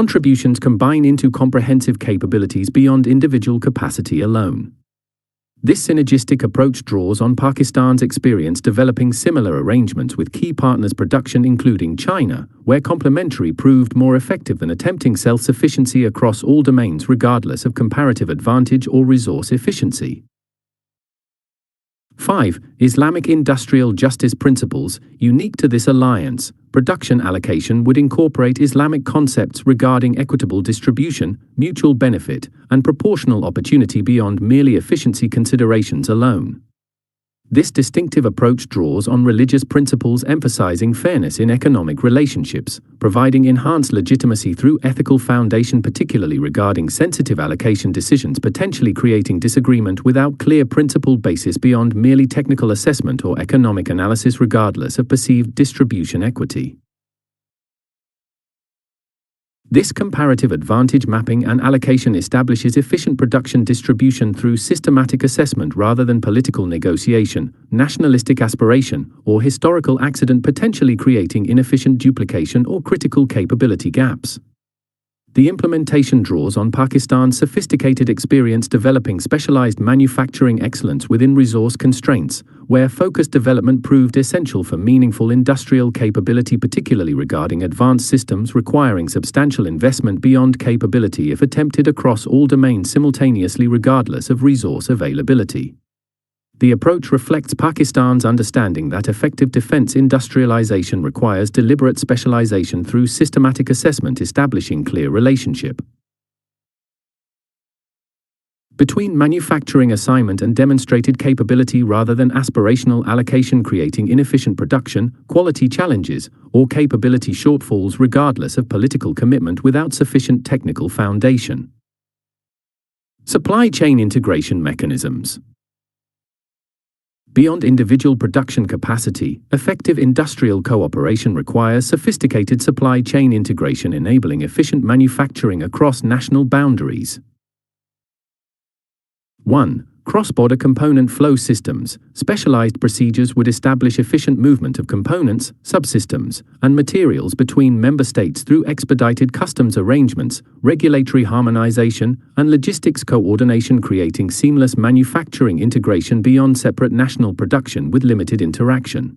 contributions combine into comprehensive capabilities beyond individual capacity alone. This synergistic approach draws on Pakistan's experience developing similar arrangements with key partners production including China, where complementary proved more effective than attempting self-sufficiency across all domains regardless of comparative advantage or resource efficiency. 5. Islamic industrial justice principles. Unique to this alliance, production allocation would incorporate Islamic concepts regarding equitable distribution, mutual benefit, and proportional opportunity beyond merely efficiency considerations alone. This distinctive approach draws on religious principles emphasizing fairness in economic relationships, providing enhanced legitimacy through ethical foundation particularly regarding sensitive allocation decisions potentially creating disagreement without clear principled basis beyond merely technical assessment or economic analysis regardless of perceived distribution equity. This comparative advantage mapping and allocation establishes efficient production distribution through systematic assessment rather than political negotiation, nationalistic aspiration, or historical accident potentially creating inefficient duplication or critical capability gaps. The implementation draws on Pakistan's sophisticated experience developing specialized manufacturing excellence within resource constraints, where focused development proved essential for meaningful industrial capability particularly regarding advanced systems requiring substantial investment beyond capability if attempted across all domains simultaneously regardless of resource availability. The approach reflects Pakistan's understanding that effective defense industrialization requires deliberate specialization through systematic assessment establishing clear relationship between manufacturing assignment and demonstrated capability rather than aspirational allocation creating inefficient production, quality challenges, or capability shortfalls regardless of political commitment without sufficient technical foundation. Supply chain integration mechanisms. Beyond individual production capacity, effective industrial cooperation requires sophisticated supply chain integration enabling efficient manufacturing across national boundaries. 1. Cross-border component flow systems. Specialized procedures would establish efficient movement of components, subsystems, and materials between member states through expedited customs arrangements, regulatory harmonization, and logistics coordination creating seamless manufacturing integration beyond separate national production with limited interaction.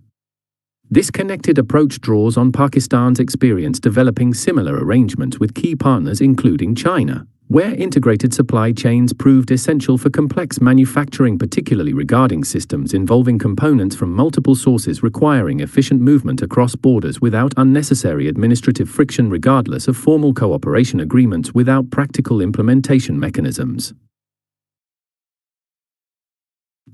This connected approach draws on Pakistan's experience developing similar arrangements with key partners including China, where integrated supply chains proved essential for complex manufacturing particularly regarding systems involving components from multiple sources requiring efficient movement across borders without unnecessary administrative friction regardless of formal cooperation agreements without practical implementation mechanisms.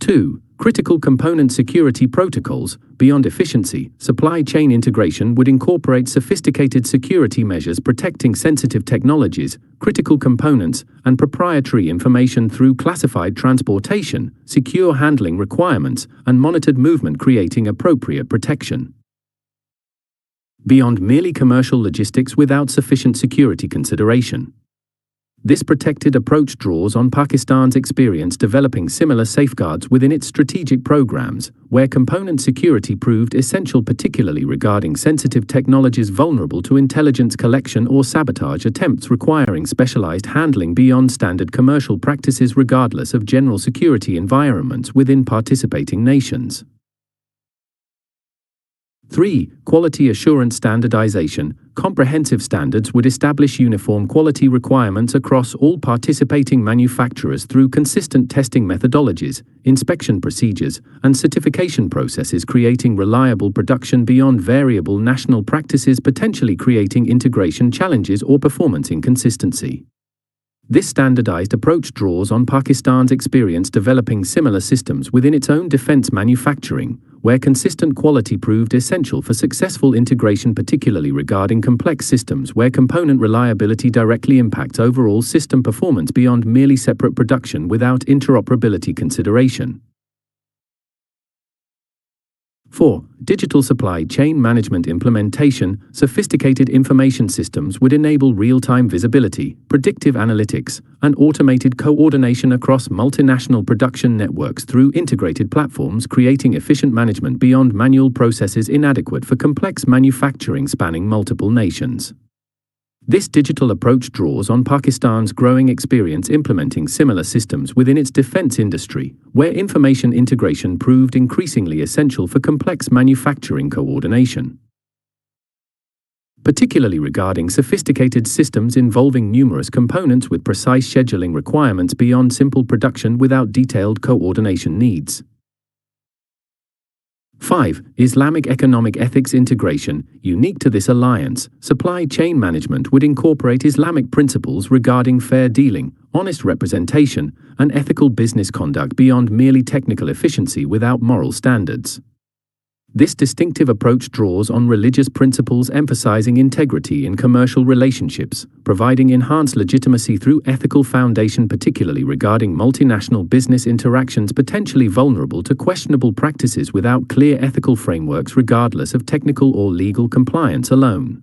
2. Critical component security protocols. Beyond efficiency, supply chain integration would incorporate sophisticated security measures protecting sensitive technologies, critical components, and proprietary information through classified transportation, secure handling requirements, and monitored movement creating appropriate protection. Beyond merely commercial logistics without sufficient security consideration. This protected approach draws on Pakistan's experience developing similar safeguards within its strategic programs, where component security proved essential particularly regarding sensitive technologies vulnerable to intelligence collection or sabotage attempts requiring specialized handling beyond standard commercial practices regardless of general security environments within participating nations. 3. Quality assurance standardization. Comprehensive standards would establish uniform quality requirements across all participating manufacturers through consistent testing methodologies, inspection procedures, and certification processes creating reliable production beyond variable national practices potentially creating integration challenges or performance inconsistency. This standardized approach draws on Pakistan's experience developing similar systems within its own defense manufacturing, where consistent quality proved essential for successful integration particularly regarding complex systems where component reliability directly impacts overall system performance beyond merely separate production without interoperability consideration. 4. Digital supply chain management implementation. Sophisticated information systems would enable real-time visibility, predictive analytics, and automated coordination across multinational production networks through integrated platforms creating efficient management beyond manual processes inadequate for complex manufacturing spanning multiple nations. This digital approach draws on Pakistan's growing experience implementing similar systems within its defense industry, where information integration proved increasingly essential for complex manufacturing coordination. Particularly regarding sophisticated systems involving numerous components with precise scheduling requirements beyond simple production without detailed coordination needs. 5. Islamic economic ethics integration. Unique to this alliance, supply chain management would incorporate Islamic principles regarding fair dealing, honest representation, and ethical business conduct beyond merely technical efficiency without moral standards. This distinctive approach draws on religious principles emphasizing integrity in commercial relationships, providing enhanced legitimacy through ethical foundation, particularly regarding multinational business interactions potentially vulnerable to questionable practices without clear ethical frameworks regardless of technical or legal compliance alone.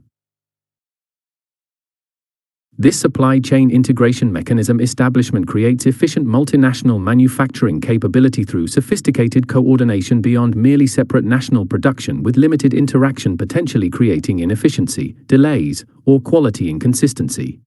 This supply chain integration mechanism establishment creates efficient multinational manufacturing capability through sophisticated coordination beyond merely separate national production with limited interaction, potentially creating inefficiency, delays, or quality inconsistency.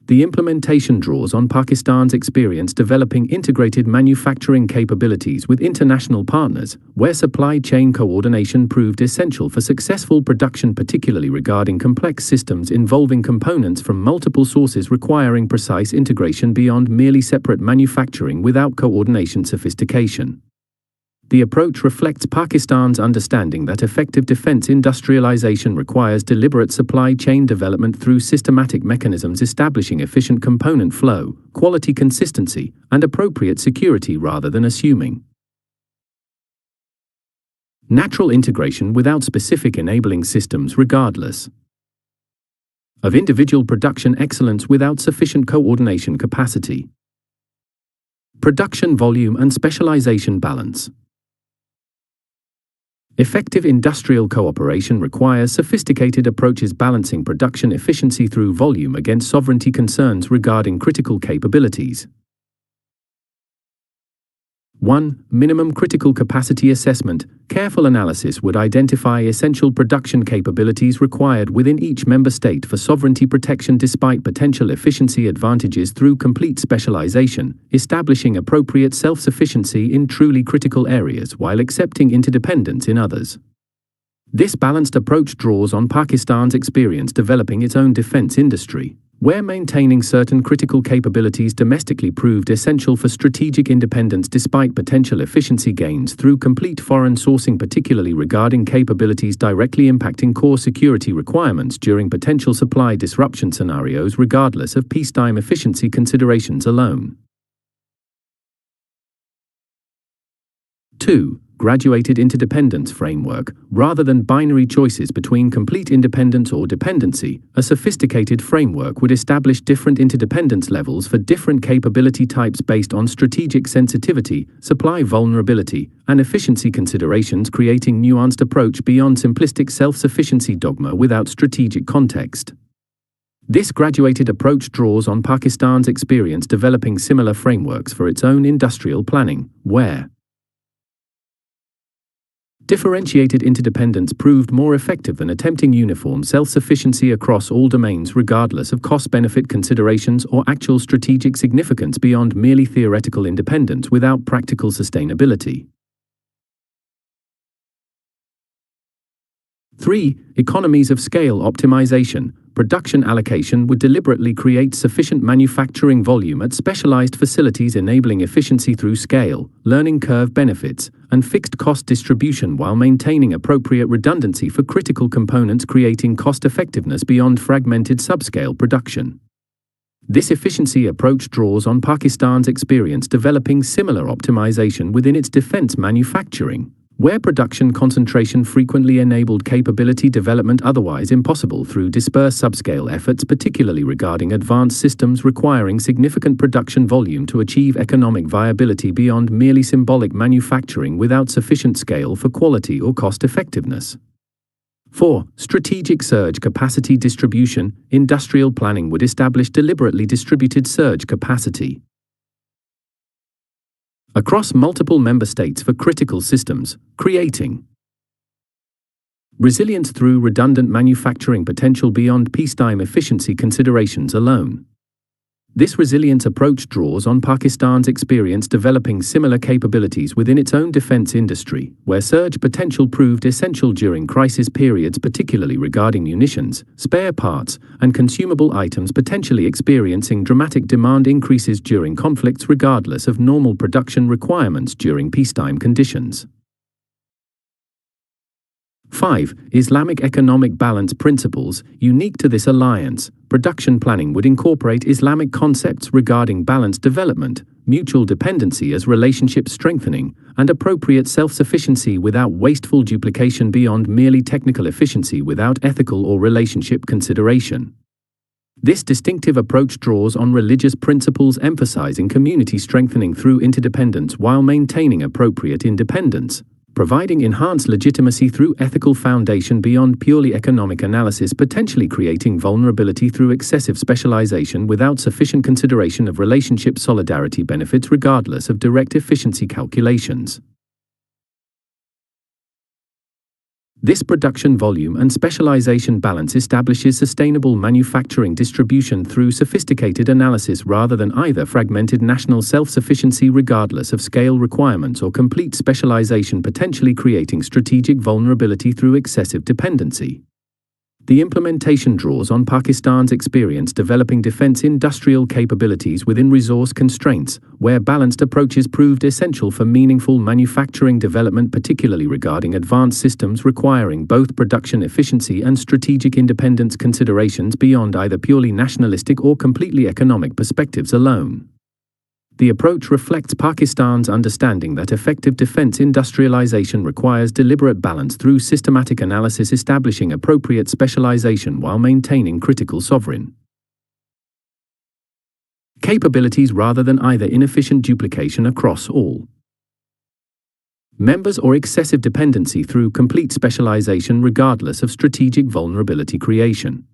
The implementation draws on Pakistan's experience developing integrated manufacturing capabilities with international partners, where supply chain coordination proved essential for successful production, particularly regarding complex systems involving components from multiple sources requiring precise integration beyond merely separate manufacturing without coordination sophistication. The approach reflects Pakistan's understanding that effective defense industrialization requires deliberate supply chain development through systematic mechanisms establishing efficient component flow, quality consistency, and appropriate security rather than assuming natural integration without specific enabling systems regardless of individual production excellence without sufficient coordination capacity. Production volume and specialization balance. Effective industrial cooperation requires sophisticated approaches balancing production efficiency through volume against sovereignty concerns regarding critical capabilities. 1. Minimum critical capacity assessment. Careful analysis would identify essential production capabilities required within each member state for sovereignty protection despite potential efficiency advantages through complete specialization, establishing appropriate self-sufficiency in truly critical areas while accepting interdependence in others. This balanced approach draws on Pakistan's experience developing its own defense industry, where maintaining certain critical capabilities domestically proved essential for strategic independence despite potential efficiency gains through complete foreign sourcing, particularly regarding capabilities directly impacting core security requirements during potential supply disruption scenarios regardless of peacetime efficiency considerations alone. 2. Graduated interdependence framework. Rather than binary choices between complete independence or dependency, a sophisticated framework would establish different interdependence levels for different capability types based on strategic sensitivity, supply vulnerability, and efficiency considerations, creating nuanced approach beyond simplistic self-sufficiency dogma without strategic context. This graduated approach draws on Pakistan's experience developing similar frameworks for its own industrial planning, where differentiated interdependence proved more effective than attempting uniform self-sufficiency across all domains regardless of cost-benefit considerations or actual strategic significance beyond merely theoretical independence without practical sustainability. 3. Economies of scale optimization. Production allocation would deliberately create sufficient manufacturing volume at specialized facilities, enabling efficiency through scale, learning curve benefits, and fixed cost distribution while maintaining appropriate redundancy for critical components, creating cost effectiveness beyond fragmented subscale production. This efficiency approach draws on Pakistan's experience developing similar optimization within its defense manufacturing, where production concentration frequently enabled capability development otherwise impossible through dispersed subscale efforts, particularly regarding advanced systems requiring significant production volume to achieve economic viability beyond merely symbolic manufacturing without sufficient scale for quality or cost effectiveness. 4. Strategic surge capacity distribution. Industrial planning would establish deliberately distributed surge capacity across multiple member states for critical systems, creating Resilience through redundant manufacturing potential beyond peacetime efficiency considerations alone. This resilience approach draws on Pakistan's experience developing similar capabilities within its own defense industry, where surge potential proved essential during crisis periods, particularly regarding munitions, spare parts, and consumable items, potentially experiencing dramatic demand increases during conflicts regardless of normal production requirements during peacetime conditions. 5. Islamic economic balance principles. Unique to this alliance, production planning would incorporate Islamic concepts regarding balanced development, mutual dependency as relationship strengthening, and appropriate self-sufficiency without wasteful duplication beyond merely technical efficiency without ethical or relationship consideration. This distinctive approach draws on religious principles emphasizing community strengthening through interdependence while maintaining appropriate independence, providing enhanced legitimacy through ethical foundation beyond purely economic analysis, potentially creating vulnerability through excessive specialization without sufficient consideration of relationship solidarity benefits regardless of direct efficiency calculations. This production volume and specialization balance establishes sustainable manufacturing distribution through sophisticated analysis rather than either fragmented national self-sufficiency regardless of scale requirements or complete specialization, potentially creating strategic vulnerability through excessive dependency. The implementation draws on Pakistan's experience developing defense industrial capabilities within resource constraints, where balanced approaches proved essential for meaningful manufacturing development, particularly regarding advanced systems requiring both production efficiency and strategic independence considerations beyond either purely nationalistic or completely economic perspectives alone. The approach reflects Pakistan's understanding that effective defense industrialization requires deliberate balance through systematic analysis, establishing appropriate specialization while maintaining critical sovereign capabilities rather than either inefficient duplication across all members or excessive dependency through complete specialization regardless of strategic vulnerability creation.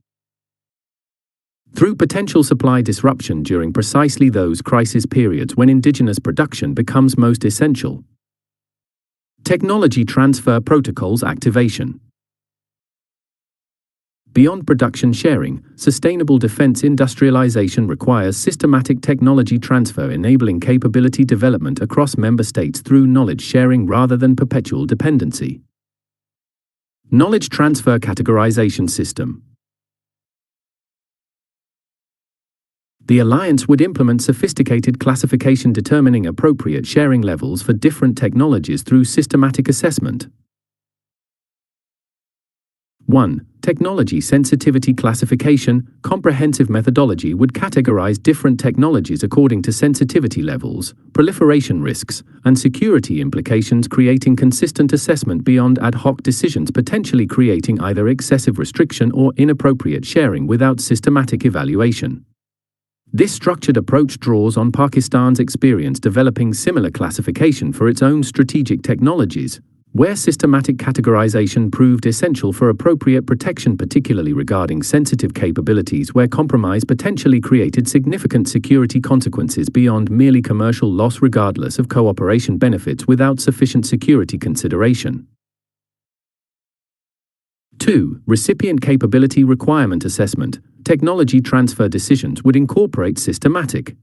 Through potential supply disruption during precisely those crisis periods when indigenous production becomes most essential. Technology transfer protocols activation. Beyond production sharing, sustainable defense industrialization requires systematic technology transfer, enabling capability development across member states through knowledge sharing rather than perpetual dependency. Knowledge transfer categorization system. The alliance would implement sophisticated classification determining appropriate sharing levels for different technologies through systematic assessment. 1. Technology sensitivity classification. Comprehensive methodology would categorize different technologies according to sensitivity levels, proliferation risks, and security implications, creating consistent assessment beyond ad hoc decisions, potentially creating either excessive restriction or inappropriate sharing without systematic evaluation. This structured approach draws on Pakistan's experience developing similar classification for its own strategic technologies, where systematic categorization proved essential for appropriate protection, particularly regarding sensitive capabilities where compromise potentially created significant security consequences beyond merely commercial loss regardless of cooperation benefits without sufficient security consideration. 2. Recipient capability requirement assessment. Technology transfer decisions would incorporate systematic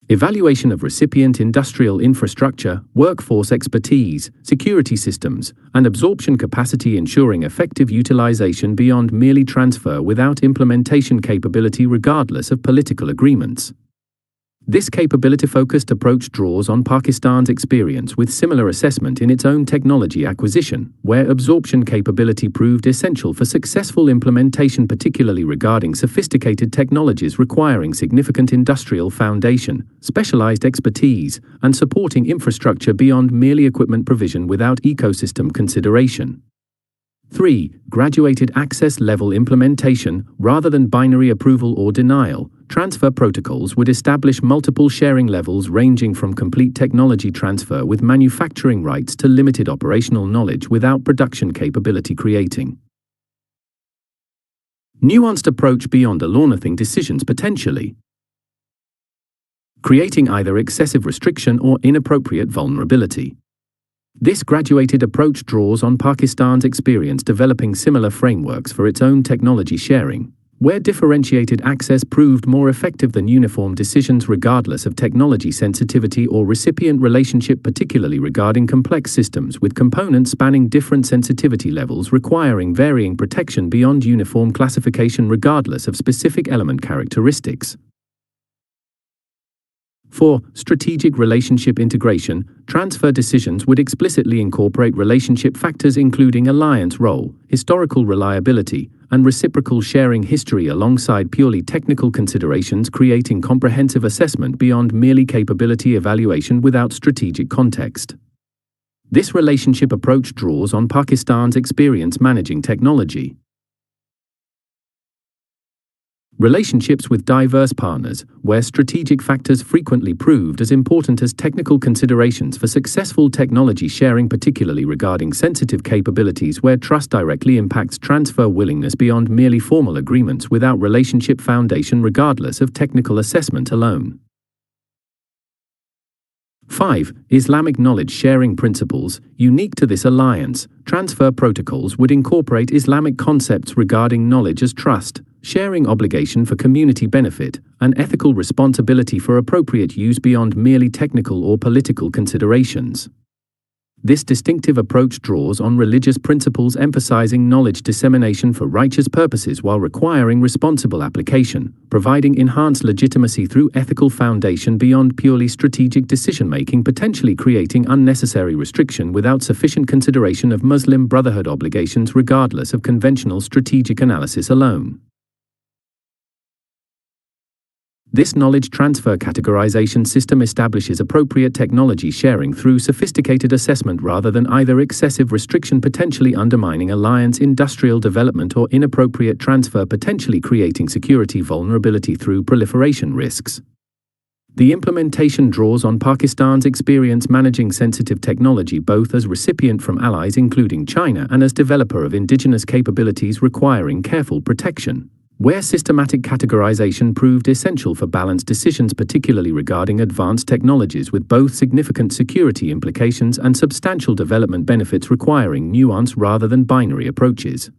evaluation of recipient industrial infrastructure, workforce expertise, security systems, and absorption capacity, ensuring effective utilization beyond merely transfer without implementation capability regardless of political agreements. This capability-focused approach draws on Pakistan's experience with similar assessment in its own technology acquisition, where absorption capability proved essential for successful implementation, particularly regarding sophisticated technologies requiring significant industrial foundation, specialized expertise, and supporting infrastructure beyond merely equipment provision without ecosystem consideration. 3. Graduated access level implementation. Rather than binary approval or denial, transfer protocols would establish multiple sharing levels ranging from complete technology transfer with manufacturing rights to limited operational knowledge without production capability, creating nuanced approach beyond alornithing decisions, potentially creating either excessive restriction or inappropriate vulnerability. This graduated approach draws on Pakistan's experience developing similar frameworks for its own technology sharing, where differentiated access proved more effective than uniform decisions regardless of technology sensitivity or recipient relationship, particularly regarding complex systems with components spanning different sensitivity levels requiring varying protection beyond uniform classification regardless of specific element characteristics. 4. Strategic relationship integration. Transfer decisions would explicitly incorporate relationship factors including alliance role, historical reliability, and reciprocal sharing history alongside purely technical considerations, creating comprehensive assessment beyond merely capability evaluation without strategic context. This relationship approach draws on Pakistan's experience managing technology relationships with diverse partners, where strategic factors frequently proved as important as technical considerations for successful technology sharing, particularly regarding sensitive capabilities where trust directly impacts transfer willingness beyond merely formal agreements without relationship foundation regardless of technical assessment alone. 5. Islamic knowledge sharing principles. Unique to this alliance, transfer protocols would incorporate Islamic concepts regarding knowledge as trust, sharing obligation for community benefit, and ethical responsibility for appropriate use beyond merely technical or political considerations. This distinctive approach draws on religious principles emphasizing knowledge dissemination for righteous purposes while requiring responsible application, providing enhanced legitimacy through ethical foundation beyond purely strategic decision-making, potentially creating unnecessary restriction without sufficient consideration of Muslim Brotherhood obligations regardless of conventional strategic analysis alone. This knowledge transfer categorization system establishes appropriate technology sharing through sophisticated assessment rather than either excessive restriction, potentially undermining alliance industrial development, or inappropriate transfer, potentially creating security vulnerability through proliferation risks. The implementation draws on Pakistan's experience managing sensitive technology both as recipient from allies including China and as developer of indigenous capabilities requiring careful protection, where systematic categorization proved essential for balanced decisions, particularly regarding advanced technologies with both significant security implications and substantial development benefits requiring nuance rather than binary approaches.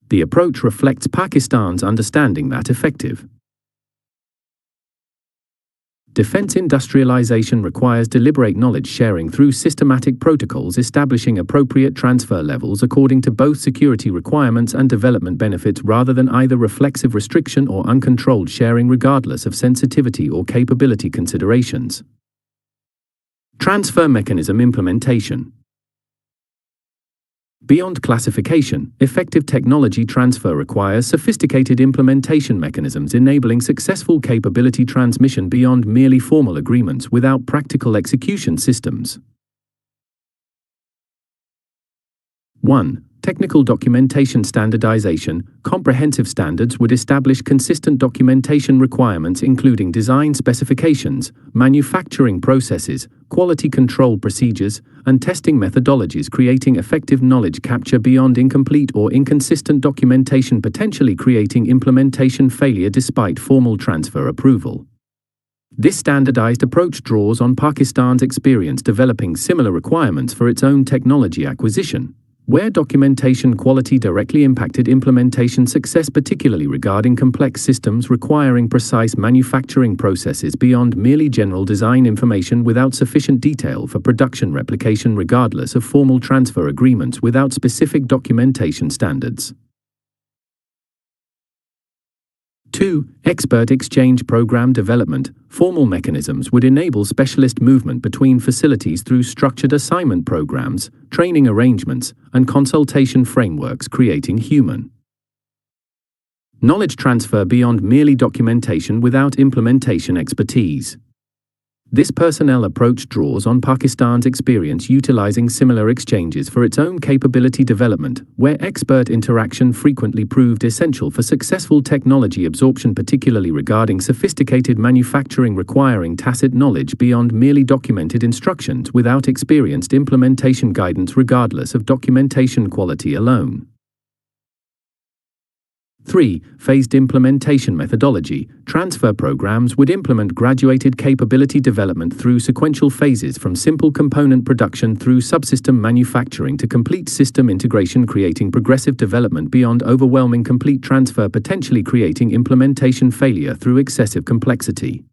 The approach reflects Pakistan's understanding that effective defense industrialization requires deliberate knowledge sharing through systematic protocols establishing appropriate transfer levels according to both security requirements and development benefits rather than either reflexive restriction or uncontrolled sharing regardless of sensitivity or capability considerations. Transfer mechanism implementation. Beyond classification, effective technology transfer requires sophisticated implementation mechanisms enabling successful capability transmission beyond merely formal agreements without practical execution systems. 1. Technical documentation standardization. Comprehensive standards would establish consistent documentation requirements including design specifications, manufacturing processes, quality control procedures, and testing methodologies, creating effective knowledge capture beyond incomplete or inconsistent documentation, potentially creating implementation failure despite formal transfer approval. This standardized approach draws on Pakistan's experience developing similar requirements for its own technology acquisition, where documentation quality directly impacted implementation success, particularly regarding complex systems requiring precise manufacturing processes beyond merely general design information without sufficient detail for production replication regardless of formal transfer agreements without specific documentation standards. 2. Expert exchange program development. Formal mechanisms would enable specialist movement between facilities through structured assignment programs, training arrangements, and consultation frameworks, creating human knowledge transfer beyond merely documentation without implementation expertise. This personnel approach draws on Pakistan's experience utilizing similar exchanges for its own capability development, where expert interaction frequently proved essential for successful technology absorption, particularly regarding sophisticated manufacturing requiring tacit knowledge beyond merely documented instructions without experienced implementation guidance regardless of documentation quality alone. 3. Phased implementation methodology. Transfer programs would implement graduated capability development through sequential phases from simple component production through subsystem manufacturing to complete system integration, creating progressive development beyond overwhelming complete transfer, potentially creating implementation failure through excessive complexity.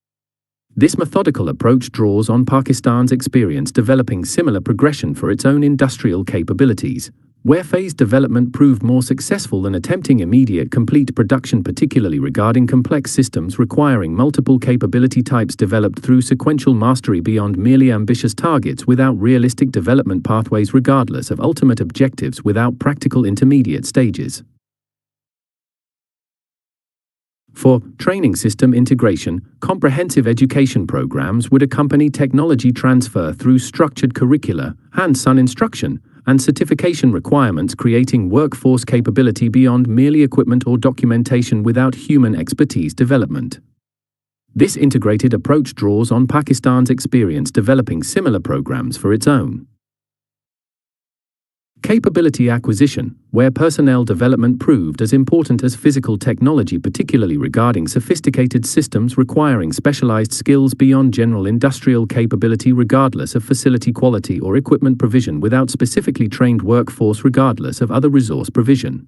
This methodical approach draws on Pakistan's experience developing similar progression for its own industrial capabilities, where phased development proved more successful than attempting immediate complete production, particularly regarding complex systems requiring multiple capability types developed through sequential mastery beyond merely ambitious targets without realistic development pathways, regardless of ultimate objectives without practical intermediate stages. For training system integration, comprehensive education programs would accompany technology transfer through structured curricula, hands-on instruction, and certification requirements, creating workforce capability beyond merely equipment or documentation without human expertise development. This integrated approach draws on Pakistan's experience developing similar programs for its own. Capability acquisition, where personnel development proved as important as physical technology, particularly regarding sophisticated systems requiring specialized skills beyond general industrial capability, regardless of facility quality or equipment provision, without specifically trained workforce, regardless of other resource provision.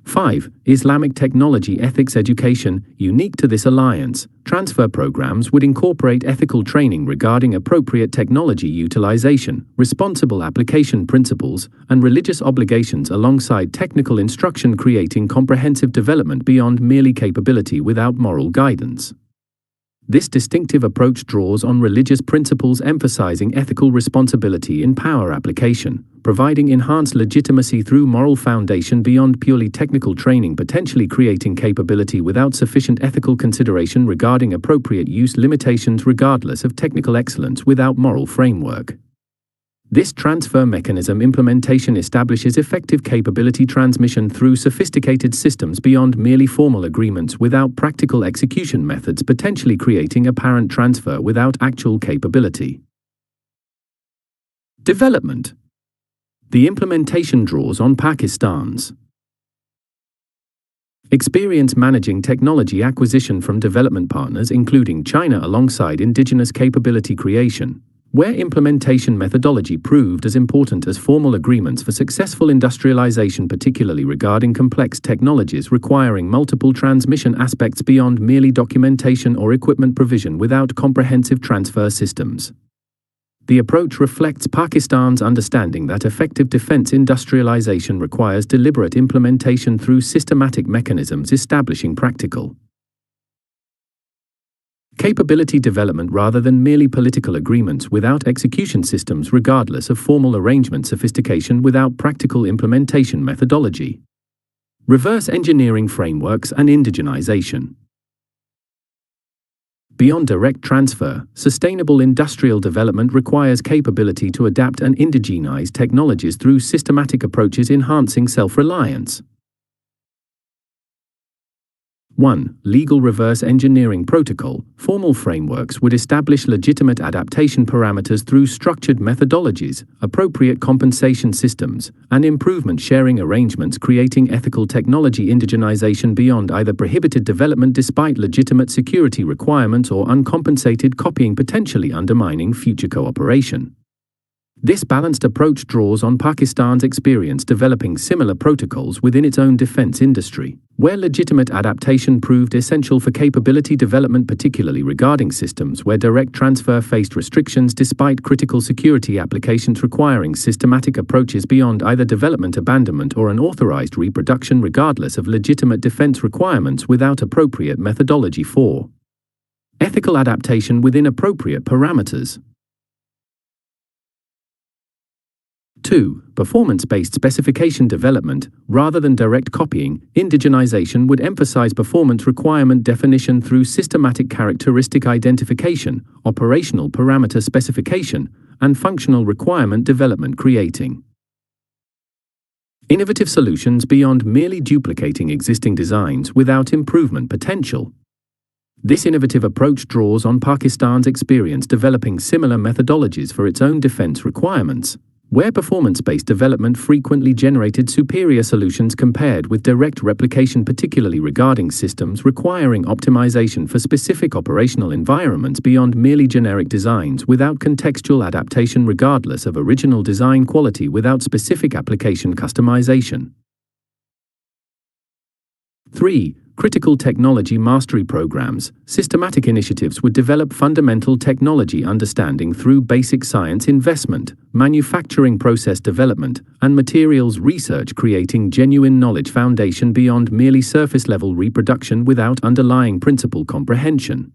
5. Islamic technology ethics education. Unique to this alliance, transfer programs would incorporate ethical training regarding appropriate technology utilization, responsible application principles, and religious obligations alongside technical instruction, creating comprehensive development beyond merely capability without moral guidance. This distinctive approach draws on religious principles, emphasizing ethical responsibility in power application, providing enhanced legitimacy through moral foundation beyond purely technical training, potentially creating capability without sufficient ethical consideration regarding appropriate use, limitations regardless of technical excellence without moral framework. This transfer mechanism implementation establishes effective capability transmission through sophisticated systems beyond merely formal agreements without practical execution methods, potentially creating apparent transfer without actual capability. Development. The implementation draws on Pakistan's experience managing technology acquisition from development partners, including China, alongside indigenous capability creation, where implementation methodology proved as important as formal agreements for successful industrialization, particularly regarding complex technologies requiring multiple transmission aspects beyond merely documentation or equipment provision without comprehensive transfer systems. The approach reflects Pakistan's understanding that effective defense industrialization requires deliberate implementation through systematic mechanisms establishing practical capability development rather than merely political agreements without execution systems, regardless of formal arrangement, sophistication without practical implementation methodology. Reverse engineering frameworks and indigenization. Beyond direct transfer, sustainable industrial development requires capability to adapt and indigenize technologies through systematic approaches, enhancing self-reliance. 1. Legal reverse engineering protocol. Formal frameworks would establish legitimate adaptation parameters through structured methodologies, appropriate compensation systems, and improvement sharing arrangements, creating ethical technology indigenization beyond either prohibited development despite legitimate security requirements or uncompensated copying, potentially undermining future cooperation. This balanced approach draws on Pakistan's experience developing similar protocols within its own defense industry, where legitimate adaptation proved essential for capability development, particularly regarding systems where direct transfer faced restrictions despite critical security applications requiring systematic approaches beyond either development abandonment or unauthorized reproduction, regardless of legitimate defense requirements without appropriate methodology. 4. Ethical adaptation within appropriate parameters. 2. Performance-based specification development. Rather than direct copying, indigenization would emphasize performance requirement definition through systematic characteristic identification, operational parameter specification, and functional requirement development, creating innovative solutions beyond merely duplicating existing designs without improvement potential. This innovative approach draws on Pakistan's experience developing similar methodologies for its own defense requirements, where performance-based development frequently generated superior solutions compared with direct replication, particularly regarding systems requiring optimization for specific operational environments beyond merely generic designs without contextual adaptation regardless of original design quality without specific application customization. 3. Critical technology mastery programs. Systematic initiatives would develop fundamental technology understanding through basic science investment, manufacturing process development, and materials research, creating genuine knowledge foundation beyond merely surface-level reproduction without underlying principle comprehension.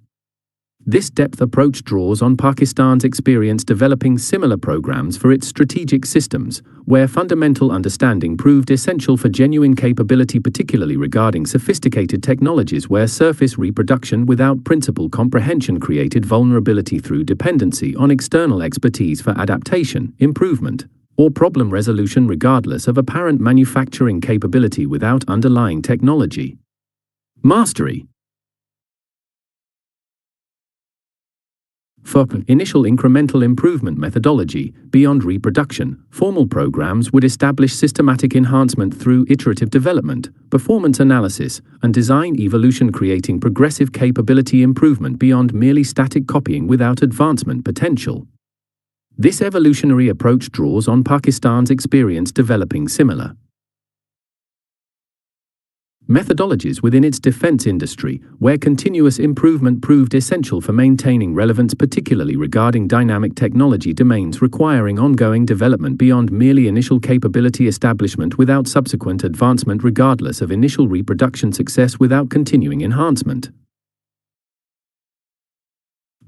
This depth approach draws on Pakistan's experience developing similar programs for its strategic systems, where fundamental understanding proved essential for genuine capability, particularly regarding sophisticated technologies where surface reproduction without principle comprehension created vulnerability through dependency on external expertise for adaptation, improvement, or problem resolution regardless of apparent manufacturing capability without underlying technology mastery. For initial incremental improvement methodology, beyond reproduction, formal programs would establish systematic enhancement through iterative development, performance analysis, and design evolution, creating progressive capability improvement beyond merely static copying without advancement potential. This evolutionary approach draws on Pakistan's experience developing similar methodologies within its defense industry, where continuous improvement proved essential for maintaining relevance, particularly regarding dynamic technology domains requiring ongoing development beyond merely initial capability establishment without subsequent advancement regardless of initial reproduction success without continuing enhancement.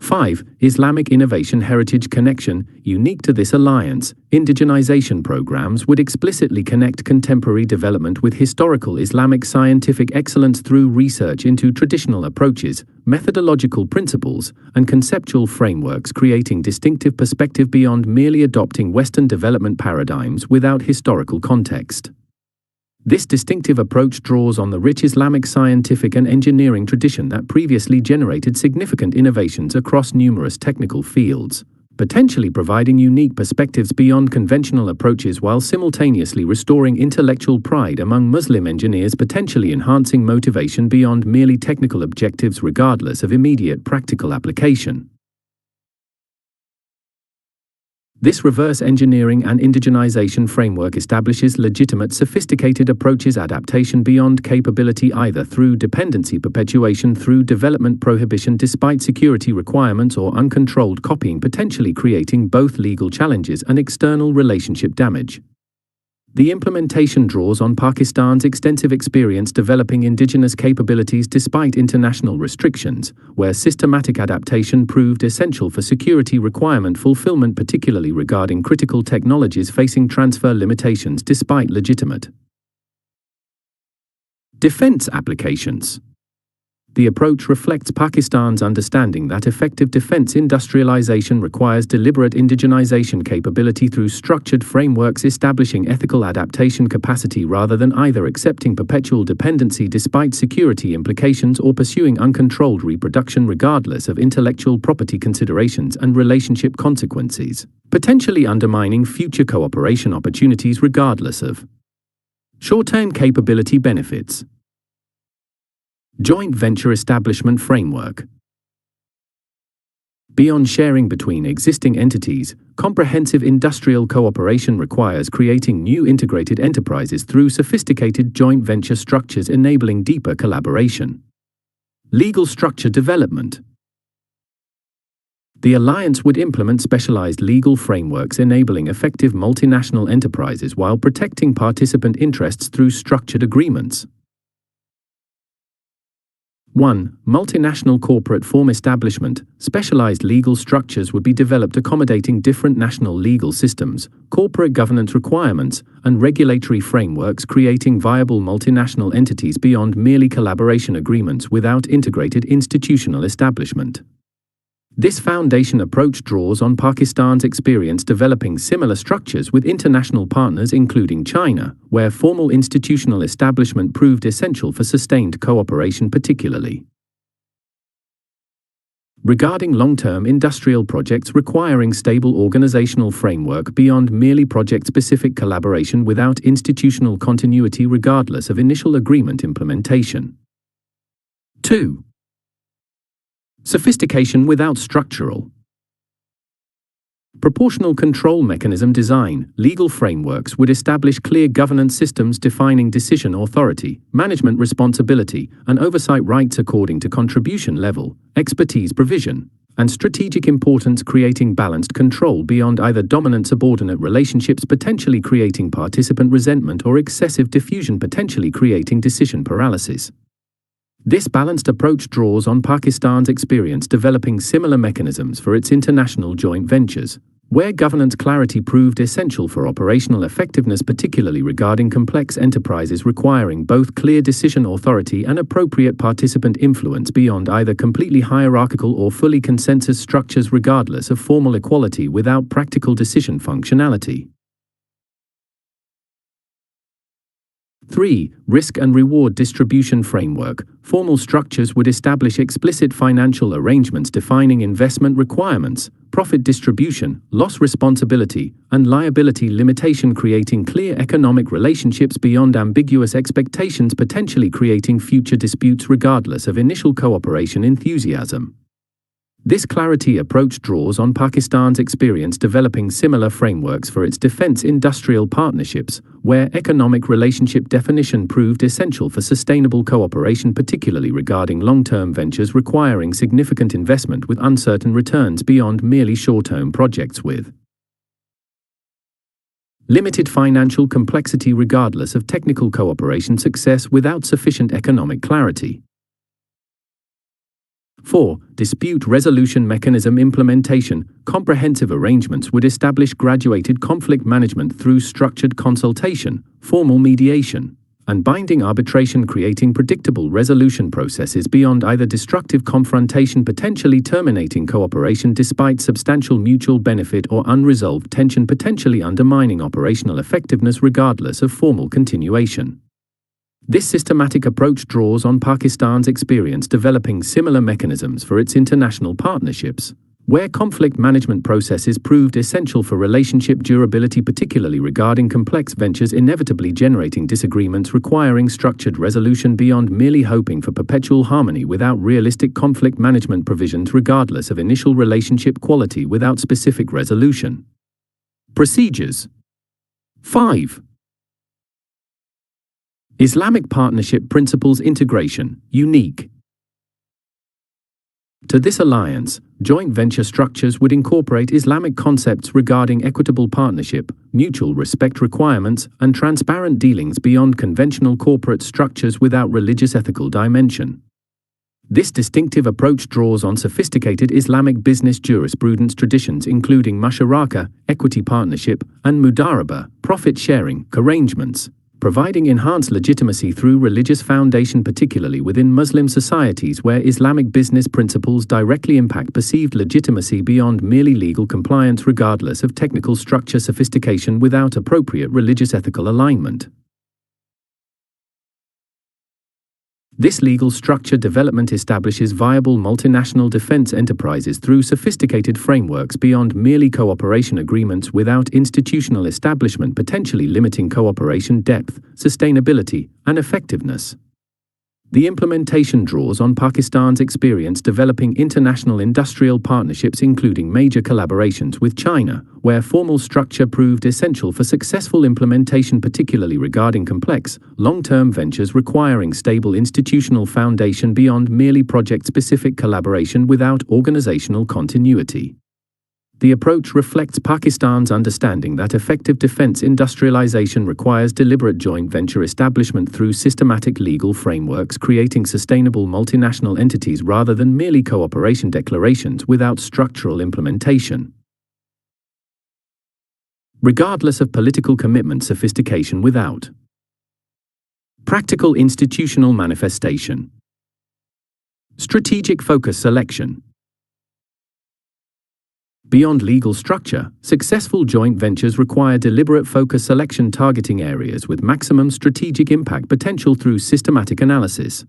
5. Islamic Innovation Heritage Connection. Unique to this alliance, indigenization programs would explicitly connect contemporary development with historical Islamic scientific excellence through research into traditional approaches, methodological principles, and conceptual frameworks, creating distinctive perspective beyond merely adopting Western development paradigms without historical context. This distinctive approach draws on the rich Islamic scientific and engineering tradition that previously generated significant innovations across numerous technical fields, potentially providing unique perspectives beyond conventional approaches while simultaneously restoring intellectual pride among Muslim engineers, potentially enhancing motivation beyond merely technical objectives regardless of immediate practical application. This reverse engineering and indigenization framework establishes legitimate, sophisticated approaches adaptation beyond capability, either through dependency perpetuation through development prohibition despite security requirements or uncontrolled copying, potentially creating both legal challenges and external relationship damage. The implementation draws on Pakistan's extensive experience developing indigenous capabilities despite international restrictions, where systematic adaptation proved essential for security requirement fulfillment, particularly regarding critical technologies facing transfer limitations despite legitimate defense applications. The approach reflects Pakistan's understanding that effective defense industrialization requires deliberate indigenization capability through structured frameworks establishing ethical adaptation capacity rather than either accepting perpetual dependency despite security implications or pursuing uncontrolled reproduction regardless of intellectual property considerations and relationship consequences, potentially undermining future cooperation opportunities regardless of short-term capability benefits. Joint venture establishment framework. Beyond sharing between existing entities, comprehensive industrial cooperation requires creating new integrated enterprises through sophisticated joint venture structures enabling deeper collaboration. Legal structure development. The alliance would implement specialized legal frameworks enabling effective multinational enterprises while protecting participant interests through structured agreements. 1. Multinational corporate form establishment. Specialized legal structures would be developed accommodating different national legal systems, corporate governance requirements, and regulatory frameworks, creating viable multinational entities beyond merely collaboration agreements without integrated institutional establishment. This foundation approach draws on Pakistan's experience developing similar structures with international partners including China, where formal institutional establishment proved essential for sustained cooperation, particularly regarding long-term industrial projects requiring stable organizational framework beyond merely project-specific collaboration without institutional continuity regardless of initial agreement implementation. 2. Sophistication without structural. Proportional control mechanism design, legal frameworks would establish clear governance systems defining decision authority, management responsibility, and oversight rights according to contribution level, expertise provision, and strategic importance, creating balanced control beyond either dominant-subordinate relationships potentially creating participant resentment or excessive diffusion potentially creating decision paralysis. This balanced approach draws on Pakistan's experience developing similar mechanisms for its international joint ventures, where governance clarity proved essential for operational effectiveness, particularly regarding complex enterprises requiring both clear decision authority and appropriate participant influence beyond either completely hierarchical or fully consensus structures regardless of formal equality without practical decision functionality. 3. Risk and reward distribution framework. Formal structures would establish explicit financial arrangements defining investment requirements, profit distribution, loss responsibility, and liability limitation, creating clear economic relationships beyond ambiguous expectations, potentially creating future disputes regardless of initial cooperation enthusiasm. This clarity approach draws on Pakistan's experience developing similar frameworks for its defense industrial partnerships, where economic relationship definition proved essential for sustainable cooperation, particularly regarding long-term ventures requiring significant investment with uncertain returns beyond merely short-term projects with limited financial complexity regardless of technical cooperation success without sufficient economic clarity. 4. Dispute resolution mechanism implementation. Comprehensive arrangements would establish graduated conflict management through structured consultation, formal mediation, and binding arbitration, creating predictable resolution processes beyond either destructive confrontation potentially terminating cooperation despite substantial mutual benefit or unresolved tension potentially undermining operational effectiveness regardless of formal continuation. This systematic approach draws on Pakistan's experience developing similar mechanisms for its international partnerships, where conflict management processes proved essential for relationship durability, particularly regarding complex ventures inevitably generating disagreements requiring structured resolution beyond merely hoping for perpetual harmony without realistic conflict management provisions regardless of initial relationship quality without specific resolution. Procedures. 5. Islamic Partnership Principles Integration, unique. To this alliance, joint venture structures would incorporate Islamic concepts regarding equitable partnership, mutual respect requirements, and transparent dealings beyond conventional corporate structures without religious ethical dimension. This distinctive approach draws on sophisticated Islamic business jurisprudence traditions including musharaka, equity partnership, and mudaraba, profit-sharing arrangements, providing enhanced legitimacy through religious foundation, particularly within Muslim societies where Islamic business principles directly impact perceived legitimacy beyond merely legal compliance regardless of technical structure sophistication without appropriate religious ethical alignment. This legal structure development establishes viable multinational defense enterprises through sophisticated frameworks beyond merely cooperation agreements without institutional establishment potentially limiting cooperation depth, sustainability, and effectiveness. The implementation draws on Pakistan's experience developing international industrial partnerships including major collaborations with China, where formal structure proved essential for successful implementation, particularly regarding complex, long-term ventures requiring stable institutional foundation beyond merely project-specific collaboration without organizational continuity. The approach reflects Pakistan's understanding that effective defense industrialization requires deliberate joint venture establishment through systematic legal frameworks, creating sustainable multinational entities rather than merely cooperation declarations without structural implementation. Regardless of political commitment, sophistication without practical institutional manifestation. Strategic focus selection. Beyond legal structure, successful joint ventures require deliberate focus selection targeting areas with maximum strategic impact potential through systematic analysis.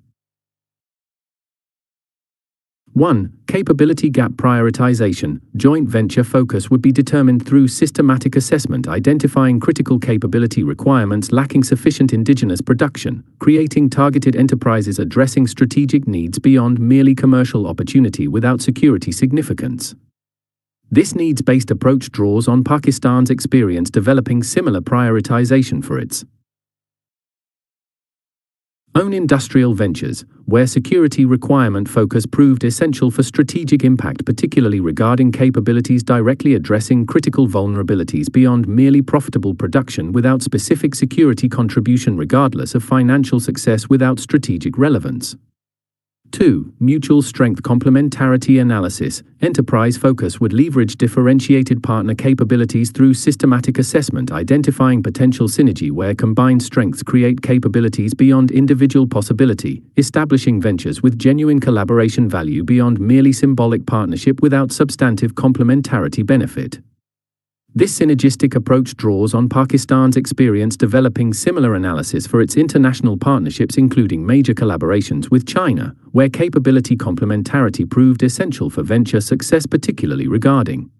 1. Capability gap prioritization. Joint venture focus would be determined through systematic assessment, identifying critical capability requirements lacking sufficient indigenous production, creating targeted enterprises addressing strategic needs beyond merely commercial opportunity without security significance. This needs-based approach draws on Pakistan's experience developing similar prioritization for its own industrial ventures, where security requirement focus proved essential for strategic impact, particularly regarding capabilities directly addressing critical vulnerabilities beyond merely profitable production without specific security contribution, regardless of financial success without strategic relevance. 2. Mutual strength complementarity analysis. Enterprise focus would leverage differentiated partner capabilities through systematic assessment, identifying potential synergy where combined strengths create capabilities beyond individual possibility, establishing ventures with genuine collaboration value beyond merely symbolic partnership without substantive complementarity benefit. This synergistic approach draws on Pakistan's experience developing similar analysis for its international partnerships, including major collaborations with China, where capability complementarity proved essential for venture success, particularly regarding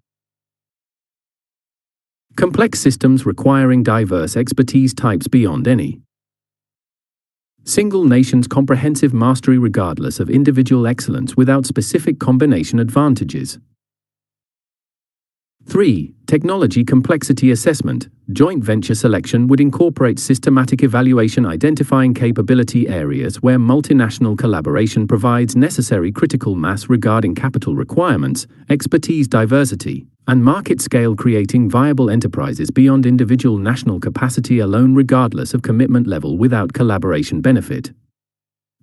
complex systems requiring diverse expertise types beyond any single nation's comprehensive mastery, regardless of individual excellence without specific combination advantages. 3. Technology complexity assessment. Joint venture selection would incorporate systematic evaluation, identifying capability areas where multinational collaboration provides necessary critical mass regarding capital requirements, expertise diversity, and market scale, creating viable enterprises beyond individual national capacity alone, regardless of commitment level without collaboration benefit.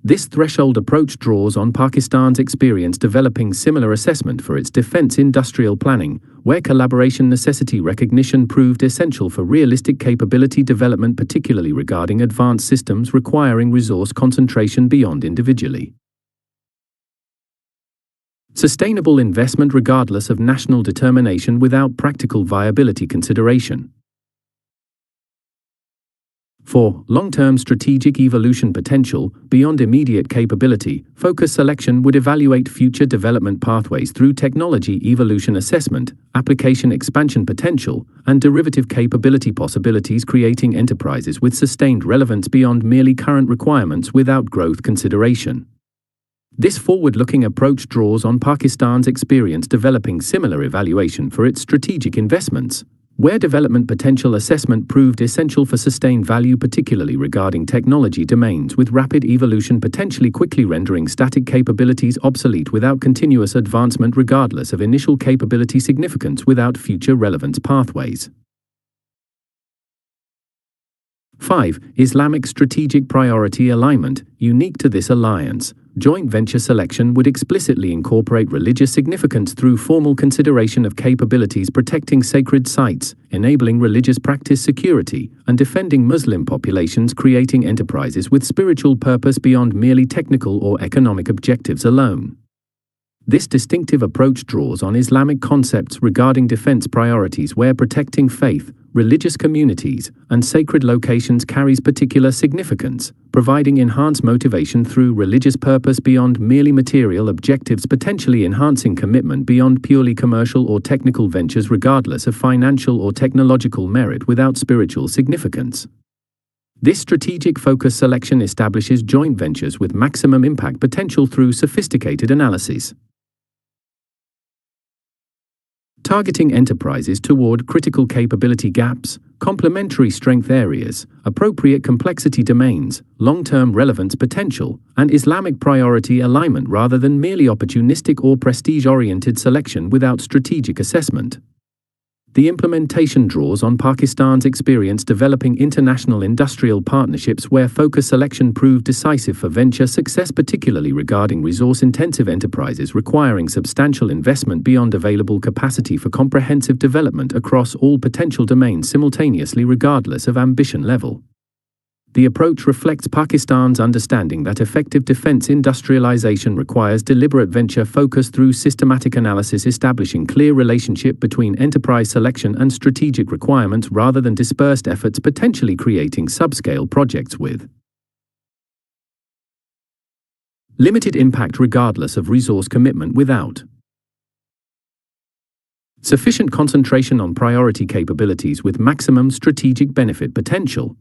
This threshold approach draws on Pakistan's experience developing similar assessment for its defense industrial planning, where collaboration necessity recognition proved essential for realistic capability development, particularly regarding advanced systems requiring resource concentration beyond individually sustainable investment, regardless of national determination without practical viability consideration. 4. Long-term strategic evolution potential. Beyond immediate capability, focus selection would evaluate future development pathways through technology evolution assessment, application expansion potential, and derivative capability possibilities, creating enterprises with sustained relevance beyond merely current requirements without growth consideration. This forward-looking approach draws on Pakistan's experience developing similar evaluation for its strategic investments, where development potential assessment proved essential for sustained value, particularly regarding technology domains with rapid evolution, potentially quickly rendering static capabilities obsolete without continuous advancement, regardless of initial capability significance without future relevance pathways. 5. Islamic strategic priority alignment. Unique to this alliance, joint venture selection would explicitly incorporate religious significance through formal consideration of capabilities protecting sacred sites, enabling religious practice security, and defending Muslim populations, creating enterprises with spiritual purpose beyond merely technical or economic objectives alone. This distinctive approach draws on Islamic concepts regarding defense priorities, where protecting faith, religious communities, and sacred locations carries particular significance, providing enhanced motivation through religious purpose beyond merely material objectives, potentially enhancing commitment beyond purely commercial or technical ventures, regardless of financial or technological merit without spiritual significance. This strategic focus selection establishes joint ventures with maximum impact potential through sophisticated analysis, targeting enterprises toward critical capability gaps, complementary strength areas, appropriate complexity domains, long-term relevance potential, and Islamic priority alignment, rather than merely opportunistic or prestige-oriented selection without strategic assessment. The implementation draws on Pakistan's experience developing international industrial partnerships, where focus selection proved decisive for venture success, particularly regarding resource-intensive enterprises requiring substantial investment beyond available capacity for comprehensive development across all potential domains simultaneously, regardless of ambition level. The approach reflects Pakistan's understanding that effective defense industrialization requires deliberate venture focus through systematic analysis, establishing clear relationship between enterprise selection and strategic requirements rather than dispersed efforts, potentially creating subscale projects with Limited impact regardless of resource commitment without. Sufficient concentration on priority capabilities with maximum strategic benefit potential.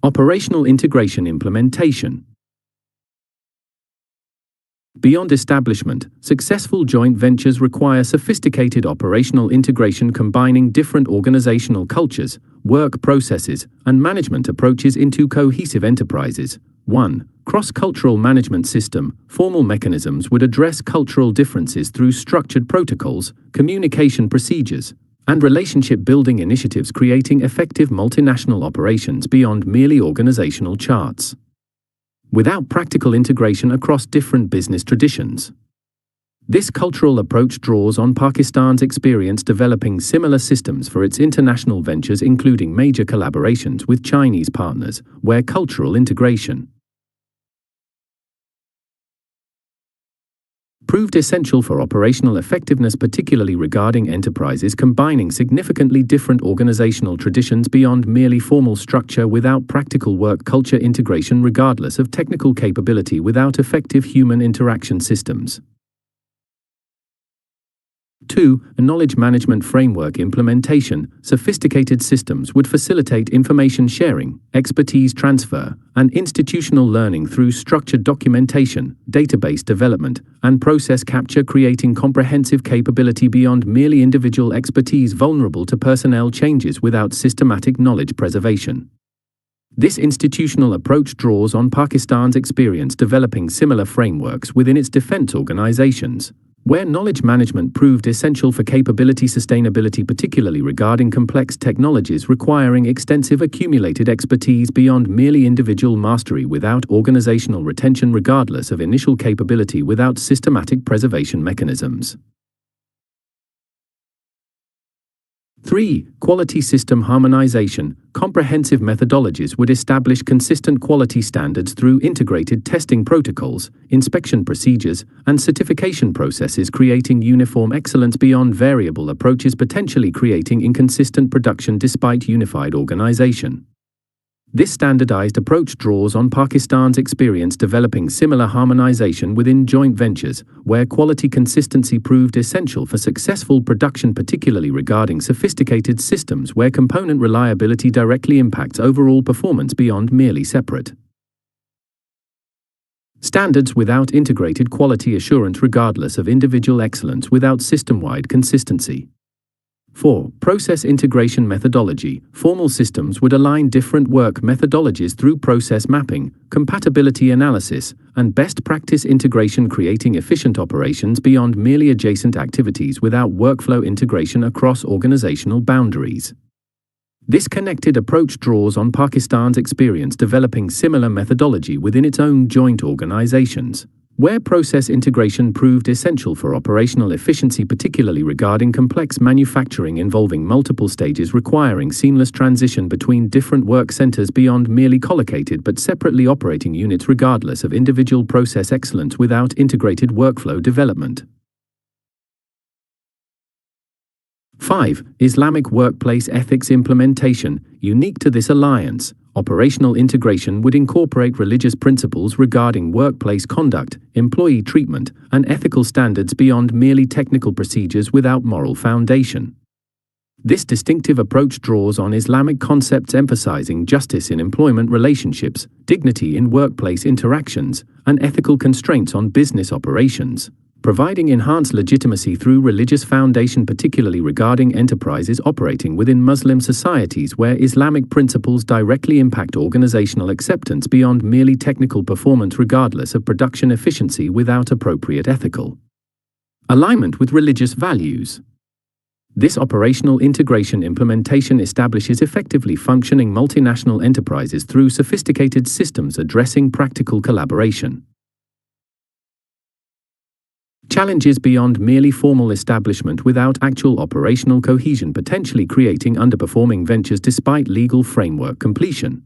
Operational integration implementation. Beyond establishment, successful joint ventures require sophisticated operational integration combining different organizational cultures, work processes, and management approaches into cohesive enterprises. 1. Cross-cultural management system. Formal mechanisms would address cultural differences through structured protocols, communication procedures, and relationship-building initiatives, creating effective multinational operations beyond merely organizational charts. Without practical integration across different business traditions. This cultural approach draws on Pakistan's experience developing similar systems for its international ventures, including major collaborations with Chinese partners, where cultural integration proved essential for operational effectiveness, particularly regarding enterprises combining significantly different organizational traditions beyond merely formal structure. Without practical work culture integration, regardless of technical capability, without effective human interaction systems. 2. A knowledge management framework implementation. Sophisticated systems would facilitate information sharing, expertise transfer, and institutional learning through structured documentation, database development, and process capture, creating comprehensive capability beyond merely individual expertise vulnerable to personnel changes without systematic knowledge preservation. This institutional approach draws on Pakistan's experience developing similar frameworks within its defense organizations, where knowledge management proved essential for capability sustainability, particularly regarding complex technologies requiring extensive accumulated expertise beyond merely individual mastery. Without organizational retention, regardless of initial capability, without systematic preservation mechanisms. 3. Quality system harmonization. Comprehensive methodologies would establish consistent quality standards through integrated testing protocols, inspection procedures, and certification processes, creating uniform excellence beyond variable approaches, potentially creating inconsistent production despite unified organization. This standardized approach draws on Pakistan's experience developing similar harmonization within joint ventures, where quality consistency proved essential for successful production, particularly regarding sophisticated systems where component reliability directly impacts overall performance beyond merely separate standards. Without integrated quality assurance, regardless of individual excellence, without system-wide consistency. 4. Process integration methodology. Formal systems would align different work methodologies through process mapping, compatibility analysis, and best practice integration, creating efficient operations beyond merely adjacent activities without workflow integration across organizational boundaries. This connected approach draws on Pakistan's experience developing similar methodology within its own joint organizations, where process integration proved essential for operational efficiency, particularly regarding complex manufacturing involving multiple stages requiring seamless transition between different work centers beyond merely collocated but separately operating units, regardless of individual process excellence. Without integrated workflow development. 5. Islamic workplace ethics implementation. Unique to this alliance, operational integration would incorporate religious principles regarding workplace conduct, employee treatment, and ethical standards beyond merely technical procedures without moral foundation. This distinctive approach draws on Islamic concepts emphasizing justice in employment relationships, dignity in workplace interactions, and ethical constraints on business operations, providing enhanced legitimacy through religious foundation, particularly regarding enterprises operating within Muslim societies where Islamic principles directly impact organizational acceptance beyond merely technical performance, regardless of production efficiency. Without appropriate ethical alignment with religious values. This operational integration implementation establishes effectively functioning multinational enterprises through sophisticated systems addressing practical collaboration challenges beyond merely formal establishment without actual operational cohesion, potentially creating underperforming ventures despite legal framework completion.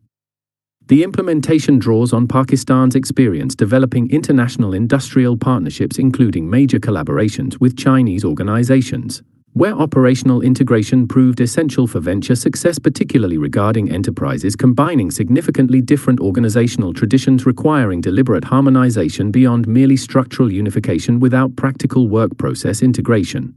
The implementation draws on Pakistan's experience developing international industrial partnerships, including major collaborations with Chinese organizations, where operational integration proved essential for venture success, particularly regarding enterprises combining significantly different organizational traditions requiring deliberate harmonization beyond merely structural unification without practical work process integration.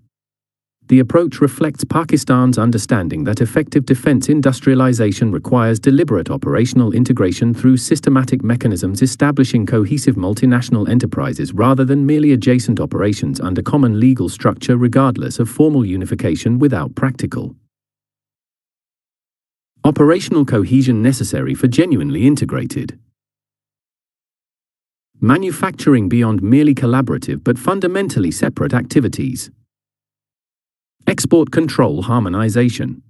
The approach reflects Pakistan's understanding that effective defense industrialization requires deliberate operational integration through systematic mechanisms establishing cohesive multinational enterprises rather than merely adjacent operations under common legal structure regardless of formal unification without practical operational cohesion necessary for genuinely integrated manufacturing beyond merely collaborative but fundamentally separate activities. Export control harmonization.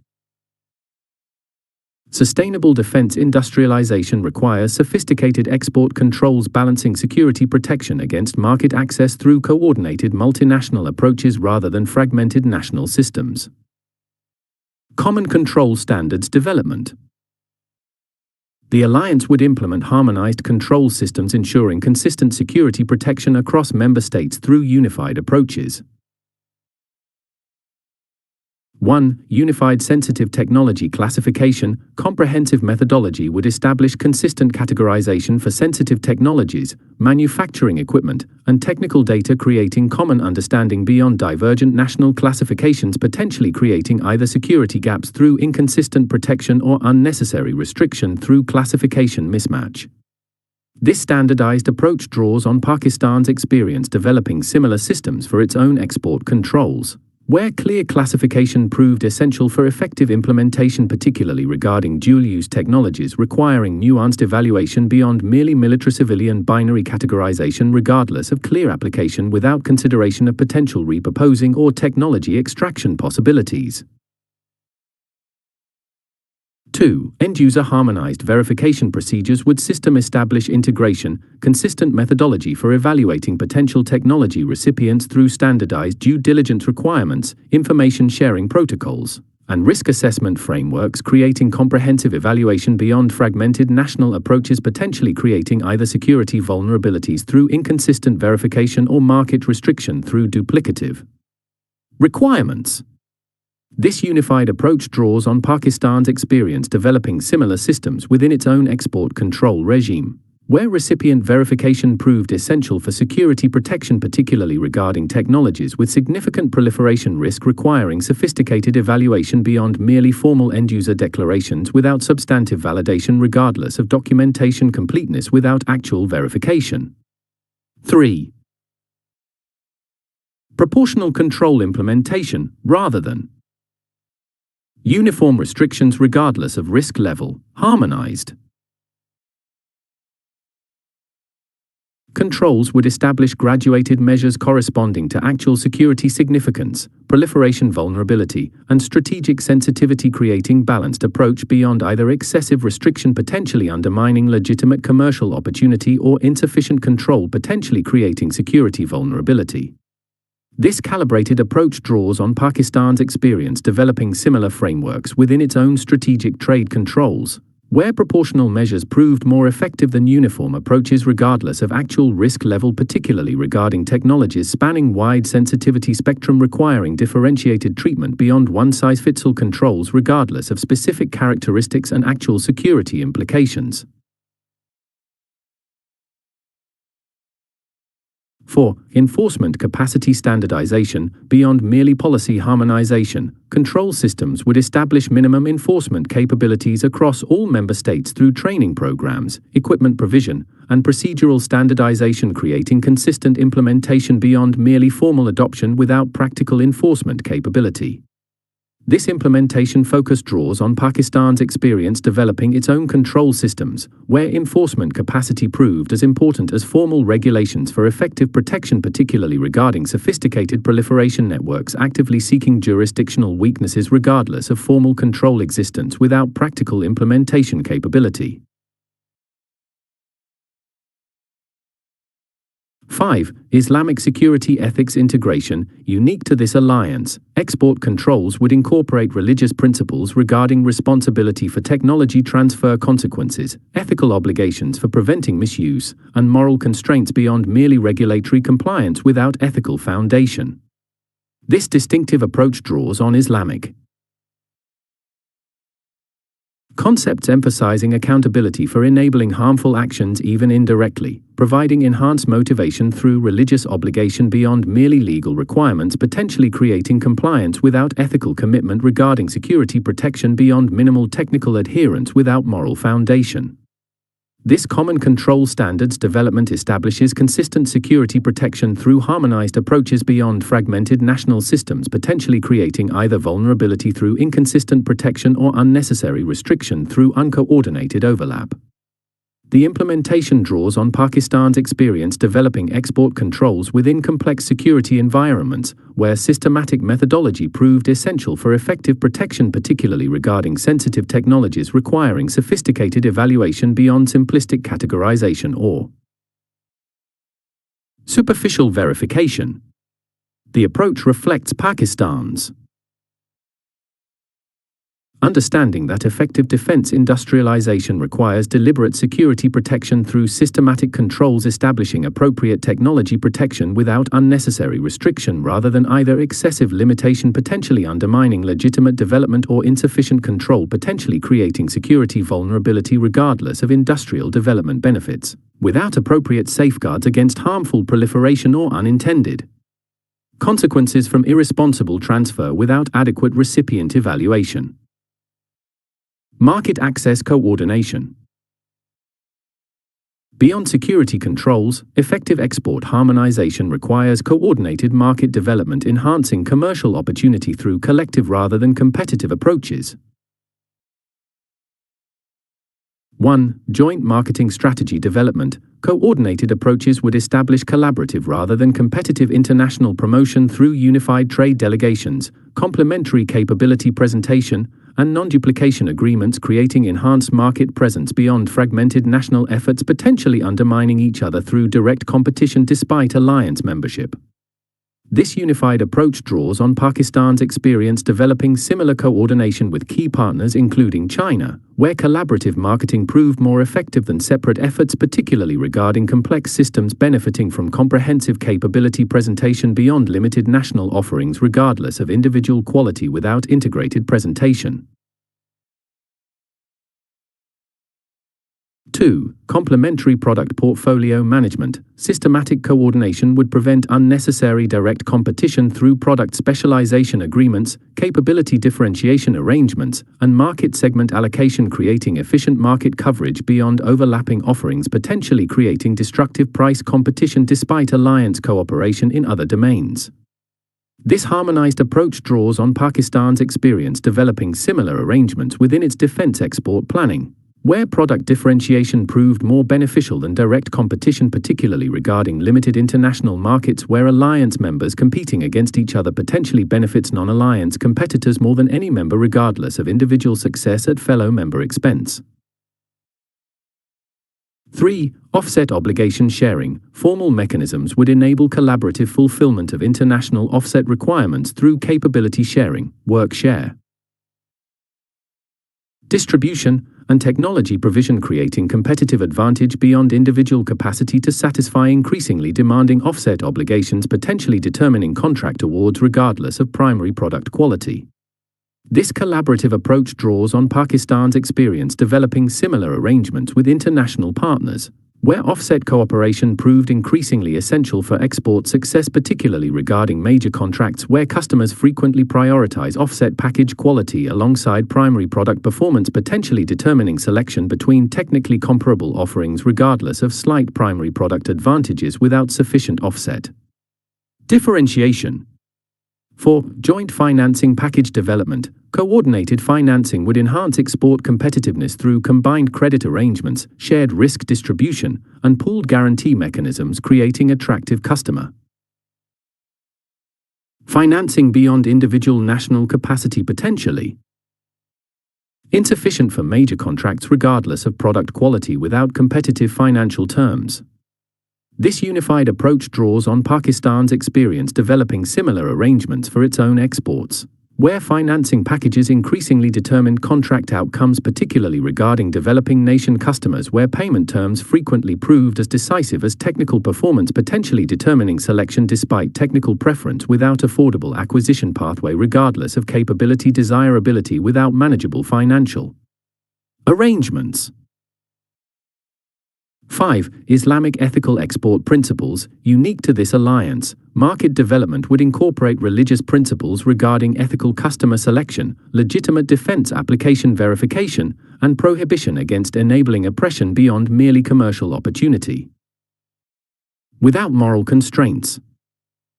Sustainable defense industrialization requires sophisticated export controls balancing security protection against market access through coordinated multinational approaches rather than fragmented national systems. Common control standards development. The alliance would implement harmonized control systems ensuring consistent security protection across member states through unified approaches. 1. Unified sensitive technology classification. Comprehensive methodology would establish consistent categorization for sensitive technologies, manufacturing equipment, and technical data, creating common understanding beyond divergent national classifications, potentially creating either security gaps through inconsistent protection or unnecessary restriction through classification mismatch. This standardized approach draws on Pakistan's experience developing similar systems for its own export controls, where clear classification proved essential for effective implementation, particularly regarding dual-use technologies requiring nuanced evaluation beyond merely military-civilian binary categorization regardless of clear application without consideration of potential repurposing or technology extraction possibilities. 2. End-user harmonized verification procedures would system establish integration, consistent methodology for evaluating potential technology recipients through standardized due diligence requirements, information sharing protocols, and risk assessment frameworks, creating comprehensive evaluation beyond fragmented national approaches, potentially creating either security vulnerabilities through inconsistent verification or market restriction through duplicative requirements. This unified approach draws on Pakistan's experience developing similar systems within its own export control regime, where recipient verification proved essential for security protection, particularly regarding technologies with significant proliferation risk requiring sophisticated evaluation beyond merely formal end-user declarations without substantive validation regardless of documentation completeness without actual verification. 3. Proportional control implementation rather than uniform restrictions regardless of risk level. Harmonized controls would establish graduated measures corresponding to actual security significance, proliferation vulnerability, and strategic sensitivity, creating balanced approach beyond either excessive restriction potentially undermining legitimate commercial opportunity or insufficient control potentially creating security vulnerability. This calibrated approach draws on Pakistan's experience developing similar frameworks within its own strategic trade controls, where proportional measures proved more effective than uniform approaches regardless of actual risk level, particularly regarding technologies spanning wide sensitivity spectrum requiring differentiated treatment beyond one-size-fits-all controls regardless of specific characteristics and actual security implications. 4. Enforcement capacity standardization. Beyond merely policy harmonization, control systems would establish minimum enforcement capabilities across all member states through training programs, equipment provision, and procedural standardization, creating consistent implementation beyond merely formal adoption without practical enforcement capability. This implementation focus draws on Pakistan's experience developing its own control systems, where enforcement capacity proved as important as formal regulations for effective protection, particularly regarding sophisticated proliferation networks actively seeking jurisdictional weaknesses regardless of formal control existence without practical implementation capability. 5. Islamic security ethics integration. Unique to this alliance, export controls would incorporate religious principles regarding responsibility for technology transfer consequences, ethical obligations for preventing misuse, and moral constraints beyond merely regulatory compliance without ethical foundation. This distinctive approach draws on Islamic concepts, emphasizing accountability for enabling harmful actions even indirectly, providing enhanced motivation through religious obligation beyond merely legal requirements, potentially creating compliance without ethical commitment, regarding security protection beyond minimal technical adherence without moral foundation. This common control standards development establishes consistent security protection through harmonized approaches beyond fragmented national systems, potentially creating either vulnerability through inconsistent protection or unnecessary restriction through uncoordinated overlap. The implementation draws on Pakistan's experience developing export controls within complex security environments, where systematic methodology proved essential for effective protection, particularly regarding sensitive technologies requiring sophisticated evaluation beyond simplistic categorization or superficial verification. The approach reflects Pakistan's understanding that effective defense industrialization requires deliberate security protection through systematic controls, establishing appropriate technology protection without unnecessary restriction rather than either excessive limitation, potentially undermining legitimate development, or insufficient control, potentially creating security vulnerability regardless of industrial development benefits, without appropriate safeguards against harmful proliferation or unintended consequences from irresponsible transfer without adequate recipient evaluation. Market access coordination. Beyond security controls, effective export harmonization requires coordinated market development, enhancing commercial opportunity through collective rather than competitive approaches. 1. Joint marketing strategy development. Coordinated approaches would establish collaborative rather than competitive international promotion through unified trade delegations, complementary capability presentation, and non-duplication agreements, creating enhanced market presence beyond fragmented national efforts, potentially undermining each other through direct competition despite alliance membership. This unified approach draws on Pakistan's experience developing similar coordination with key partners including China, where collaborative marketing proved more effective than separate efforts, particularly regarding complex systems benefiting from comprehensive capability presentation beyond limited national offerings regardless of individual quality without integrated presentation. 2. Complementary product portfolio management. Systematic coordination would prevent unnecessary direct competition through product specialization agreements, capability differentiation arrangements, and market segment allocation, creating efficient market coverage beyond overlapping offerings, potentially creating destructive price competition despite alliance cooperation in other domains. This harmonized approach draws on Pakistan's experience developing similar arrangements within its defense export planning, where product differentiation proved more beneficial than direct competition, particularly regarding limited international markets where alliance members competing against each other potentially benefits non-alliance competitors more than any member regardless of individual success at fellow member expense. 3. Offset obligation sharing. Formal mechanisms would enable collaborative fulfillment of international offset requirements through capability sharing, work share, distribution, and technology provision, creating competitive advantage beyond individual capacity to satisfy increasingly demanding offset obligations, potentially determining contract awards regardless of primary product quality. This collaborative approach draws on Pakistan's experience developing similar arrangements with international partners, where offset cooperation proved increasingly essential for export success, particularly regarding major contracts where customers frequently prioritize offset package quality alongside primary product performance, potentially determining selection between technically comparable offerings regardless of slight primary product advantages without sufficient offset differentiation. 4. Joint financing package development. Coordinated financing would enhance export competitiveness through combined credit arrangements, shared risk distribution, and pooled guarantee mechanisms, creating attractive customer financing beyond individual national capacity, potentially insufficient for major contracts regardless of product quality without competitive financial terms. This unified approach draws on Pakistan's experience developing similar arrangements for its own exports, where financing packages increasingly determined contract outcomes, particularly regarding developing nation customers, where payment terms frequently proved as decisive as technical performance, potentially determining selection despite technical preference without affordable acquisition pathway, regardless of capability desirability without manageable financial arrangements. 5. Islamic ethical export principles. Unique to this alliance, market development would incorporate religious principles regarding ethical customer selection, legitimate defense application verification, and prohibition against enabling oppression beyond merely commercial opportunity. Without moral constraints.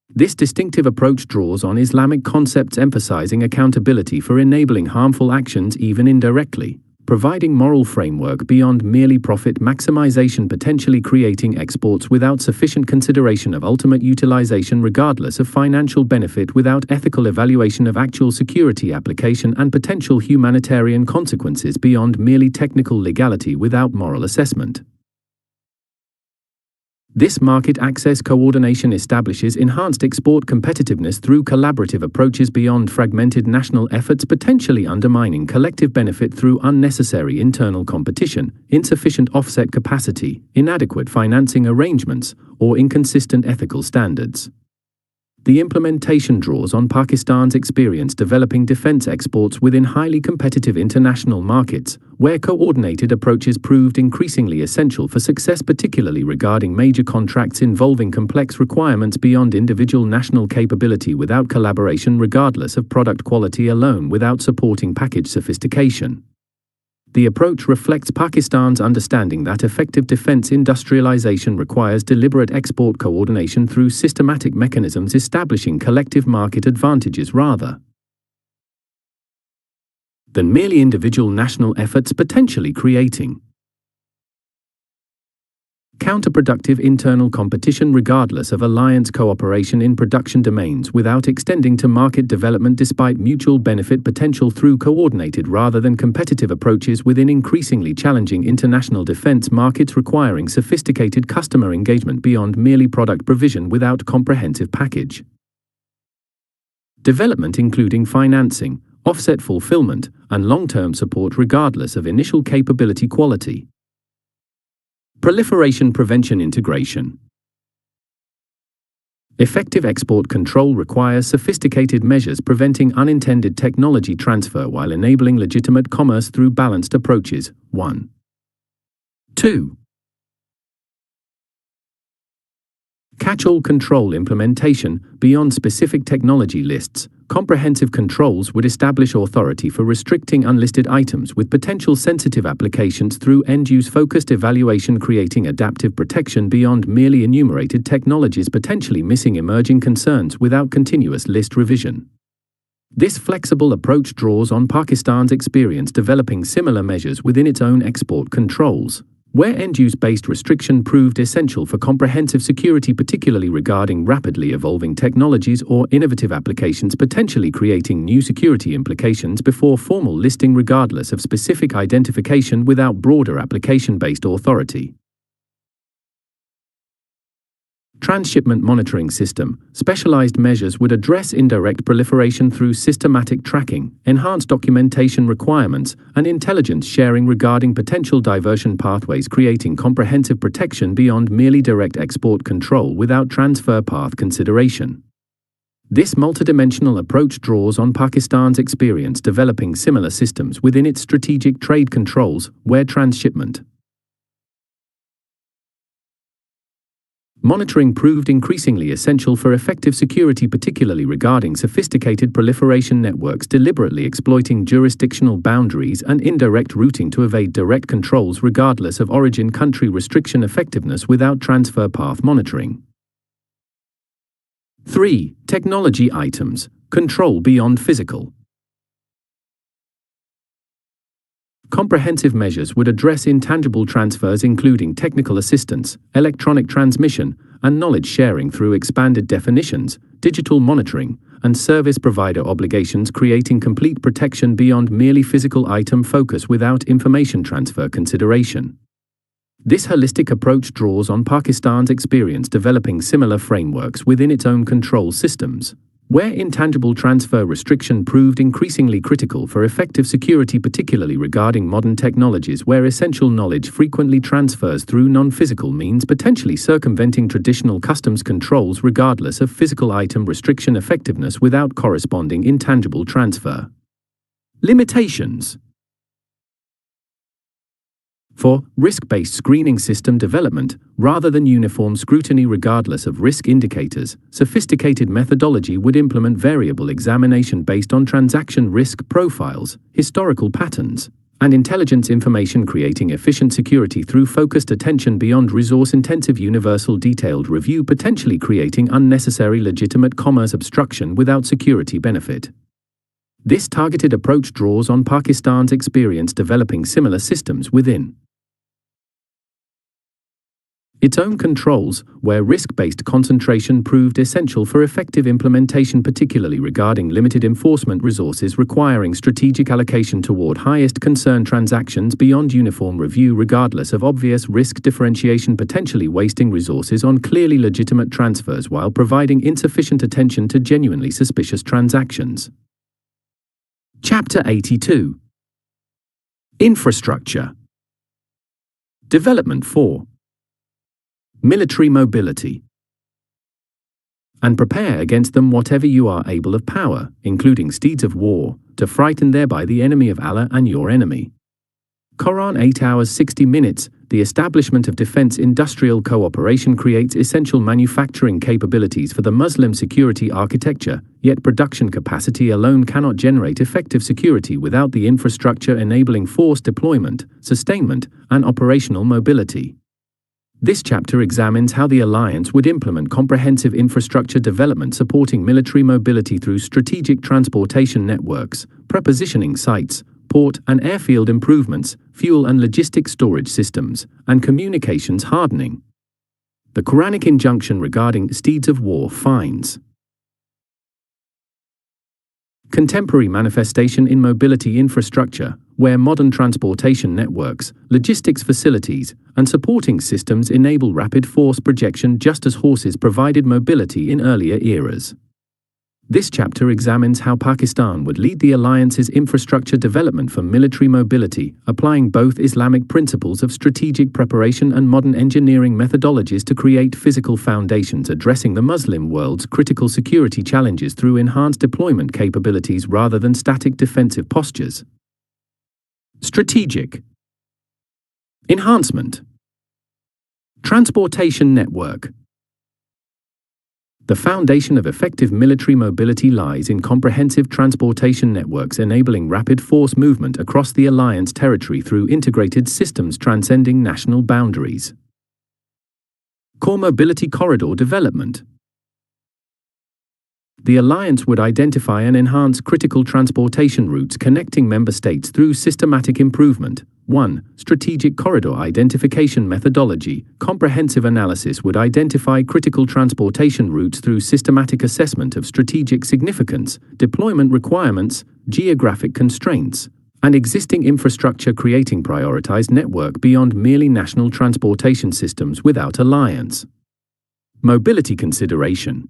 This distinctive approach draws on Islamic concepts emphasizing accountability for enabling harmful actions even indirectly, providing moral framework beyond merely profit maximization, potentially creating exports without sufficient consideration of ultimate utilization regardless of financial benefit, without ethical evaluation of actual security application and potential humanitarian consequences beyond merely technical legality, without moral assessment. This market access coordination establishes enhanced export competitiveness through collaborative approaches beyond fragmented national efforts, potentially undermining collective benefit through unnecessary internal competition, insufficient offset capacity, inadequate financing arrangements, or inconsistent ethical standards. The implementation draws on Pakistan's experience developing defense exports within highly competitive international markets, where coordinated approaches proved increasingly essential for success, particularly regarding major contracts involving complex requirements beyond individual national capability, without collaboration regardless of product quality alone, without supporting package sophistication. The approach reflects Pakistan's understanding that effective defense industrialization requires deliberate export coordination through systematic mechanisms establishing collective market advantages rather than merely individual national efforts, potentially creating counterproductive internal competition regardless of alliance cooperation in production domains, without extending to market development despite mutual benefit potential through coordinated rather than competitive approaches within increasingly challenging international defense markets, requiring sophisticated customer engagement beyond merely product provision without comprehensive package development, including financing, offset fulfillment, and long-term support regardless of initial capability quality. Proliferation prevention integration. Effective export control requires sophisticated measures preventing unintended technology transfer while enabling legitimate commerce through balanced approaches. 1. 2. Catch-all control implementation. Beyond specific technology lists, comprehensive controls would establish authority for restricting unlisted items with potential sensitive applications through end-use focused evaluation, creating adaptive protection beyond merely enumerated technologies, potentially missing emerging concerns without continuous list revision. This flexible approach draws on Pakistan's experience developing similar measures within its own export controls, where end-use-based restriction proved essential for comprehensive security, particularly regarding rapidly evolving technologies or innovative applications, potentially creating new security implications before formal listing regardless of specific identification without broader application-based authority. Transshipment monitoring system. Specialized measures would address indirect proliferation through systematic tracking, enhanced documentation requirements, and intelligence sharing regarding potential diversion pathways, creating comprehensive protection beyond merely direct export control without transfer path consideration. This multidimensional approach draws on Pakistan's experience developing similar systems within its strategic trade controls, where transshipment monitoring proved increasingly essential for effective security, particularly regarding sophisticated proliferation networks deliberately exploiting jurisdictional boundaries and indirect routing to evade direct controls regardless of origin country restriction effectiveness without transfer path monitoring. 3. Technology items. Control beyond physical. Comprehensive measures would address intangible transfers, including technical assistance, electronic transmission, and knowledge sharing through expanded definitions, digital monitoring, and service provider obligations, creating complete protection beyond merely physical item focus without information transfer consideration. This holistic approach draws on Pakistan's experience developing similar frameworks within its own control systems, where intangible transfer restriction proved increasingly critical for effective security, particularly regarding modern technologies where essential knowledge frequently transfers through non-physical means, potentially circumventing traditional customs controls regardless of physical item restriction effectiveness without corresponding intangible transfer. Limitations. For risk-based screening system development, rather than uniform scrutiny regardless of risk indicators, sophisticated methodology would implement variable examination based on transaction risk profiles, historical patterns, and intelligence information, creating efficient security through focused attention beyond resource-intensive universal detailed review, potentially creating unnecessary legitimate commerce obstruction without security benefit. This targeted approach draws on Pakistan's experience developing similar systems within its own controls, where risk-based concentration proved essential for effective implementation, particularly regarding limited enforcement resources requiring strategic allocation toward highest concern transactions beyond uniform review regardless of obvious risk differentiation, potentially wasting resources on clearly legitimate transfers while providing insufficient attention to genuinely suspicious transactions. Chapter 82. Infrastructure. Development 4. Military mobility. And prepare against them whatever you are able of power, including steeds of war, to frighten thereby the enemy of Allah and your enemy. Quran 8 hours 60 minutes. The establishment of defense industrial cooperation creates essential manufacturing capabilities for the Muslim security architecture, yet production capacity alone cannot generate effective security without the infrastructure enabling force deployment, sustainment, and operational mobility. This chapter examines how the alliance would implement comprehensive infrastructure development supporting military mobility through strategic transportation networks, prepositioning sites, port and airfield improvements, fuel and logistics storage systems, and communications hardening. The Quranic injunction regarding steeds of war finds contemporary manifestation in mobility infrastructure, where modern transportation networks, logistics facilities, and supporting systems enable rapid force projection just as horses provided mobility in earlier eras. This chapter examines how Pakistan would lead the alliance's infrastructure development for military mobility, applying both Islamic principles of strategic preparation and modern engineering methodologies to create physical foundations addressing the Muslim world's critical security challenges through enhanced deployment capabilities rather than static defensive postures. Strategic enhancement. Transportation network. The foundation of effective military mobility lies in comprehensive transportation networks enabling rapid force movement across the alliance territory through integrated systems transcending national boundaries. Core mobility corridor development. The alliance would identify and enhance critical transportation routes connecting member states through systematic improvement. 1. Strategic corridor identification methodology. Comprehensive analysis would identify critical transportation routes through systematic assessment of strategic significance, deployment requirements, geographic constraints, and existing infrastructure, creating prioritized network beyond merely national transportation systems without alliance. Mobility consideration.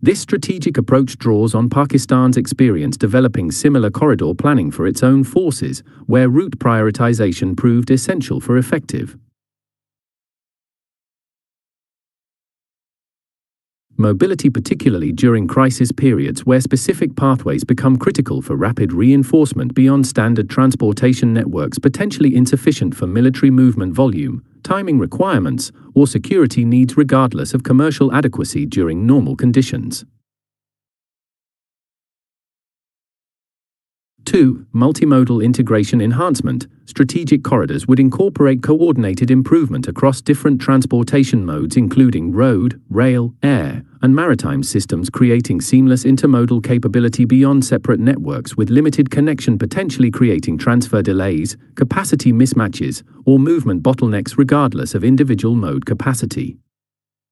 This strategic approach draws on Pakistan's experience developing similar corridor planning for its own forces, where route prioritization proved essential for effective mobility, particularly during crisis periods where specific pathways become critical for rapid reinforcement beyond standard transportation networks, potentially insufficient for military movement volume, timing requirements, or security needs regardless of commercial adequacy during normal conditions. 2. Multimodal integration enhancement. Strategic corridors would incorporate coordinated improvement across different transportation modes including road, rail, air, and maritime systems, creating seamless intermodal capability beyond separate networks with limited connection, potentially creating transfer delays, capacity mismatches, or movement bottlenecks regardless of individual mode capacity.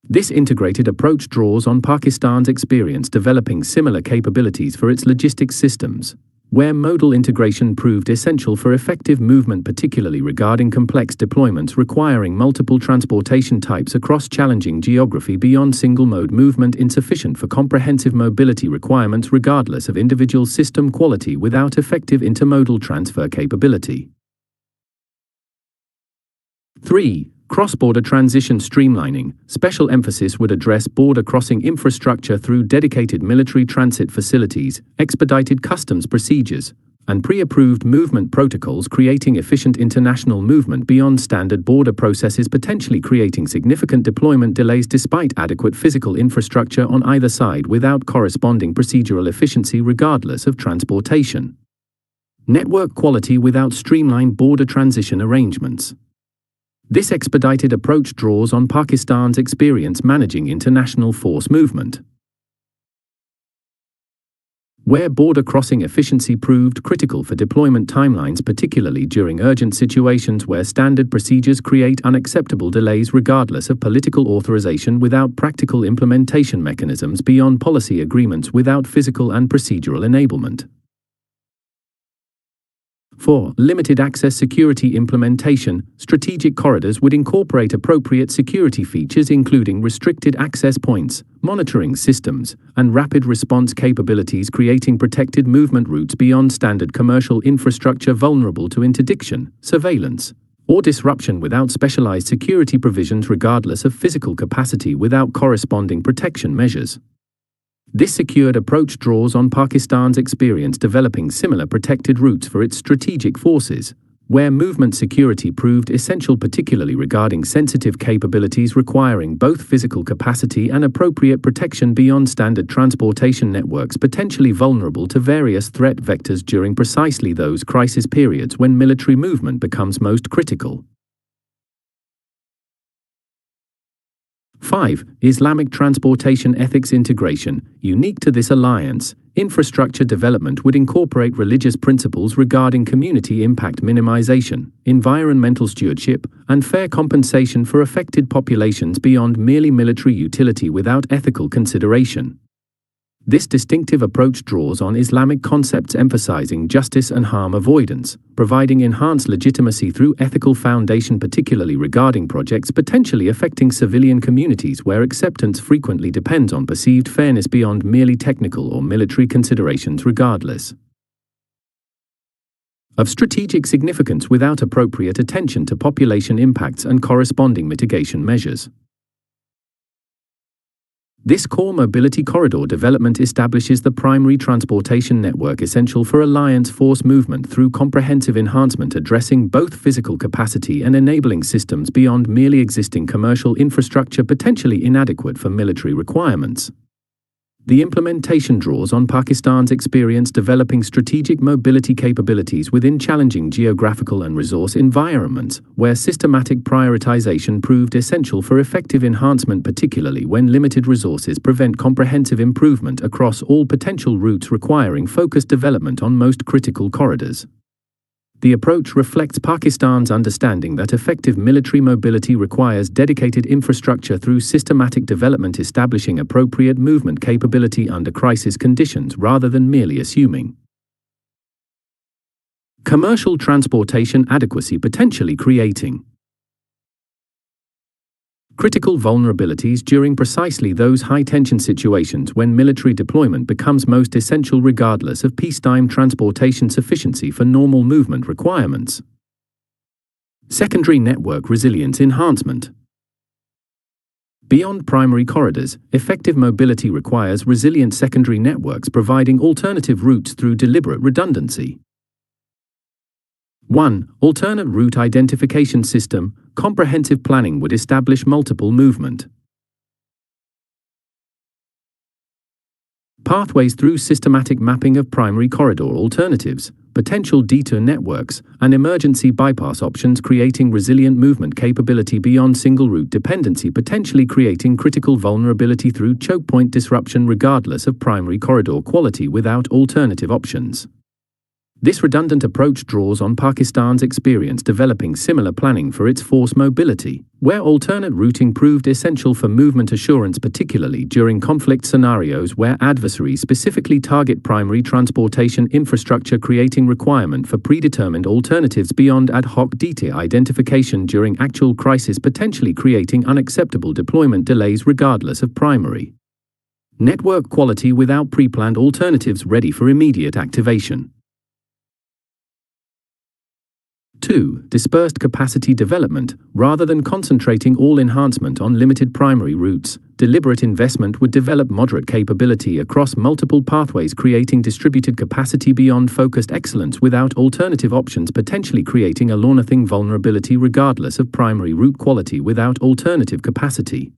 This integrated approach draws on Pakistan's experience developing similar capabilities for its logistics systems. where modal integration proved essential for effective movement, particularly regarding complex deployments requiring multiple transportation types across challenging geography beyond single-mode movement, insufficient for comprehensive mobility requirements regardless of individual system quality without effective intermodal transfer capability. 3. Cross-border transition streamlining. Special emphasis would address border crossing infrastructure through dedicated military transit facilities, expedited customs procedures, and pre-approved movement protocols, creating efficient international movement beyond standard border processes, potentially creating significant deployment delays despite adequate physical infrastructure on either side without corresponding procedural efficiency regardless of transportation. Network quality without streamlined border transition arrangements. This expedited approach draws on Pakistan's experience managing international force movement, where border crossing efficiency proved critical for deployment timelines, particularly during urgent situations where standard procedures create unacceptable delays regardless of political authorization without practical implementation mechanisms beyond policy agreements without physical and procedural enablement. 4. Limited access security implementation. Strategic corridors would incorporate appropriate security features including restricted access points, monitoring systems, and rapid response capabilities, creating protected movement routes beyond standard commercial infrastructure vulnerable to interdiction, surveillance, or disruption without specialized security provisions regardless of physical capacity without corresponding protection measures. This secured approach draws on Pakistan's experience developing similar protected routes for its strategic forces, where movement security proved essential, particularly regarding sensitive capabilities requiring both physical capacity and appropriate protection beyond standard transportation networks, potentially vulnerable to various threat vectors during precisely those crisis periods when military movement becomes most critical. 5. Islamic transportation ethics integration. Unique to this alliance, infrastructure development would incorporate religious principles regarding community impact minimization, environmental stewardship, and fair compensation for affected populations beyond merely military utility without ethical consideration. This distinctive approach draws on Islamic concepts emphasizing justice and harm avoidance, providing enhanced legitimacy through ethical foundation, particularly regarding projects potentially affecting civilian communities where acceptance frequently depends on perceived fairness beyond merely technical or military considerations, regardless of strategic significance without appropriate attention to population impacts and corresponding mitigation measures. This core mobility corridor development establishes the primary transportation network essential for alliance force movement through comprehensive enhancement addressing both physical capacity and enabling systems beyond merely existing commercial infrastructure potentially inadequate for military requirements. The implementation draws on Pakistan's experience developing strategic mobility capabilities within challenging geographical and resource environments, where systematic prioritization proved essential for effective enhancement, particularly when limited resources prevent comprehensive improvement across all potential routes, requiring focused development on most critical corridors. The approach reflects Pakistan's understanding that effective military mobility requires dedicated infrastructure through systematic development, establishing appropriate movement capability under crisis conditions rather than merely assuming commercial transportation adequacy, potentially creating critical vulnerabilities during precisely those high-tension situations when military deployment becomes most essential regardless of peacetime transportation sufficiency for normal movement requirements. Secondary network resilience enhancement. Beyond primary corridors, effective mobility requires resilient secondary networks providing alternative routes through deliberate redundancy. 1. Alternate route identification system. Comprehensive planning would establish multiple movement pathways through systematic mapping of primary corridor alternatives, potential detour networks, and emergency bypass options, creating resilient movement capability beyond single route dependency, potentially creating critical vulnerability through choke point disruption regardless of primary corridor quality without alternative options. This redundant approach draws on Pakistan's experience developing similar planning for its force mobility, where alternate routing proved essential for movement assurance, particularly during conflict scenarios where adversaries specifically target primary transportation infrastructure, creating requirement for predetermined alternatives beyond ad hoc detail identification during actual crisis, potentially creating unacceptable deployment delays regardless of primary network quality without pre-planned alternatives ready for immediate activation. 2. Dispersed capacity development. Rather than concentrating all enhancement on limited primary routes, deliberate investment would develop moderate capability across multiple pathways, creating distributed capacity beyond focused excellence without alternative options, potentially creating a long-lasting vulnerability regardless of primary route quality without alternative capacity.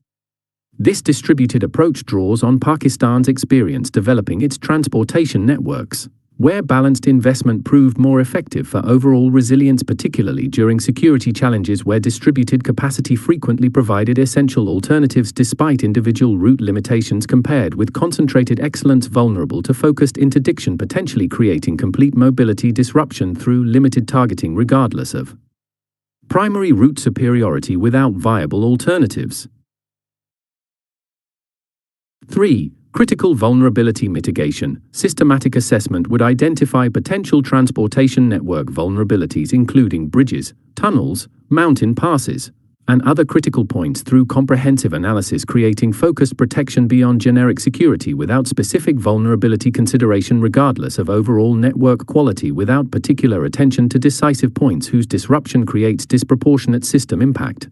This distributed approach draws on Pakistan's experience developing its transportation networks, where balanced investment proved more effective for overall resilience, particularly during security challenges where distributed capacity frequently provided essential alternatives despite individual route limitations, compared with concentrated excellence vulnerable to focused interdiction, potentially creating complete mobility disruption through limited targeting regardless of primary route superiority without viable alternatives. 3. Critical vulnerability mitigation. Systematic assessment would identify potential transportation network vulnerabilities, including bridges, tunnels, mountain passes, and other critical points through comprehensive analysis, creating focused protection beyond generic security without specific vulnerability consideration regardless of overall network quality, without particular attention to decisive points whose disruption creates disproportionate system impact.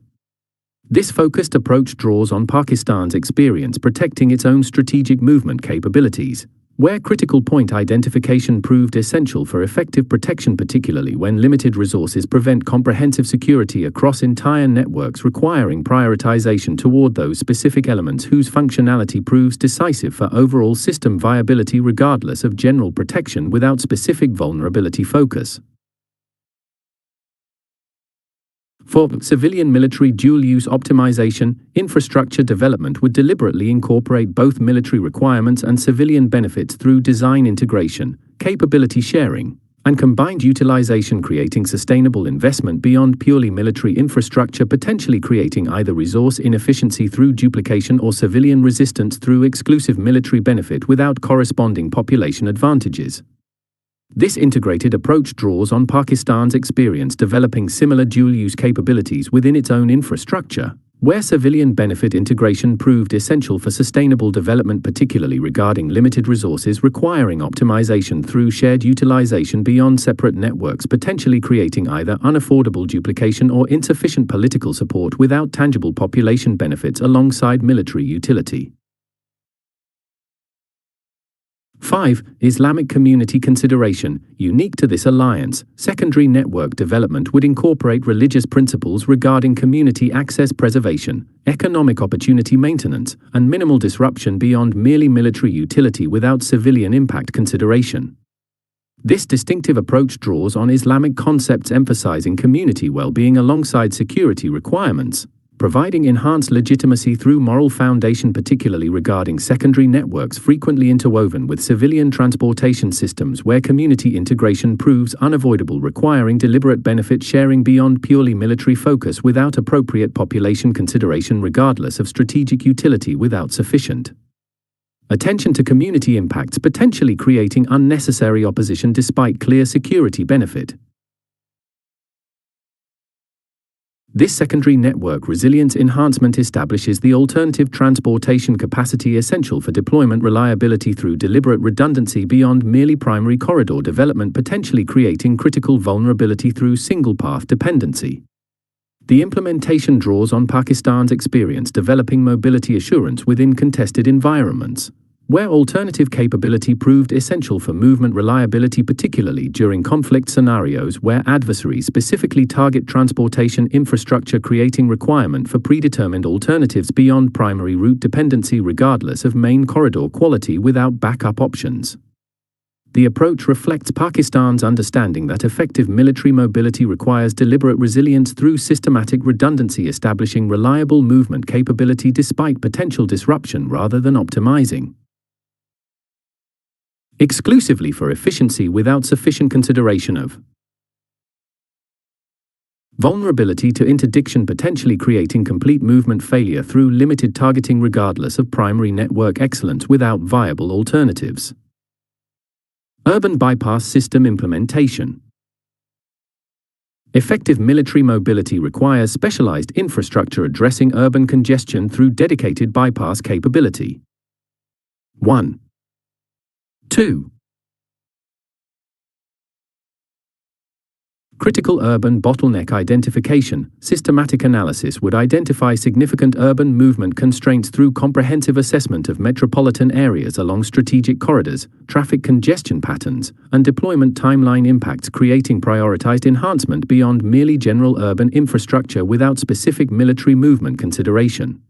This focused approach draws on Pakistan's experience protecting its own strategic movement capabilities, where critical point identification proved essential for effective protection, particularly when limited resources prevent comprehensive security across entire networks, requiring prioritization toward those specific elements whose functionality proves decisive for overall system viability regardless of general protection without specific vulnerability focus. 4. Civilian-military dual-use optimization. Infrastructure development would deliberately incorporate both military requirements and civilian benefits through design integration, capability sharing, and combined utilization, creating sustainable investment beyond purely military infrastructure, potentially creating either resource inefficiency through duplication or civilian resistance through exclusive military benefit without corresponding population advantages. This integrated approach draws on Pakistan's experience developing similar dual-use capabilities within its own infrastructure, where civilian benefit integration proved essential for sustainable development, particularly regarding limited resources requiring optimization through shared utilization beyond separate networks, potentially creating either unaffordable duplication or insufficient political support without tangible population benefits alongside military utility. 5. Islamic community consideration. Unique to this alliance, secondary network development would incorporate religious principles regarding community access preservation, economic opportunity maintenance, and minimal disruption beyond merely military utility without civilian impact consideration. This distinctive approach draws on Islamic concepts emphasizing community well-being alongside security requirements, providing enhanced legitimacy through moral foundation, particularly regarding secondary networks frequently interwoven with civilian transportation systems where community integration proves unavoidable, requiring deliberate benefit sharing beyond purely military focus without appropriate population consideration regardless of strategic utility without sufficient attention to community impacts, potentially creating unnecessary opposition despite clear security benefit. This secondary network resilience enhancement establishes the alternative transportation capacity essential for deployment reliability through deliberate redundancy beyond merely primary corridor development, potentially creating critical vulnerability through single-path dependency. The implementation draws on Pakistan's experience developing mobility assurance within contested environments, where alternative capability proved essential for movement reliability, particularly during conflict scenarios where adversaries specifically target transportation infrastructure, creating requirement for predetermined alternatives beyond primary route dependency regardless of main corridor quality without backup options. The approach reflects Pakistan's understanding that effective military mobility requires deliberate resilience through systematic redundancy, establishing reliable movement capability despite potential disruption rather than optimizing exclusively for efficiency without sufficient consideration of vulnerability to interdiction, potentially creating complete movement failure through limited targeting regardless of primary network excellence without viable alternatives. Urban bypass system implementation. Effective military mobility requires specialized infrastructure addressing urban congestion through dedicated bypass capability. 1. 2. Critical urban bottleneck identification. Systematic analysis would identify significant urban movement constraints through comprehensive assessment of metropolitan areas along strategic corridors, traffic congestion patterns, and deployment timeline impacts, creating prioritized enhancement beyond merely general urban infrastructure without specific military movement consideration.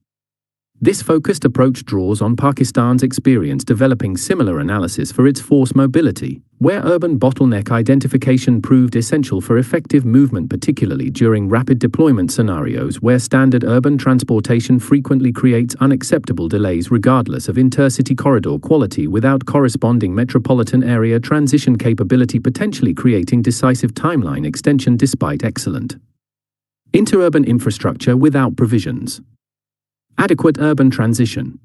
This focused approach draws on Pakistan's experience developing similar analysis for its force mobility, where urban bottleneck identification proved essential for effective movement, particularly during rapid deployment scenarios where standard urban transportation frequently creates unacceptable delays regardless of intercity corridor quality without corresponding metropolitan area transition capability, potentially creating decisive timeline extension despite excellent interurban infrastructure without provisions. Adequate urban transition.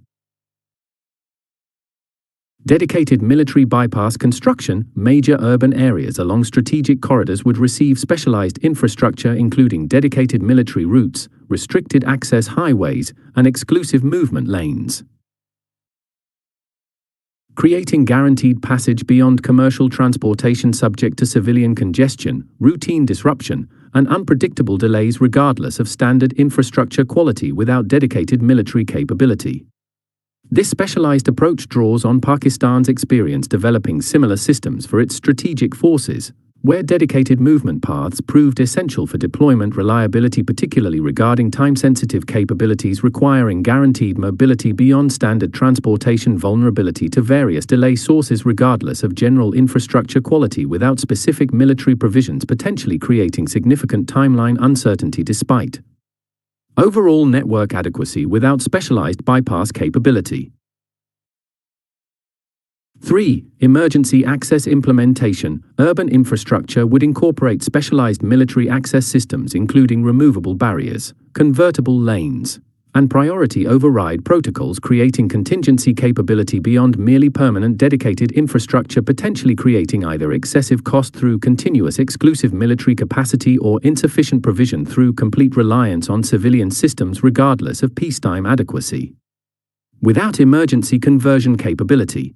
Dedicated military bypass construction. Major urban areas along strategic corridors would receive specialized infrastructure including dedicated military routes, restricted access highways, and exclusive movement lanes, creating guaranteed passage beyond commercial transportation subject to civilian congestion, routine disruption, and unpredictable delays regardless of standard infrastructure quality without dedicated military capability. This specialized approach draws on Pakistan's experience developing similar systems for its strategic forces, where dedicated movement paths proved essential for deployment reliability, particularly regarding time-sensitive capabilities requiring guaranteed mobility beyond standard transportation, vulnerability to various delay sources regardless of general infrastructure quality without specific military provisions, potentially creating significant timeline uncertainty despite overall network adequacy without specialized bypass capability. 3. Emergency access implementation. Urban infrastructure would incorporate specialized military access systems including removable barriers, convertible lanes, and priority override protocols, creating contingency capability beyond merely permanent dedicated infrastructure, potentially creating either excessive cost through continuous exclusive military capacity or insufficient provision through complete reliance on civilian systems regardless of peacetime adequacy. Without emergency conversion capability.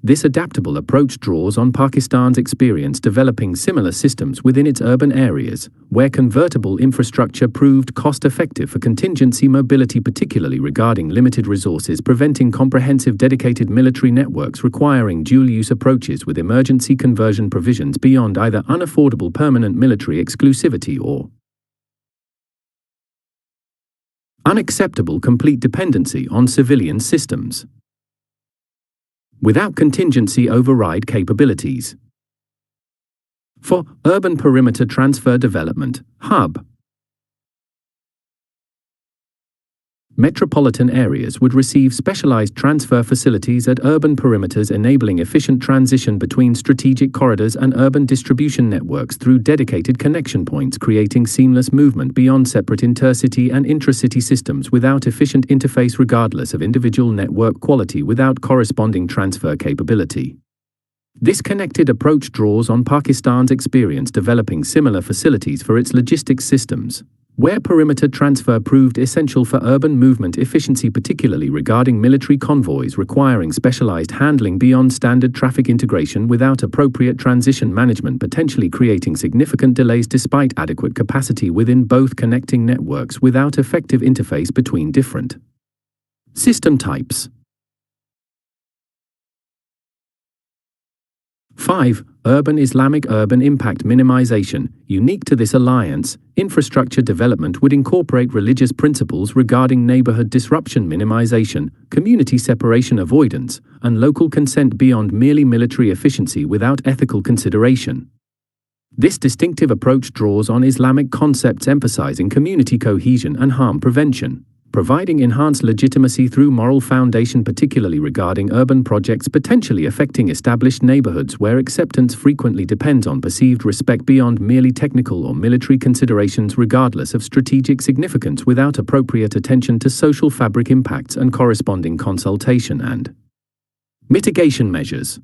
This adaptable approach draws on Pakistan's experience developing similar systems within its urban areas, where convertible infrastructure proved cost-effective for contingency mobility, particularly regarding limited resources, preventing comprehensive dedicated military networks requiring dual-use approaches with emergency conversion provisions beyond either unaffordable permanent military exclusivity or unacceptable complete dependency on civilian systems. Without contingency override capabilities. For Urban Perimeter Transfer Development, HUB. Metropolitan areas would receive specialized transfer facilities at urban perimeters, enabling efficient transition between strategic corridors and urban distribution networks through dedicated connection points, creating seamless movement beyond separate intercity and intracity systems without efficient interface regardless of individual network quality without corresponding transfer capability. This connected approach draws on Pakistan's experience developing similar facilities for its logistics systems, where perimeter transfer proved essential for urban movement efficiency, particularly regarding military convoys requiring specialized handling beyond standard traffic integration without appropriate transition management, potentially creating significant delays despite adequate capacity within both connecting networks without effective interface between different system types. 5. Urban Islamic urban impact minimization. Unique to this alliance, infrastructure development would incorporate religious principles regarding neighborhood disruption minimization, community separation avoidance, and local consent beyond merely military efficiency without ethical consideration. This distinctive approach draws on Islamic concepts emphasizing community cohesion and harm prevention, providing enhanced legitimacy through moral foundation, particularly regarding urban projects potentially affecting established neighborhoods where acceptance frequently depends on perceived respect beyond merely technical or military considerations, regardless of strategic significance, without appropriate attention to social fabric impacts and corresponding consultation and mitigation measures.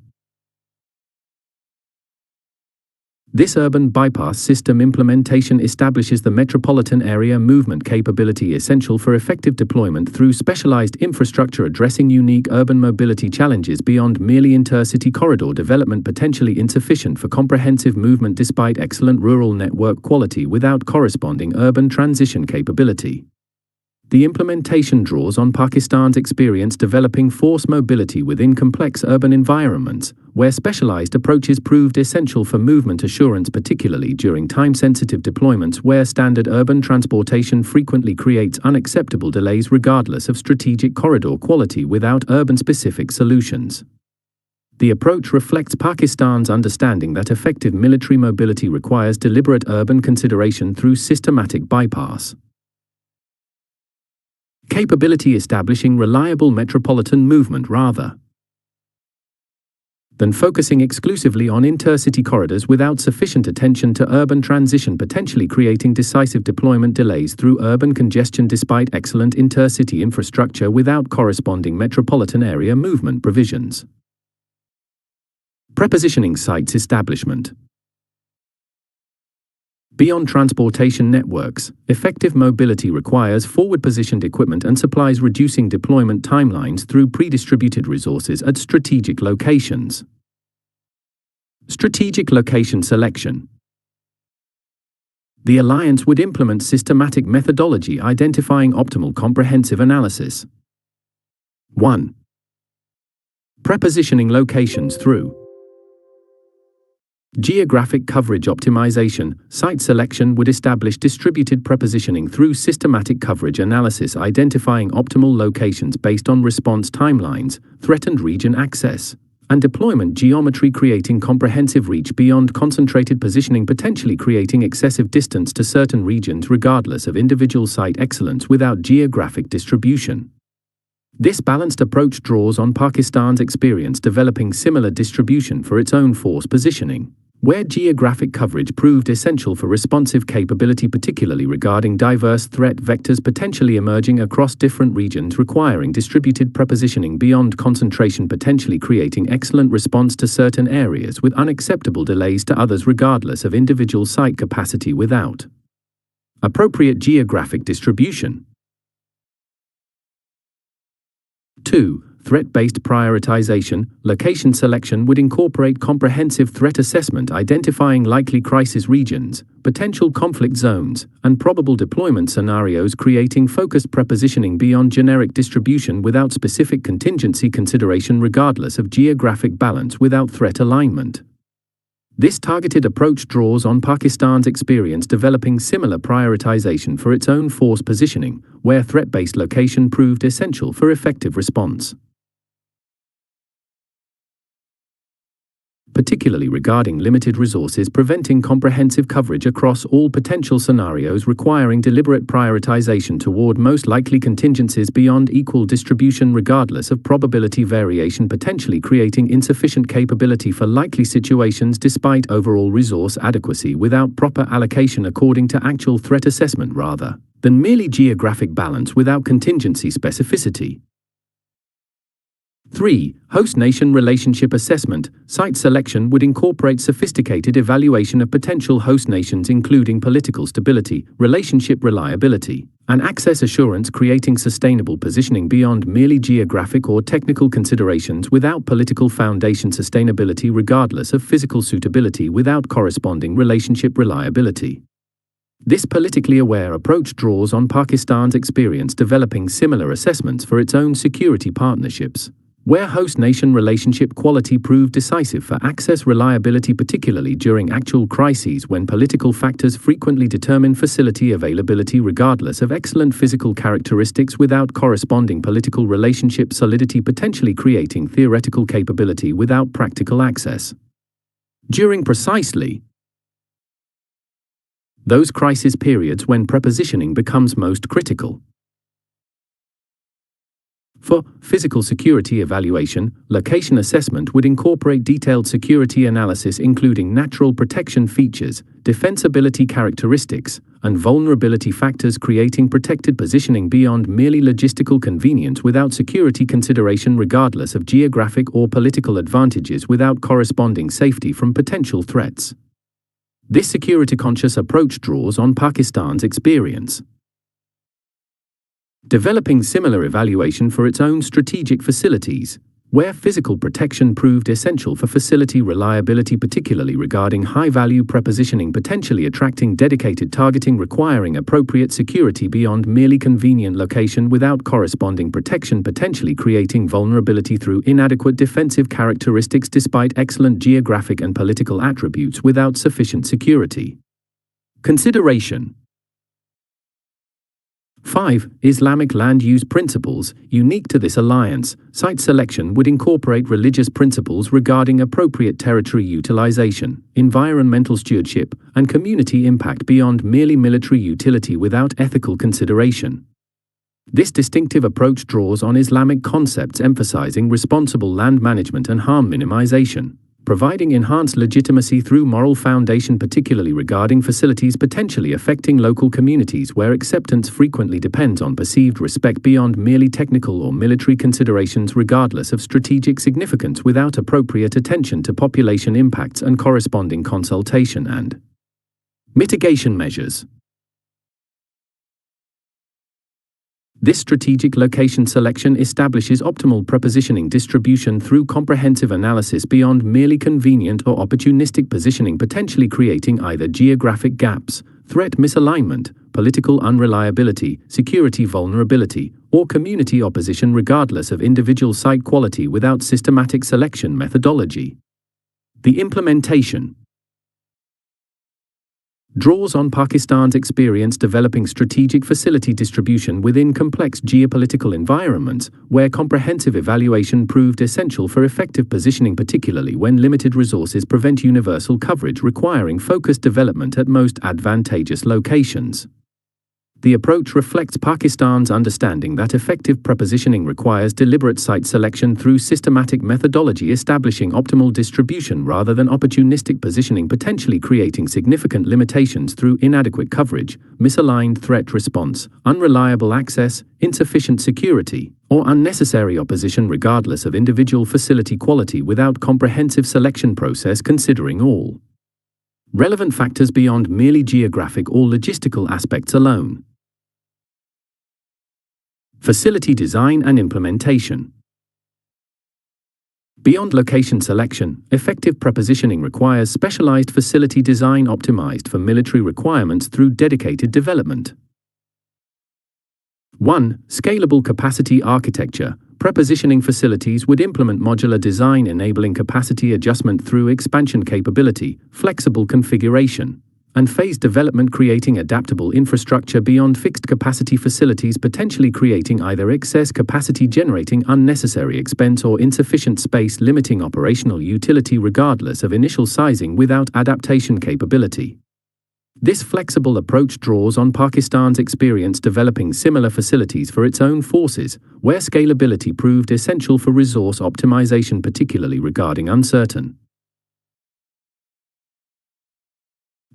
This urban bypass system implementation establishes the metropolitan area movement capability essential for effective deployment through specialized infrastructure addressing unique urban mobility challenges beyond merely intercity corridor development, potentially insufficient for comprehensive movement despite excellent rural network quality without corresponding urban transition capability. The implementation draws on Pakistan's experience developing force mobility within complex urban environments, where specialized approaches proved essential for movement assurance, particularly during time-sensitive deployments where standard urban transportation frequently creates unacceptable delays regardless of strategic corridor quality without urban-specific solutions. The approach reflects Pakistan's understanding that effective military mobility requires deliberate urban consideration through systematic bypass capability, establishing reliable metropolitan movement rather than focusing exclusively on intercity corridors without sufficient attention to urban transition, potentially creating decisive deployment delays through urban congestion despite excellent intercity infrastructure without corresponding metropolitan area movement provisions. Prepositioning sites establishment. Beyond transportation networks, effective mobility requires forward-positioned equipment and supplies, reducing deployment timelines through pre-distributed resources at strategic locations. Strategic location selection. The alliance would implement systematic methodology identifying optimal comprehensive analysis. 1. Prepositioning locations through geographic coverage optimization. Site selection would establish distributed prepositioning through systematic coverage analysis, identifying optimal locations based on response timelines, threatened region access, and deployment geometry, creating comprehensive reach beyond concentrated positioning, potentially creating excessive distance to certain regions regardless of individual site excellence without geographic distribution. This balanced approach draws on Pakistan's experience developing similar distribution for its own force positioning, where geographic coverage proved essential for responsive capability, particularly regarding diverse threat vectors potentially emerging across different regions requiring distributed prepositioning beyond concentration, potentially creating excellent response to certain areas with unacceptable delays to others regardless of individual site capacity without appropriate geographic distribution. 2. Threat-based prioritization. Location selection would incorporate comprehensive threat assessment, identifying likely crisis regions, potential conflict zones, and probable deployment scenarios, creating focused prepositioning beyond generic distribution without specific contingency consideration regardless of geographic balance without threat alignment. This targeted approach draws on Pakistan's experience developing similar prioritization for its own force positioning, where threat-based location proved essential for effective response, particularly regarding limited resources, preventing comprehensive coverage across all potential scenarios, requiring deliberate prioritization toward most likely contingencies beyond equal distribution regardless of probability variation, potentially creating insufficient capability for likely situations despite overall resource adequacy without proper allocation according to actual threat assessment rather than merely geographic balance without contingency specificity. 3. Host nation relationship assessment. Site selection would incorporate sophisticated evaluation of potential host nations, including political stability, relationship reliability, and access assurance, creating sustainable positioning beyond merely geographic or technical considerations without political foundation sustainability regardless of physical suitability without corresponding relationship reliability. This politically aware approach draws on Pakistan's experience developing similar assessments for its own security partnerships, where host nation relationship quality proved decisive for access reliability, particularly during actual crises when political factors frequently determine facility availability regardless of excellent physical characteristics without corresponding political relationship solidity, potentially creating theoretical capability without practical access. During precisely those crisis periods when prepositioning becomes most critical. For physical security evaluation, location assessment would incorporate detailed security analysis including natural protection features, defensibility characteristics, and vulnerability factors, creating protected positioning beyond merely logistical convenience without security consideration regardless of geographic or political advantages without corresponding safety from potential threats. This security-conscious approach draws on Pakistan's experience, developing similar evaluation for its own strategic facilities, where physical protection proved essential for facility reliability, particularly regarding high-value prepositioning, potentially attracting dedicated targeting requiring appropriate security beyond merely convenient location without corresponding protection, potentially creating vulnerability through inadequate defensive characteristics despite excellent geographic and political attributes without sufficient security consideration. 5. Islamic land use principles. Unique to this alliance, site selection would incorporate religious principles regarding appropriate territory utilization, environmental stewardship, and community impact beyond merely military utility without ethical consideration. This distinctive approach draws on Islamic concepts emphasizing responsible land management and harm minimization, providing enhanced legitimacy through moral foundation, particularly regarding facilities potentially affecting local communities where acceptance frequently depends on perceived respect beyond merely technical or military considerations regardless of strategic significance without appropriate attention to population impacts and corresponding consultation and mitigation measures. This strategic location selection establishes optimal prepositioning distribution through comprehensive analysis beyond merely convenient or opportunistic positioning, potentially creating either geographic gaps, threat misalignment, political unreliability, security vulnerability, or community opposition regardless of individual site quality without systematic selection methodology. The implementation draws on Pakistan's experience developing strategic facility distribution within complex geopolitical environments, where comprehensive evaluation proved essential for effective positioning, particularly when limited resources prevent universal coverage, requiring focused development at most advantageous locations. The approach reflects Pakistan's understanding that effective prepositioning requires deliberate site selection through systematic methodology, establishing optimal distribution rather than opportunistic positioning, potentially creating significant limitations through inadequate coverage, misaligned threat response, unreliable access, insufficient security, or unnecessary opposition regardless of individual facility quality without comprehensive selection process considering all relevant factors beyond merely geographic or logistical aspects alone. Facility design and implementation. Beyond location selection, effective prepositioning requires specialized facility design optimized for military requirements through dedicated development. 1. Scalable capacity architecture. Prepositioning facilities would implement modular design enabling capacity adjustment through expansion capability, flexible configuration, and phased development, creating adaptable infrastructure beyond fixed capacity facilities, potentially creating either excess capacity generating unnecessary expense or insufficient space limiting operational utility regardless of initial sizing without adaptation capability. This flexible approach draws on Pakistan's experience developing similar facilities for its own forces, where scalability proved essential for resource optimization, particularly regarding uncertain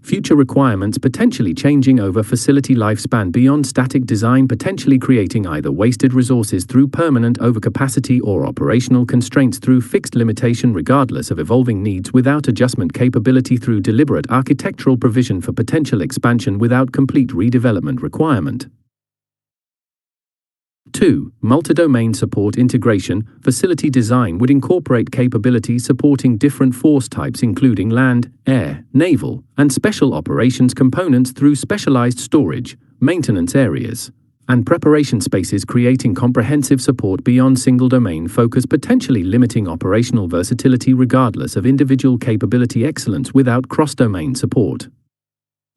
future requirements potentially changing over facility lifespan beyond static design, potentially creating either wasted resources through permanent overcapacity or operational constraints through fixed limitation regardless of evolving needs without adjustment capability through deliberate architectural provision for potential expansion without complete redevelopment requirement. 2. Multi-domain support integration. Facility design would incorporate capabilities supporting different force types including land, air, naval, and special operations components through specialized storage, maintenance areas, and preparation spaces, creating comprehensive support beyond single domain focus, potentially limiting operational versatility regardless of individual capability excellence without cross-domain support.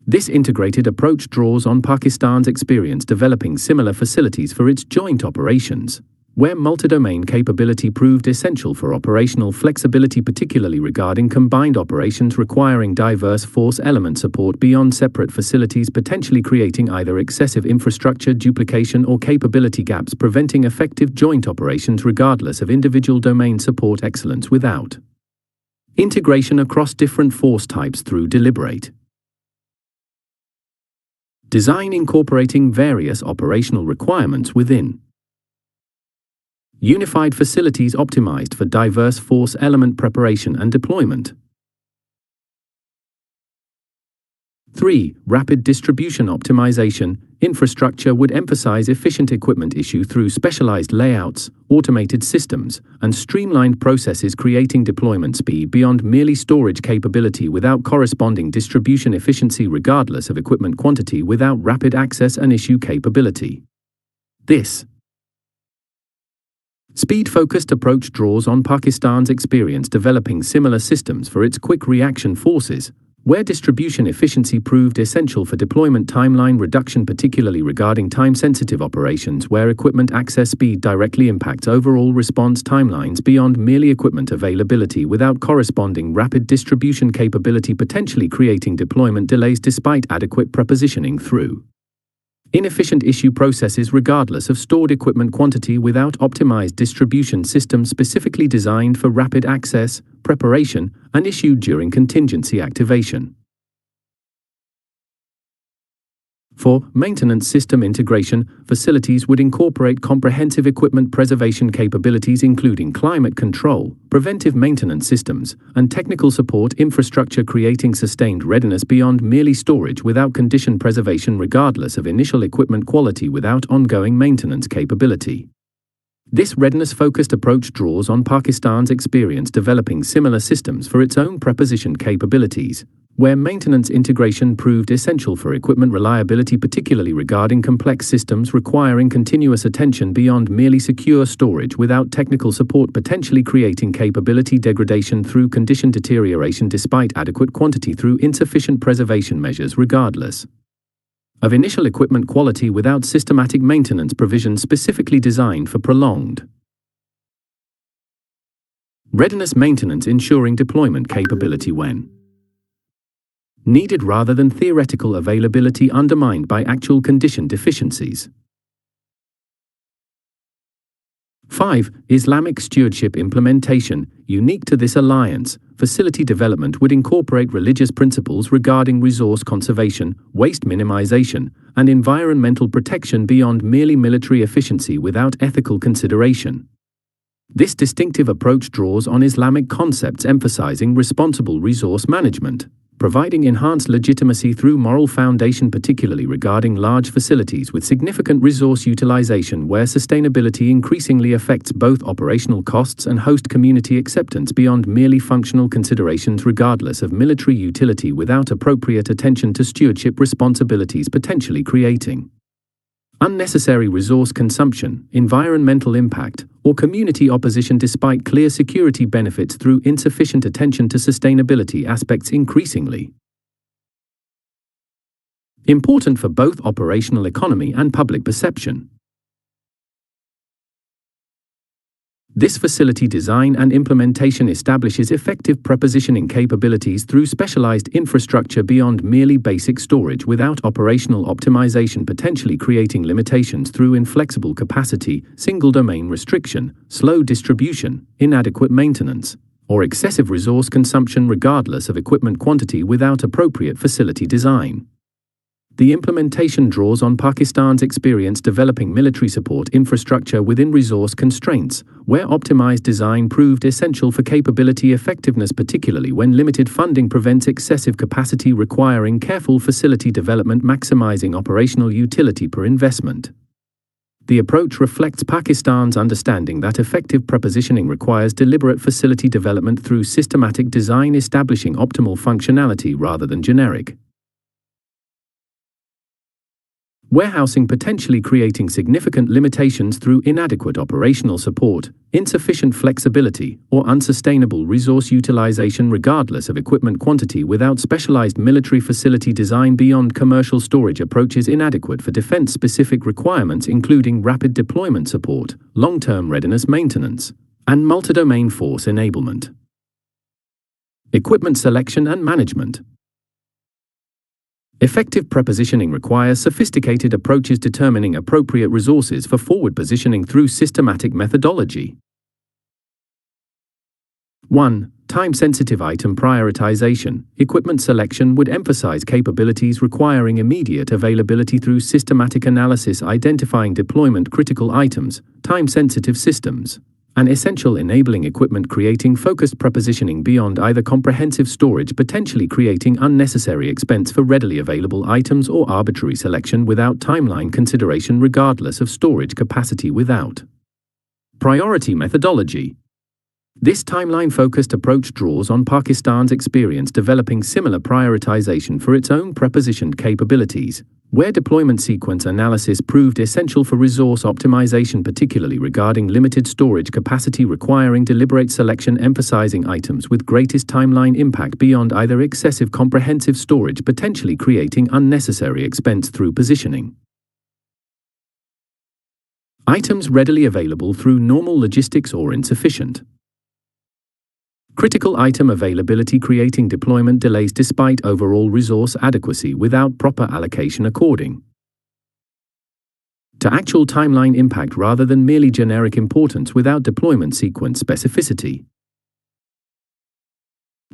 This integrated approach draws on Pakistan's experience developing similar facilities for its joint operations, where multi-domain capability proved essential for operational flexibility, particularly regarding combined operations requiring diverse force element support beyond separate facilities, potentially creating either excessive infrastructure duplication or capability gaps, preventing effective joint operations regardless of individual domain support excellence. Without integration across different force types through deliberate design incorporating various operational requirements within unified facilities optimized for diverse force element preparation and deployment. 3. Rapid distribution optimization. Infrastructure would emphasize efficient equipment issue through specialized layouts, automated systems, and streamlined processes, creating deployment speed beyond merely storage capability without corresponding distribution efficiency regardless of equipment quantity. Without rapid access and issue capability, this speed-focused approach draws on Pakistan's experience developing similar systems for its quick reaction forces, where distribution efficiency proved essential for deployment timeline reduction, particularly regarding time-sensitive operations where equipment access speed directly impacts overall response timelines beyond merely equipment availability. Without corresponding rapid distribution capability, potentially creating deployment delays despite adequate prepositioning through inefficient issue processes regardless of stored equipment quantity. Without optimized distribution systems specifically designed for rapid access, preparation, and issue during contingency activation. 4. Maintenance system integration. Facilities would incorporate comprehensive equipment preservation capabilities including climate control, preventive maintenance systems, and technical support infrastructure, creating sustained readiness beyond merely storage without condition preservation regardless of initial equipment quality. Without ongoing maintenance capability, this readiness-focused approach draws on Pakistan's experience developing similar systems for its own preposition capabilities, where maintenance integration proved essential for equipment reliability, particularly regarding complex systems requiring continuous attention beyond merely secure storage. Without technical support, potentially creating capability degradation through condition deterioration despite adequate quantity through insufficient preservation measures regardless of initial equipment quality. Without systematic maintenance provisions specifically designed for prolonged readiness maintenance, ensuring deployment capability when needed rather than theoretical availability undermined by actual condition deficiencies. 5. Islamic stewardship implementation. Unique to this alliance, facility development would incorporate religious principles regarding resource conservation, waste minimization, and environmental protection beyond merely military efficiency without ethical consideration. This distinctive approach draws on Islamic concepts emphasizing responsible resource management, providing enhanced legitimacy through moral foundation, particularly regarding large facilities with significant resource utilization where sustainability increasingly affects both operational costs and host community acceptance beyond merely functional considerations regardless of military utility. Without appropriate attention to stewardship responsibilities, potentially creating unnecessary resource consumption, environmental impact, or community opposition despite clear security benefits through insufficient attention to sustainability aspects, increasingly important for both operational economy and public perception. This facility design and implementation establishes effective prepositioning capabilities through specialized infrastructure beyond merely basic storage. Without operational optimization, potentially creating limitations through inflexible capacity, single domain restriction, slow distribution, inadequate maintenance, or excessive resource consumption regardless of equipment quantity. Without appropriate facility design, the implementation draws on Pakistan's experience developing military support infrastructure within resource constraints, where optimized design proved essential for capability effectiveness, particularly when limited funding prevents excessive capacity, requiring careful facility development maximizing operational utility per investment. The approach reflects Pakistan's understanding that effective prepositioning requires deliberate facility development through systematic design, establishing optimal functionality rather than generic warehousing potentially creating significant limitations through inadequate operational support, insufficient flexibility, or unsustainable resource utilization regardless of equipment quantity without specialized military facility design beyond commercial storage approaches inadequate for defense-specific requirements including rapid deployment support, long-term readiness maintenance, and multi-domain force enablement. Equipment selection and management. Effective prepositioning requires sophisticated approaches determining appropriate resources for forward positioning through systematic methodology. 1. Time-sensitive item prioritization. Equipment selection would emphasize capabilities requiring immediate availability through systematic analysis identifying deployment-critical items, time-sensitive systems, and essential enabling equipment creating focused prepositioning beyond either comprehensive storage potentially creating unnecessary expense for readily available items or arbitrary selection without timeline consideration regardless of storage capacity without priority methodology. This timeline-focused approach draws on Pakistan's experience developing similar prioritization for its own prepositioned capabilities, where deployment sequence analysis proved essential for resource optimization particularly regarding limited storage capacity requiring deliberate selection emphasizing items with greatest timeline impact beyond either excessive comprehensive storage potentially creating unnecessary expense through positioning. Items readily available through normal logistics or insufficient. Critical item availability creating deployment delays despite overall resource adequacy without proper allocation according to actual timeline impact rather than merely generic importance without deployment sequence specificity.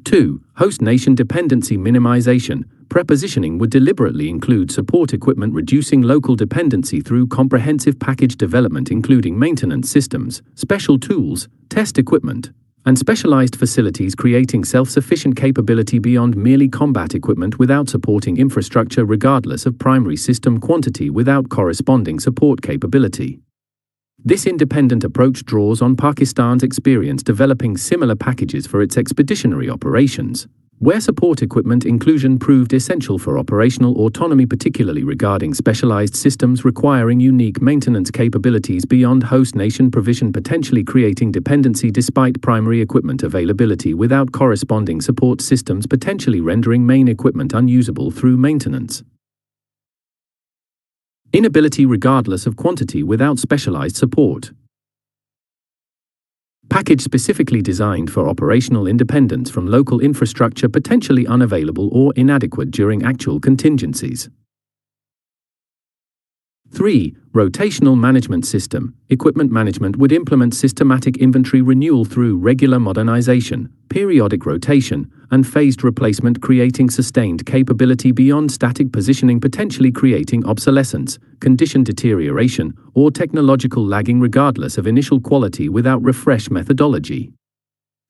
2. Host nation dependency minimization. Prepositioning would deliberately include support equipment reducing local dependency through comprehensive package development including maintenance systems, special tools, test equipment, and specialized facilities creating self-sufficient capability beyond merely combat equipment without supporting infrastructure regardless of primary system quantity without corresponding support capability. This independent approach draws on Pakistan's experience developing similar packages for its expeditionary operations, where support equipment inclusion proved essential for operational autonomy particularly regarding specialized systems requiring unique maintenance capabilities beyond host nation provision potentially creating dependency despite primary equipment availability without corresponding support systems potentially rendering main equipment unusable through maintenance. Inability regardless of quantity without specialized support. Package specifically designed for operational independence from local infrastructure potentially unavailable or inadequate during actual contingencies. 3. Rotational management system. Equipment management would implement systematic inventory renewal through regular modernization, periodic rotation, and phased replacement creating sustained capability beyond static positioning potentially creating obsolescence, condition deterioration, or technological lagging regardless of initial quality without refresh methodology.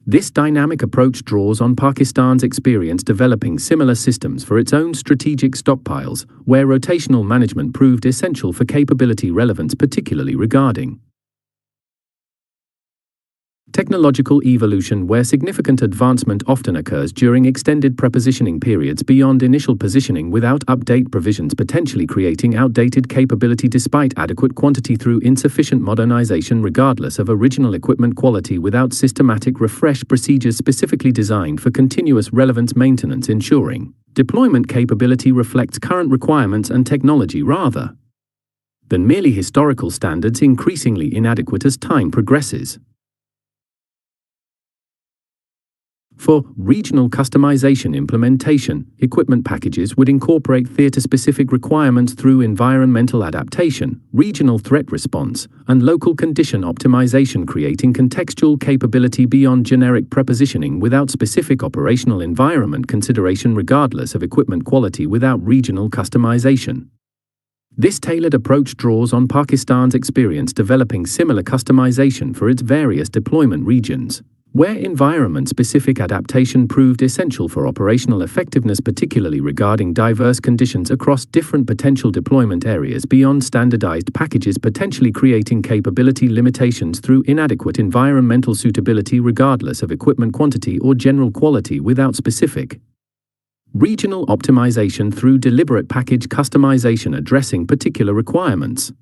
This dynamic approach draws on Pakistan's experience developing similar systems for its own strategic stockpiles, where rotational management proved essential for capability relevance particularly regarding technological evolution where significant advancement often occurs during extended prepositioning periods beyond initial positioning without update provisions potentially creating outdated capability despite adequate quantity through insufficient modernization regardless of original equipment quality without systematic refresh procedures specifically designed for continuous relevance maintenance ensuring deployment capability reflects current requirements and technology rather than merely historical standards increasingly inadequate as time progresses. For regional customization implementation, equipment packages would incorporate theater-specific requirements through environmental adaptation, regional threat response, and local condition optimization creating contextual capability beyond generic prepositioning without specific operational environment consideration regardless of equipment quality without regional customization. This tailored approach draws on Pakistan's experience developing similar customization for its various deployment regions, where environment-specific adaptation proved essential for operational effectiveness particularly regarding diverse conditions across different potential deployment areas beyond standardized packages potentially creating capability limitations through inadequate environmental suitability regardless of equipment quantity or general quality without specific Regional optimization through deliberate package customization addressing particular requirements,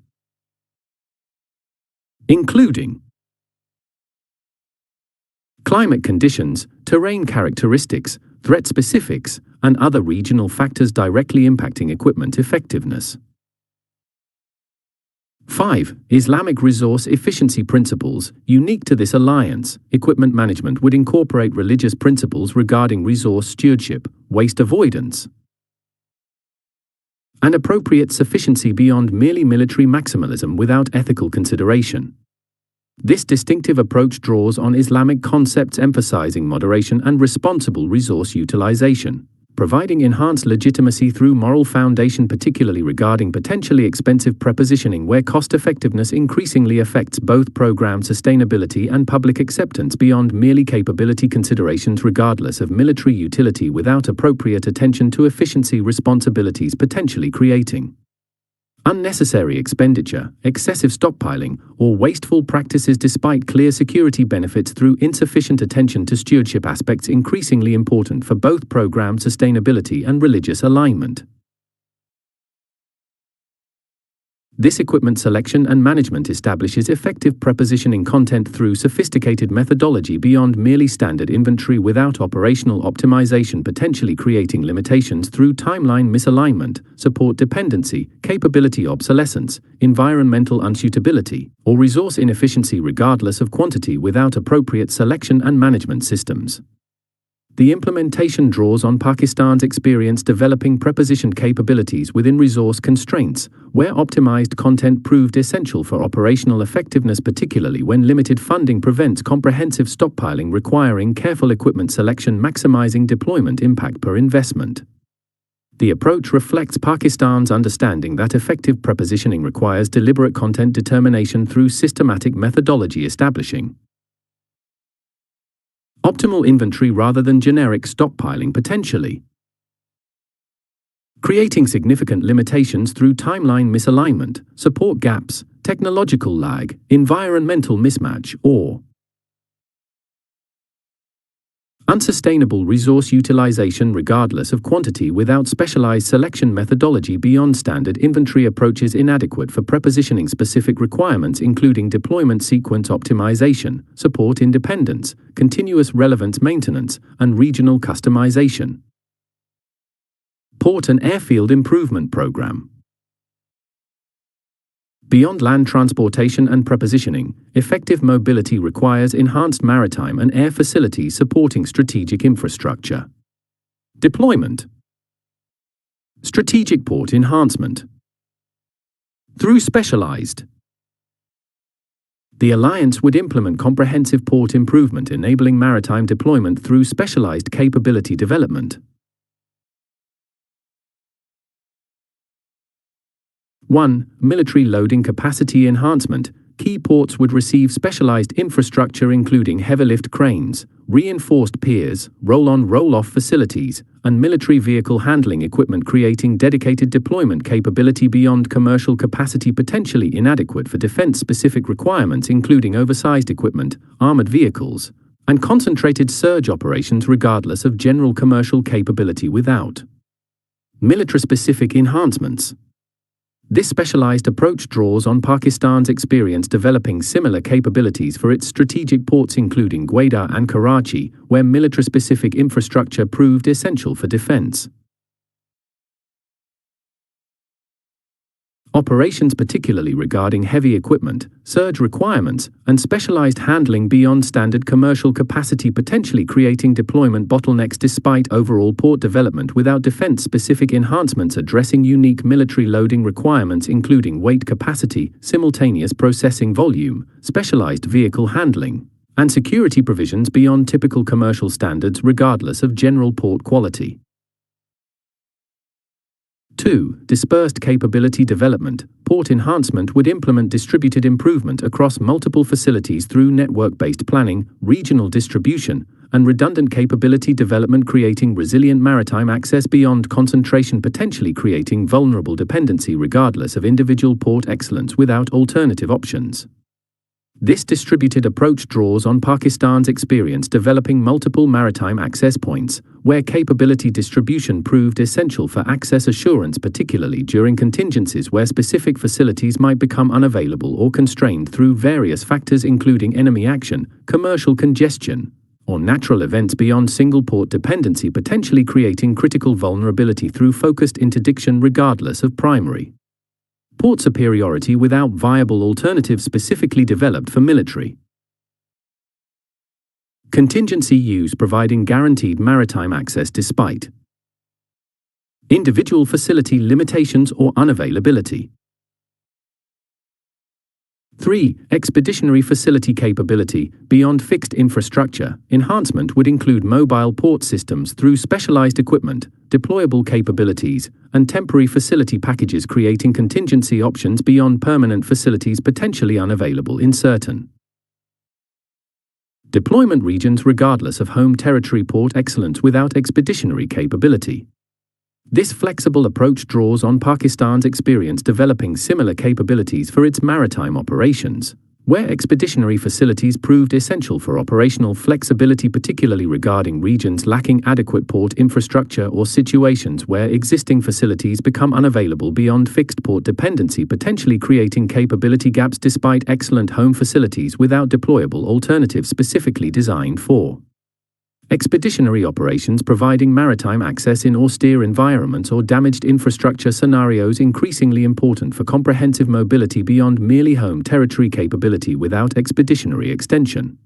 including climate conditions, terrain characteristics, threat specifics, and other regional factors directly impacting equipment effectiveness. 5. Islamic resource efficiency principles. Unique to this alliance, equipment management would incorporate religious principles regarding resource stewardship, waste avoidance, and appropriate sufficiency beyond merely military maximalism without ethical consideration. This distinctive approach draws on Islamic concepts emphasizing moderation and responsible resource utilization, providing enhanced legitimacy through moral foundation, particularly regarding potentially expensive prepositioning where cost-effectiveness increasingly affects both program sustainability and public acceptance beyond merely capability considerations regardless of military utility without appropriate attention to efficiency responsibilities, potentially creating unnecessary expenditure, excessive stockpiling, or wasteful practices despite clear security benefits through insufficient attention to stewardship aspects increasingly important for both program sustainability and religious alignment. This equipment selection and management establishes effective prepositioning content through sophisticated methodology beyond merely standard inventory without operational optimization, potentially creating limitations through timeline misalignment, support dependency, capability obsolescence, environmental unsuitability, or resource inefficiency regardless of quantity without appropriate selection and management systems. The implementation draws on Pakistan's experience developing prepositioned capabilities within resource constraints, where optimized content proved essential for operational effectiveness, particularly when limited funding prevents comprehensive stockpiling requiring careful equipment selection maximizing deployment impact per investment. The approach reflects Pakistan's understanding that effective prepositioning requires deliberate content determination through systematic methodology establishing optimal inventory rather than generic stockpiling, potentially creating significant limitations through timeline misalignment, support gaps, technological lag, environmental mismatch, or unsustainable resource utilization regardless of quantity without specialized selection methodology beyond standard inventory approaches inadequate for prepositioning specific requirements including deployment sequence optimization, support independence, continuous relevance maintenance, and regional customization. Port and Airfield Improvement Program. Beyond land transportation and prepositioning, effective mobility requires enhanced maritime and air facilities supporting strategic infrastructure. Deployment. Strategic port enhancement. Through specialized. The alliance would implement comprehensive port improvement enabling maritime deployment through specialized capability development. 1. Military loading capacity enhancement. Key ports would receive specialized infrastructure including heavy lift cranes, reinforced piers, roll-on roll-off facilities, and military vehicle handling equipment, creating dedicated deployment capability beyond commercial capacity potentially inadequate for defense-specific requirements including oversized equipment, armored vehicles, and concentrated surge operations regardless of general commercial capability without military-specific enhancements. This specialized approach draws on Pakistan's experience developing similar capabilities for its strategic ports including Gwadar and Karachi, where military-specific infrastructure proved essential for defense operations, particularly regarding heavy equipment, surge requirements, and specialized handling beyond standard commercial capacity, potentially creating deployment bottlenecks despite overall port development without defense-specific enhancements addressing unique military loading requirements including weight capacity, simultaneous processing volume, specialized vehicle handling, and security provisions beyond typical commercial standards regardless of general port quality. 2. Dispersed capability development. Port enhancement would implement distributed improvement across multiple facilities through network-based planning, regional distribution, and redundant capability development, creating resilient maritime access beyond concentration, potentially creating vulnerable dependency regardless of individual port excellence without alternative options. This distributed approach draws on Pakistan's experience developing multiple maritime access points, where capability distribution proved essential for access assurance, particularly during contingencies where specific facilities might become unavailable or constrained through various factors including enemy action, commercial congestion, or natural events beyond single port dependency, potentially creating critical vulnerability through focused interdiction regardless of primary port superiority without viable alternatives specifically developed for military contingency use, providing guaranteed maritime access despite individual facility limitations or unavailability. 3. Expeditionary facility capability. Beyond fixed infrastructure, enhancement would include mobile port systems through specialized equipment, deployable capabilities, and temporary facility packages, creating contingency options beyond permanent facilities potentially unavailable in certain deployment regions regardless of home territory. Port excellence without expeditionary capability. This flexible approach draws on Pakistan's experience developing similar capabilities for its maritime operations, where expeditionary facilities proved essential for operational flexibility, particularly regarding regions lacking adequate port infrastructure or situations where existing facilities become unavailable beyond fixed port dependency, potentially creating capability gaps despite excellent home facilities without deployable alternatives specifically designed for expeditionary operations, providing maritime access in austere environments or damaged infrastructure scenarios, increasingly important for comprehensive mobility beyond merely home territory capability without expeditionary extension.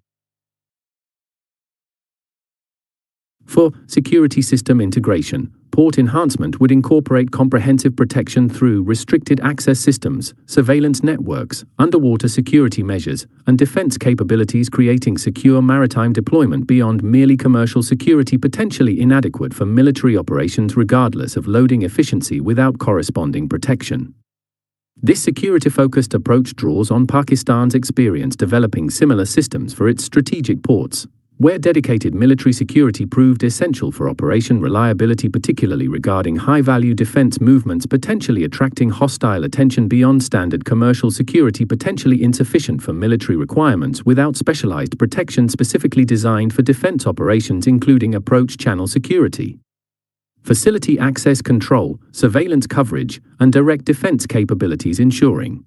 4. Security system integration. Port enhancement would incorporate comprehensive protection through restricted access systems, surveillance networks, underwater security measures, and defense capabilities, creating secure maritime deployment beyond merely commercial security, potentially inadequate for military operations regardless of loading efficiency without corresponding protection. This security-focused approach draws on Pakistan's experience developing similar systems for its strategic ports, where dedicated military security proved essential for operation reliability, particularly regarding high-value defense movements, potentially attracting hostile attention beyond standard commercial security, potentially insufficient for military requirements without specialized protection specifically designed for defense operations, including approach channel security, facility access control, surveillance coverage, and direct defense capabilities, ensuring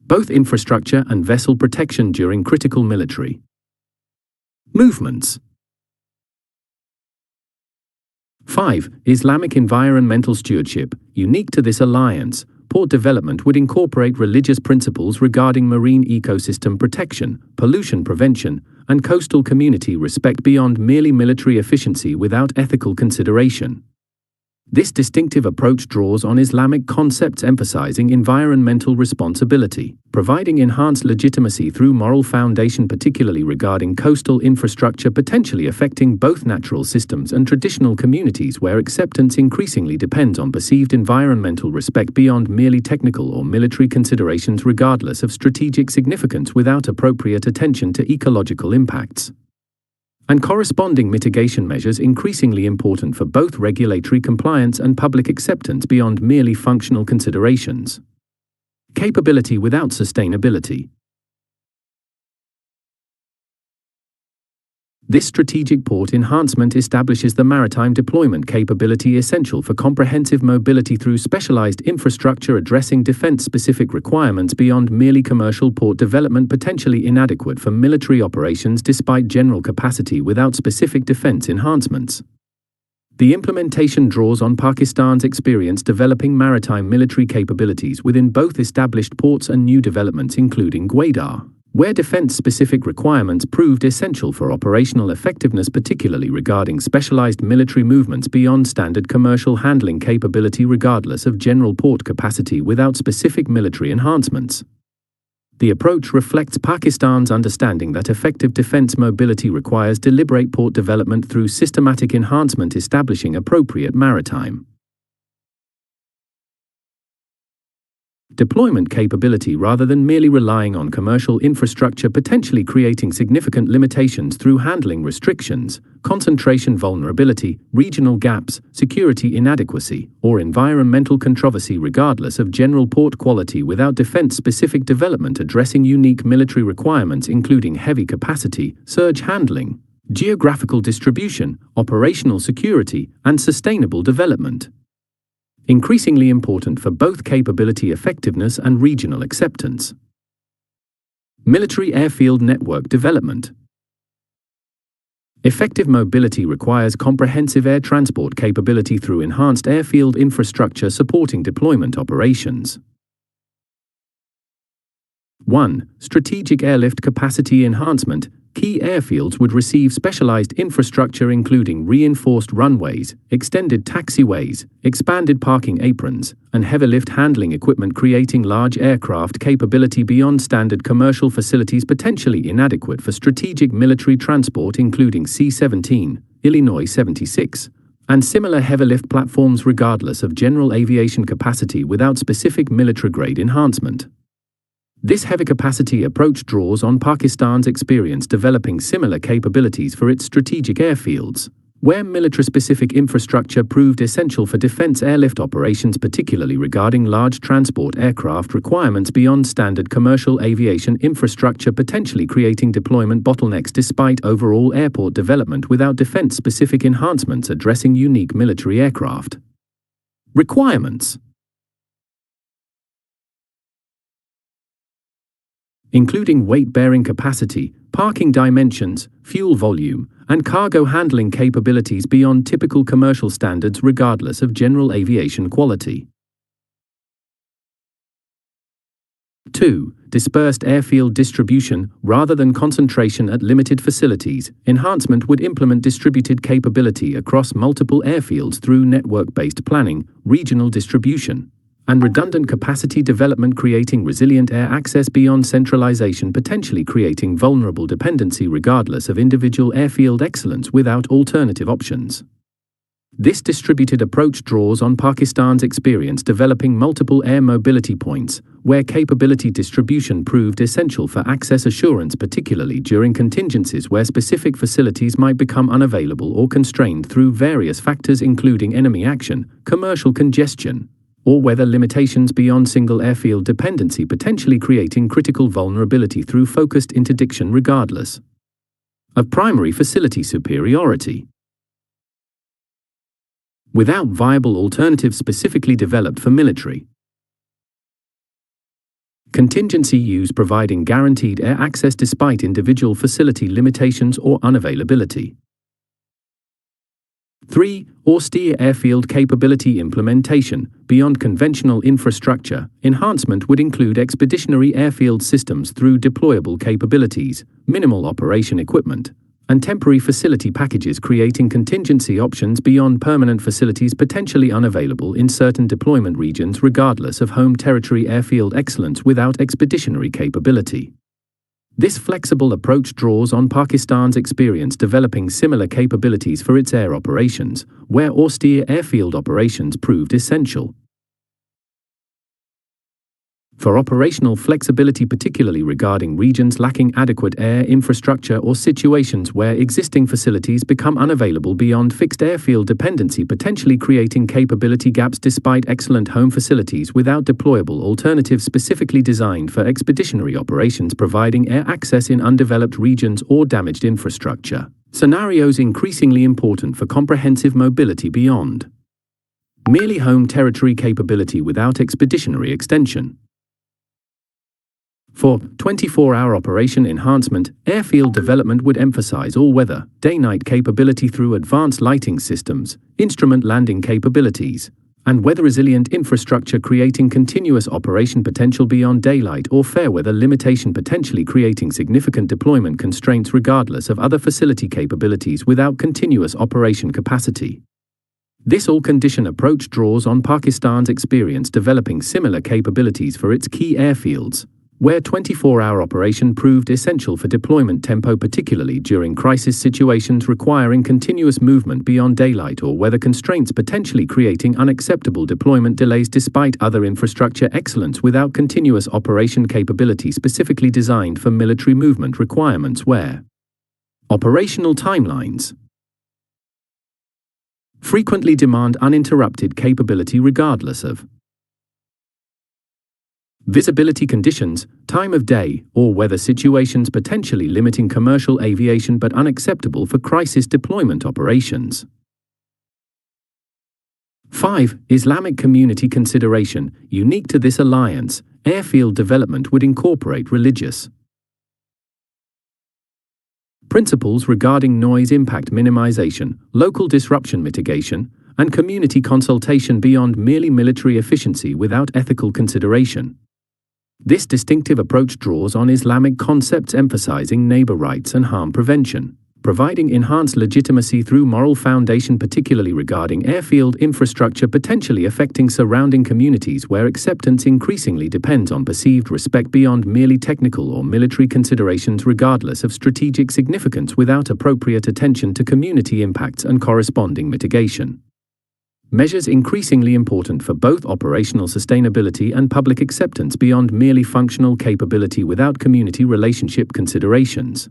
both infrastructure and vessel protection during critical military movements. 5. Islamic environmental stewardship. Unique to this alliance, port development would incorporate religious principles regarding marine ecosystem protection, pollution prevention, and coastal community respect beyond merely military efficiency without ethical consideration. This distinctive approach draws on Islamic concepts emphasizing environmental responsibility, providing enhanced legitimacy through moral foundation, particularly regarding coastal infrastructure potentially affecting both natural systems and traditional communities, where acceptance increasingly depends on perceived environmental respect beyond merely technical or military considerations, regardless of strategic significance, without appropriate attention to ecological impacts and corresponding mitigation measures, increasingly important for both regulatory compliance and public acceptance beyond merely functional considerations. Capability without sustainability. This strategic port enhancement establishes the maritime deployment capability essential for comprehensive mobility through specialized infrastructure addressing defense-specific requirements beyond merely commercial port development, potentially inadequate for military operations despite general capacity without specific defense enhancements. The implementation draws on Pakistan's experience developing maritime military capabilities within both established ports and new developments, including Gwadar, where defense-specific requirements proved essential for operational effectiveness, particularly regarding specialized military movements beyond standard commercial handling capability regardless of general port capacity without specific military enhancements. The approach reflects Pakistan's understanding that effective defense mobility requires deliberate port development through systematic enhancement, establishing appropriate maritime deployment capability rather than merely relying on commercial infrastructure, potentially creating significant limitations through handling restrictions, concentration vulnerability, regional gaps, security inadequacy, or environmental controversy regardless of general port quality without defense-specific development addressing unique military requirements including heavy capacity, surge handling, geographical distribution, operational security, and sustainable development. Increasingly important for both capability effectiveness and regional acceptance. Military airfield network development. Effective mobility requires comprehensive air transport capability through enhanced airfield infrastructure supporting deployment operations. 1. Strategic airlift capacity enhancement. Key airfields would receive specialized infrastructure including reinforced runways, extended taxiways, expanded parking aprons, and heavy lift handling equipment, creating large aircraft capability beyond standard commercial facilities potentially inadequate for strategic military transport including C-17, Illinois 76, and similar heavy lift platforms regardless of general aviation capacity without specific military-grade enhancement. This heavy capacity approach draws on Pakistan's experience developing similar capabilities for its strategic airfields, where military-specific infrastructure proved essential for defense airlift operations, particularly regarding large transport aircraft requirements beyond standard commercial aviation infrastructure, potentially creating deployment bottlenecks despite overall airport development without defense-specific enhancements addressing unique military aircraft requirements. Including weight-bearing capacity, parking dimensions, fuel volume, and cargo handling capabilities beyond typical commercial standards regardless of general aviation quality. 2. Dispersed airfield distribution. Rather than concentration at limited facilities, enhancement would implement distributed capability across multiple airfields through network-based planning, regional distribution, and redundant capacity development, creating resilient air access beyond centralization, potentially creating vulnerable dependency regardless of individual airfield excellence without alternative options. This distributed approach draws on Pakistan's experience developing multiple air mobility points, where capability distribution proved essential for access assurance, particularly during contingencies where specific facilities might become unavailable or constrained through various factors including enemy action, commercial congestion, or weather limitations beyond single airfield dependency, potentially creating critical vulnerability through focused interdiction regardless of primary facility superiority. Without viable alternatives specifically developed for military contingency use, providing guaranteed air access despite individual facility limitations or unavailability. 3. Austere airfield capability implementation. Beyond conventional infrastructure, enhancement would include expeditionary airfield systems through deployable capabilities, minimal operation equipment, and temporary facility packages, creating contingency options beyond permanent facilities potentially unavailable in certain deployment regions regardless of home territory airfield excellence without expeditionary capability. This flexible approach draws on Pakistan's experience developing similar capabilities for its air operations, where austere airfield operations proved essential for operational flexibility, particularly regarding regions lacking adequate air infrastructure or situations where existing facilities become unavailable beyond fixed airfield dependency, potentially creating capability gaps despite excellent home facilities without deployable alternatives specifically designed for expeditionary operations, providing air access in undeveloped regions or damaged infrastructure. Scenarios increasingly important for comprehensive mobility beyond merely home territory capability without expeditionary extension. For 24-hour operation enhancement, airfield development would emphasize all-weather, day-night capability through advanced lighting systems, instrument landing capabilities, and weather-resilient infrastructure, creating continuous operation potential beyond daylight or fair weather limitation, potentially creating significant deployment constraints regardless of other facility capabilities without continuous operation capacity. This all-condition approach draws on Pakistan's experience developing similar capabilities for its key airfields, where 24-hour operation proved essential for deployment tempo, particularly during crisis situations requiring continuous movement beyond daylight or weather constraints, potentially creating unacceptable deployment delays despite other infrastructure excellence without continuous operation capability specifically designed for military movement requirements. Where operational timelines frequently demand uninterrupted capability regardless of visibility conditions, time of day, or weather situations, potentially limiting commercial aviation but unacceptable for crisis deployment operations. 5. Islamic community consideration. Unique to this alliance, airfield development would incorporate religious principles regarding noise impact minimization, local disruption mitigation, and community consultation beyond merely military efficiency without ethical consideration. This distinctive approach draws on Islamic concepts emphasizing neighbor rights and harm prevention, providing enhanced legitimacy through moral foundation, particularly regarding airfield infrastructure potentially affecting surrounding communities where acceptance increasingly depends on perceived respect beyond merely technical or military considerations regardless of strategic significance without appropriate attention to community impacts and corresponding mitigation. Measures increasingly important for both operational sustainability and public acceptance beyond merely functional capability without community relationship considerations.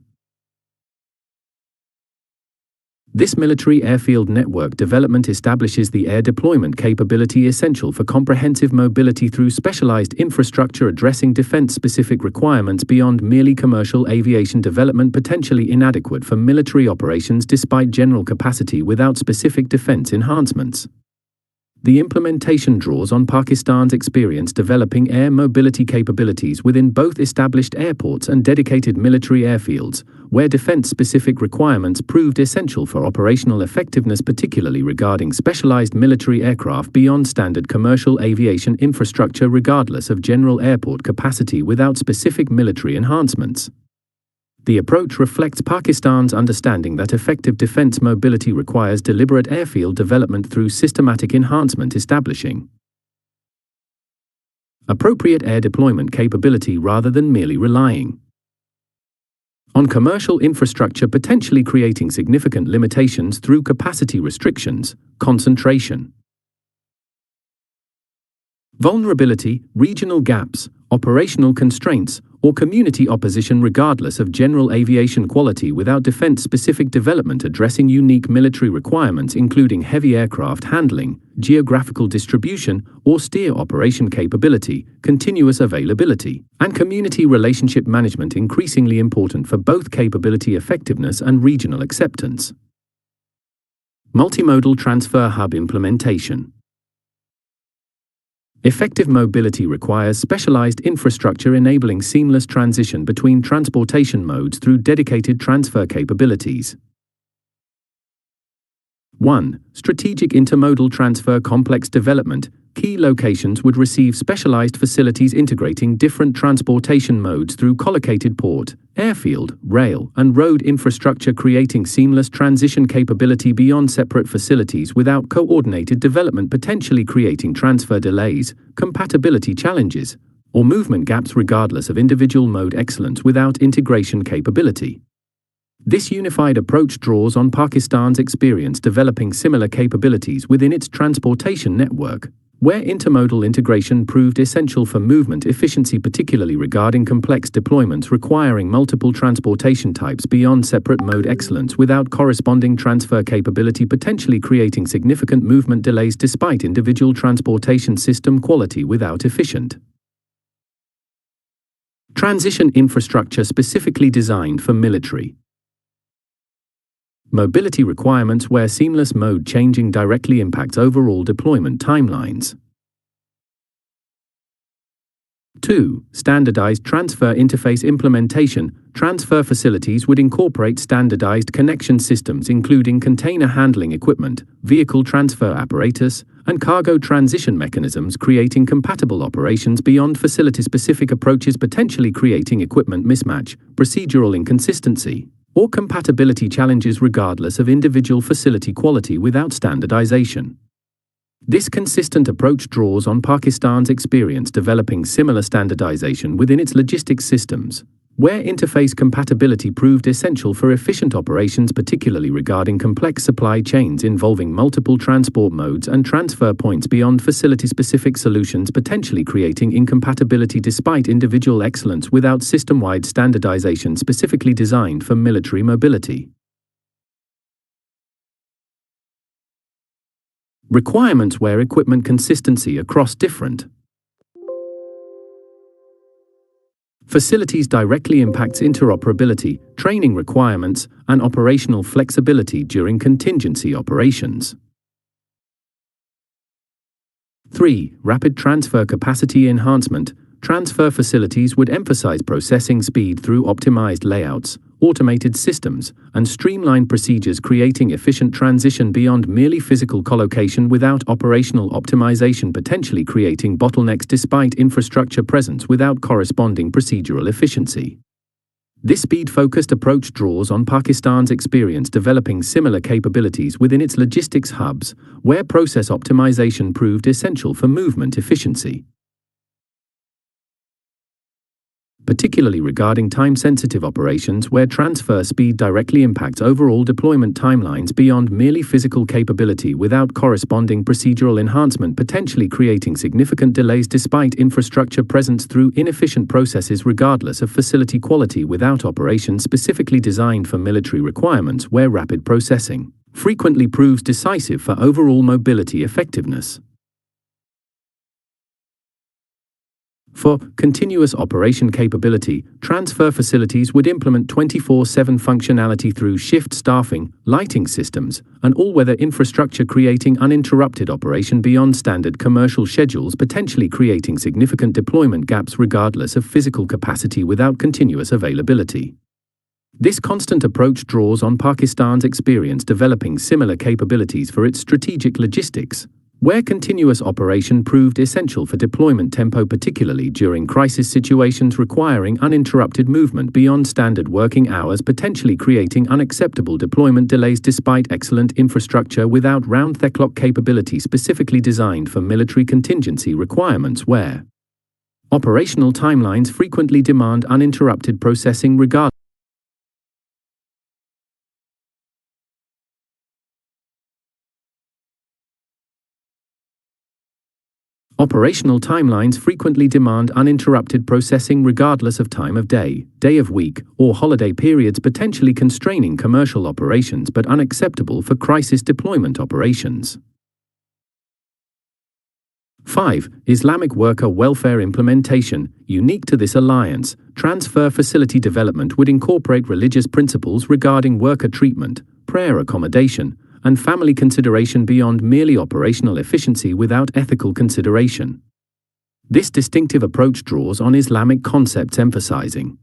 This military airfield network development establishes the air deployment capability essential for comprehensive mobility through specialized infrastructure addressing defense-specific requirements beyond merely commercial aviation development, potentially inadequate for military operations despite general capacity without specific defense enhancements. The implementation draws on Pakistan's experience developing air mobility capabilities within both established airports and dedicated military airfields, where defense-specific requirements proved essential for operational effectiveness, particularly regarding specialized military aircraft beyond standard commercial aviation infrastructure regardless of general airport capacity without specific military enhancements. The approach reflects Pakistan's understanding that effective defense mobility requires deliberate airfield development through systematic enhancement, establishing appropriate air deployment capability rather than merely relying on commercial infrastructure, potentially creating significant limitations through capacity restrictions, concentration, vulnerability, regional gaps, operational constraints, or community opposition regardless of general aviation quality without defense-specific development addressing unique military requirements including heavy aircraft handling, geographical distribution, or steer operation capability, continuous availability, and community relationship management increasingly important for both capability effectiveness and regional acceptance. Multimodal transfer hub implementation. Effective mobility requires specialized infrastructure enabling seamless transition between transportation modes through dedicated transfer capabilities. 1. Strategic intermodal transfer complex development. Key locations would receive specialized facilities integrating different transportation modes through collocated port, airfield, rail, and road infrastructure, creating seamless transition capability beyond separate facilities without coordinated development, potentially creating transfer delays, compatibility challenges, or movement gaps regardless of individual mode excellence without integration capability. This unified approach draws on Pakistan's experience developing similar capabilities within its transportation network, where intermodal integration proved essential for movement efficiency, particularly regarding complex deployments requiring multiple transportation types beyond separate mode excellence without corresponding transfer capability, potentially creating significant movement delays despite individual transportation system quality without efficient transition infrastructure specifically designed for military mobility requirements where seamless mode changing directly impacts overall deployment timelines. 2. Standardized transfer interface implementation. Transfer facilities would incorporate standardized connection systems including container handling equipment, vehicle transfer apparatus, and cargo transition mechanisms, creating compatible operations beyond facility-specific approaches, potentially creating equipment mismatch, procedural inconsistency, or compatibility challenges regardless of individual facility quality without standardization. This consistent approach draws on Pakistan's experience developing similar standardization within its logistics systems, where interface compatibility proved essential for efficient operations, particularly regarding complex supply chains involving multiple transport modes and transfer points beyond facility-specific solutions, potentially creating incompatibility despite individual excellence without system-wide standardization specifically designed for military mobility. Requirements where equipment consistency across different facilities directly impacts interoperability, training requirements, and operational flexibility during contingency operations. 3. Rapid transfer capacity enhancement. Transfer facilities would emphasize processing speed through optimized layouts, automated systems, and streamlined procedures, creating efficient transition beyond merely physical collocation without operational optimization, potentially creating bottlenecks despite infrastructure presence without corresponding procedural efficiency. This speed-focused approach draws on Pakistan's experience developing similar capabilities within its logistics hubs, where process optimization proved essential for movement efficiency, particularly regarding time-sensitive operations where transfer speed directly impacts overall deployment timelines beyond merely physical capability without corresponding procedural enhancement, potentially creating significant delays despite infrastructure presence through inefficient processes regardless of facility quality without operations specifically designed for military requirements, where rapid processing frequently proves decisive for overall mobility effectiveness. For continuous operation capability, transfer facilities would implement 24/7 functionality through shift staffing, lighting systems, and all-weather infrastructure, creating uninterrupted operation beyond standard commercial schedules, potentially creating significant deployment gaps regardless of physical capacity without continuous availability. This constant approach draws on Pakistan's experience developing similar capabilities for its strategic logistics, where continuous operation proved essential for deployment tempo, particularly during crisis situations requiring uninterrupted movement beyond standard working hours, potentially creating unacceptable deployment delays despite excellent infrastructure without round-the-clock capability specifically designed for military contingency requirements, where operational timelines frequently demand uninterrupted processing regardless. Operational timelines frequently demand uninterrupted processing regardless of time of day, day of week, or holiday periods, potentially constraining commercial operations but unacceptable for crisis deployment operations. 5. Islamic worker welfare implementation. Unique to this alliance, transfer facility development would incorporate religious principles regarding worker treatment, prayer accommodation, and family consideration beyond merely operational efficiency without ethical consideration. This distinctive approach draws on Islamic concepts emphasizing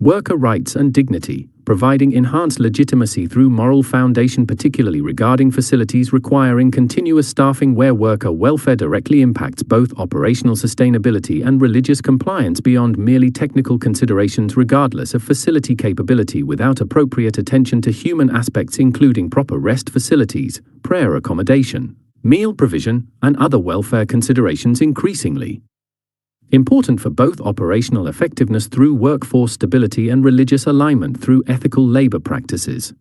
worker rights and dignity, providing enhanced legitimacy through moral foundation, particularly regarding facilities requiring continuous staffing where worker welfare directly impacts both operational sustainability and religious compliance beyond merely technical considerations regardless of facility capability without appropriate attention to human aspects including proper rest facilities, prayer accommodation, meal provision, and other welfare considerations increasingly important for both operational effectiveness through workforce stability and religious alignment through ethical labor practices.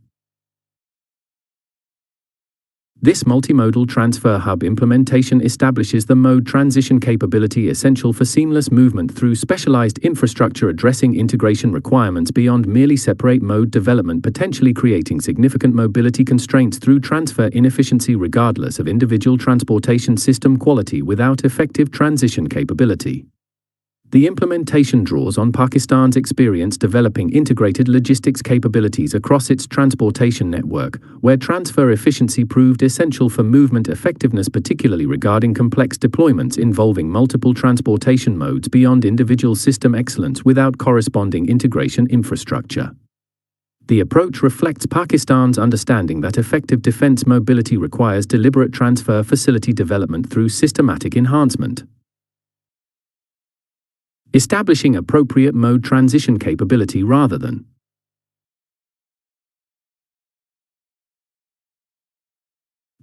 This multimodal transfer hub implementation establishes the mode transition capability essential for seamless movement through specialized infrastructure addressing integration requirements beyond merely separate mode development, potentially creating significant mobility constraints through transfer inefficiency regardless of individual transportation system quality without effective transition capability. The implementation draws on Pakistan's experience developing integrated logistics capabilities across its transportation network, where transfer efficiency proved essential for movement effectiveness, particularly regarding complex deployments involving multiple transportation modes beyond individual system excellence without corresponding integration infrastructure. The approach reflects Pakistan's understanding that effective defense mobility requires deliberate transfer facility development through systematic enhancement, establishing appropriate mode transition capability rather than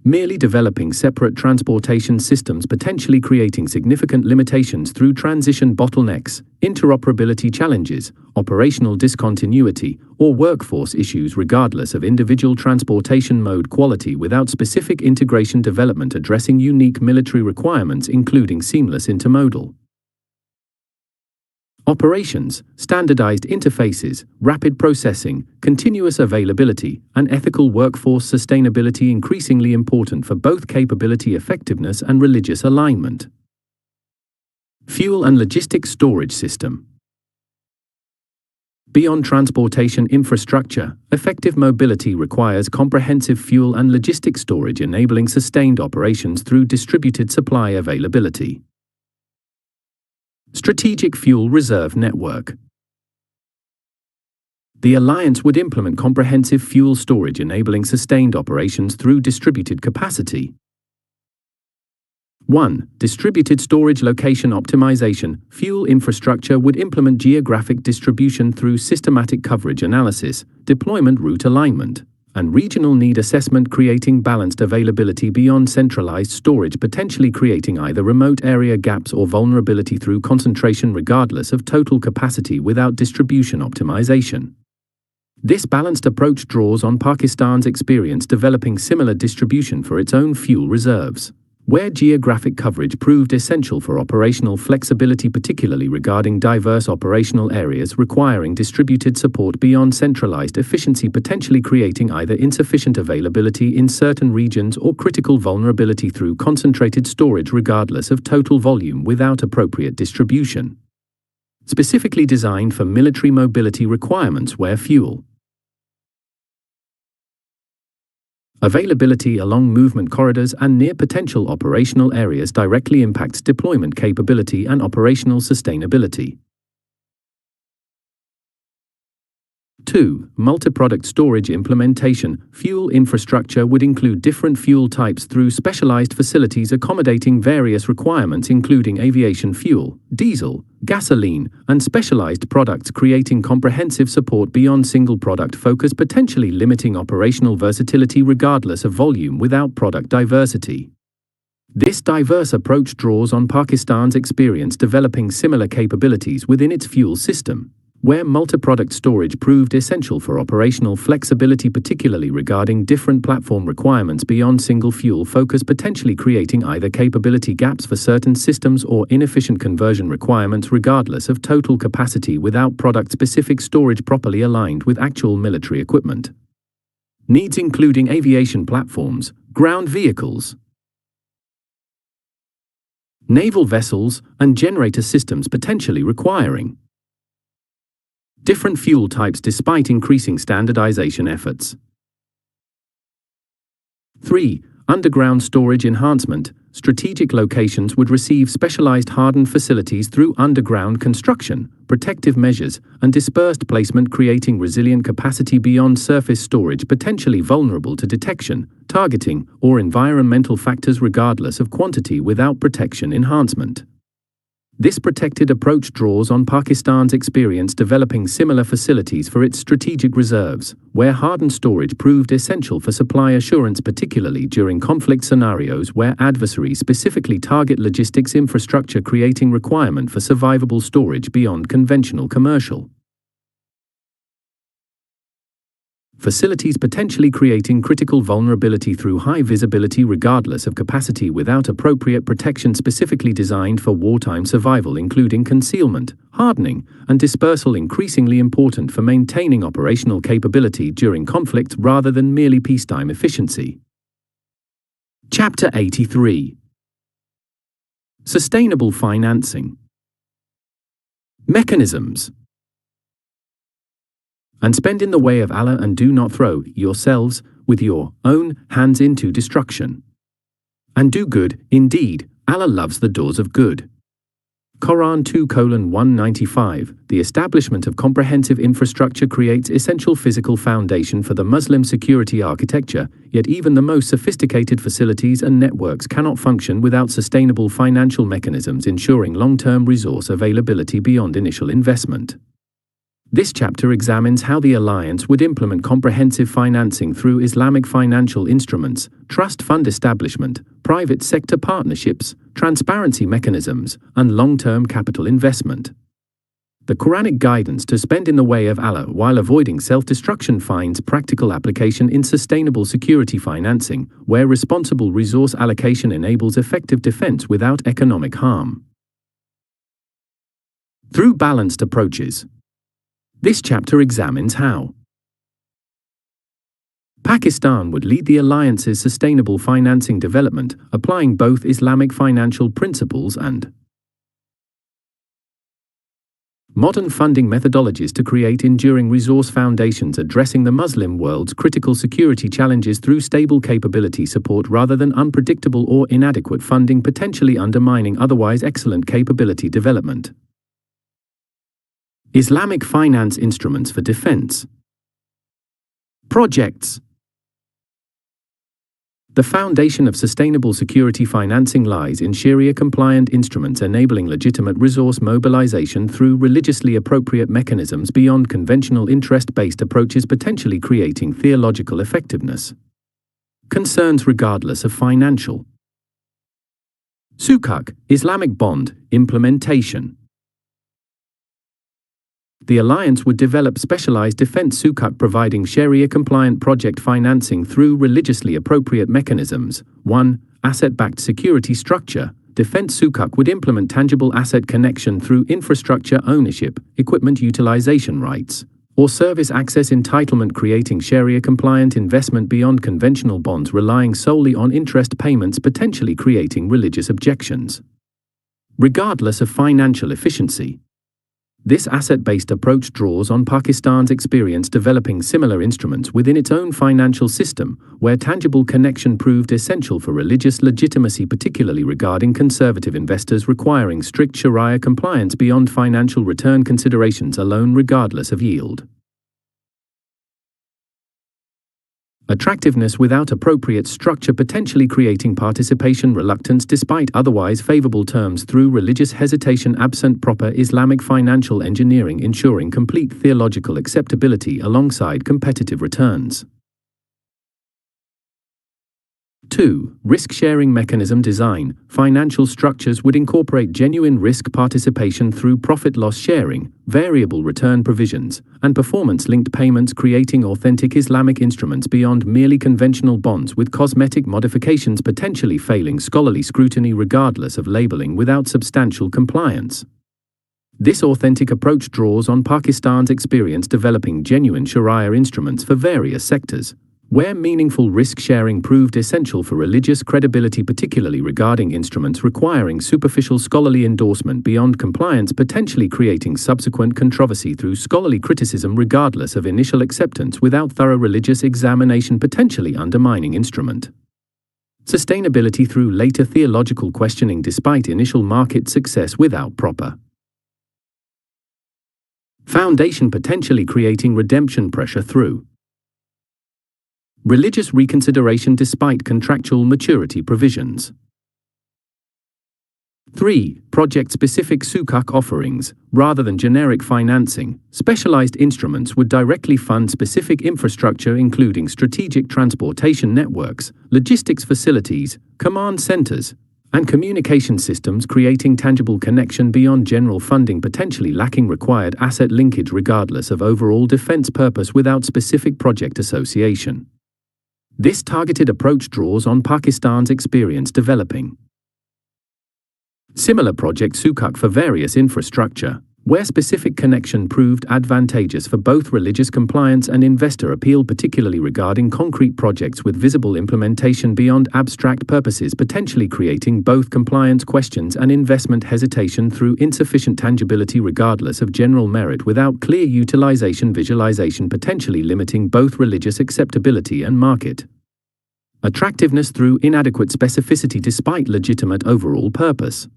merely developing separate transportation systems, potentially creating significant limitations through transition bottlenecks, interoperability challenges, operational discontinuity, or workforce issues regardless of individual transportation mode quality without specific integration development addressing unique military requirements including seamless intermodal operations, standardized interfaces, rapid processing, continuous availability, and ethical workforce sustainability increasingly important for both capability effectiveness and religious alignment. Fuel and logistics storage system. Beyond transportation infrastructure, effective mobility requires comprehensive fuel and logistics storage enabling sustained operations through distributed supply availability. Strategic Fuel Reserve Network. The Alliance would implement comprehensive fuel storage enabling sustained operations through distributed capacity. 1. Distributed storage location optimization. Fuel infrastructure would implement geographic distribution through systematic coverage analysis, deployment route alignment, and regional need assessment, creating balanced availability beyond centralized storage, potentially creating either remote area gaps or vulnerability through concentration regardless of total capacity without distribution optimization. This balanced approach draws on Pakistan's experience developing similar distribution for its own fuel reserves, where geographic coverage proved essential for operational flexibility, particularly regarding diverse operational areas requiring distributed support beyond centralized efficiency, potentially creating either insufficient availability in certain regions or critical vulnerability through concentrated storage regardless of total volume without appropriate distribution. Specifically designed for military mobility requirements where fuel availability along movement corridors and near potential operational areas directly impacts deployment capability and operational sustainability. 2. Multi-product storage implementation. Fuel infrastructure would include different fuel types through specialized facilities accommodating various requirements including aviation fuel, diesel, gasoline, and specialized products, creating comprehensive support beyond single product focus, potentially limiting operational versatility regardless of volume without product diversity. This diverse approach draws on Pakistan's experience developing similar capabilities within its fuel system, where multi-product storage proved essential for operational flexibility, particularly regarding different platform requirements beyond single fuel focus, potentially creating either capability gaps for certain systems or inefficient conversion requirements regardless of total capacity without product-specific storage properly aligned with actual military equipment needs, including aviation platforms, ground vehicles, naval vessels, and generator systems, potentially requiring different fuel types despite increasing standardization efforts. 3. Underground storage enhancement. Strategic locations would receive specialized hardened facilities through underground construction, protective measures, and dispersed placement, creating resilient capacity beyond surface storage, potentially vulnerable to detection, targeting, or environmental factors regardless of quantity without protection enhancement. This protected approach draws on Pakistan's experience developing similar facilities for its strategic reserves, where hardened storage proved essential for supply assurance, particularly during conflict scenarios where adversaries specifically target logistics infrastructure, creating requirement for survivable storage beyond conventional commercial facilities, potentially creating critical vulnerability through high visibility regardless of capacity without appropriate protection, specifically designed for wartime survival, including concealment, hardening, and dispersal, increasingly important for maintaining operational capability during conflict rather than merely peacetime efficiency. Chapter 83. Sustainable financing mechanisms. And spend in the way of Allah, and do not throw yourselves with your own hands into destruction. And do good, indeed, Allah loves the doers of good. Quran 2:195. The establishment of comprehensive infrastructure creates essential physical foundation for the Muslim security architecture, yet even the most sophisticated facilities and networks cannot function without sustainable financial mechanisms ensuring long-term resource availability beyond initial investment. This chapter examines how the alliance would implement comprehensive financing through Islamic financial instruments, trust fund establishment, private sector partnerships, transparency mechanisms, and long-term capital investment. The Quranic guidance to spend in the way of Allah while avoiding self-destruction finds practical application in sustainable security financing, where responsible resource allocation enables effective defense without economic harm. Through balanced approaches. This chapter examines how Pakistan would lead the alliance's sustainable financing development, applying both Islamic financial principles and modern funding methodologies to create enduring resource foundations addressing the Muslim world's critical security challenges through stable capability support rather than unpredictable or inadequate funding potentially undermining otherwise excellent capability development. Islamic finance instruments for defense. Projects. The foundation of sustainable security financing lies in Sharia-compliant instruments enabling legitimate resource mobilization through religiously appropriate mechanisms beyond conventional interest-based approaches, potentially creating theological effectiveness. Concerns regardless of financial. Sukuk, Islamic bond, implementation. The alliance would develop specialized defense sukuk providing Sharia-compliant project financing through religiously appropriate mechanisms. 1. Asset-backed security structure. Defense sukuk would implement tangible asset connection through infrastructure ownership, equipment utilization rights, or service access entitlement, creating Sharia-compliant investment beyond conventional bonds relying solely on interest payments, potentially creating religious objections. Regardless of financial efficiency. This asset-based approach draws on Pakistan's experience developing similar instruments within its own financial system, where tangible connection proved essential for religious legitimacy, particularly regarding conservative investors requiring strict Sharia compliance beyond financial return considerations alone regardless of yield. Attractiveness without appropriate structure, potentially creating participation reluctance despite otherwise favorable terms through religious hesitation absent proper Islamic financial engineering, ensuring complete theological acceptability alongside competitive returns. 2. Risk-sharing mechanism design. Financial structures would incorporate genuine risk participation through profit-loss sharing, variable return provisions, and performance-linked payments, creating authentic Islamic instruments beyond merely conventional bonds with cosmetic modifications potentially failing scholarly scrutiny regardless of labeling without substantial compliance. This authentic approach draws on Pakistan's experience developing genuine Sharia instruments for various sectors, where meaningful risk-sharing proved essential for religious credibility, particularly regarding instruments requiring superficial scholarly endorsement beyond compliance, potentially creating subsequent controversy through scholarly criticism regardless of initial acceptance without thorough religious examination, potentially undermining instrument sustainability through later theological questioning despite initial market success without proper foundation, potentially creating redemption pressure through religious reconsideration despite contractual maturity provisions. 3. Project-specific sukuk offerings. Rather than generic financing, specialized instruments would directly fund specific infrastructure including strategic transportation networks, logistics facilities, command centers, and communication systems, creating tangible connection beyond general funding, potentially lacking required asset linkage regardless of overall defense purpose without specific project association. This targeted approach draws on Pakistan's experience developing similar project sukuk for various infrastructure, where specific connection proved advantageous for both religious compliance and investor appeal, particularly regarding concrete projects with visible implementation beyond abstract purposes, potentially creating both compliance questions and investment hesitation through insufficient tangibility regardless of general merit without clear utilization visualization, potentially limiting both religious acceptability and market attractiveness through inadequate specificity despite legitimate overall purpose.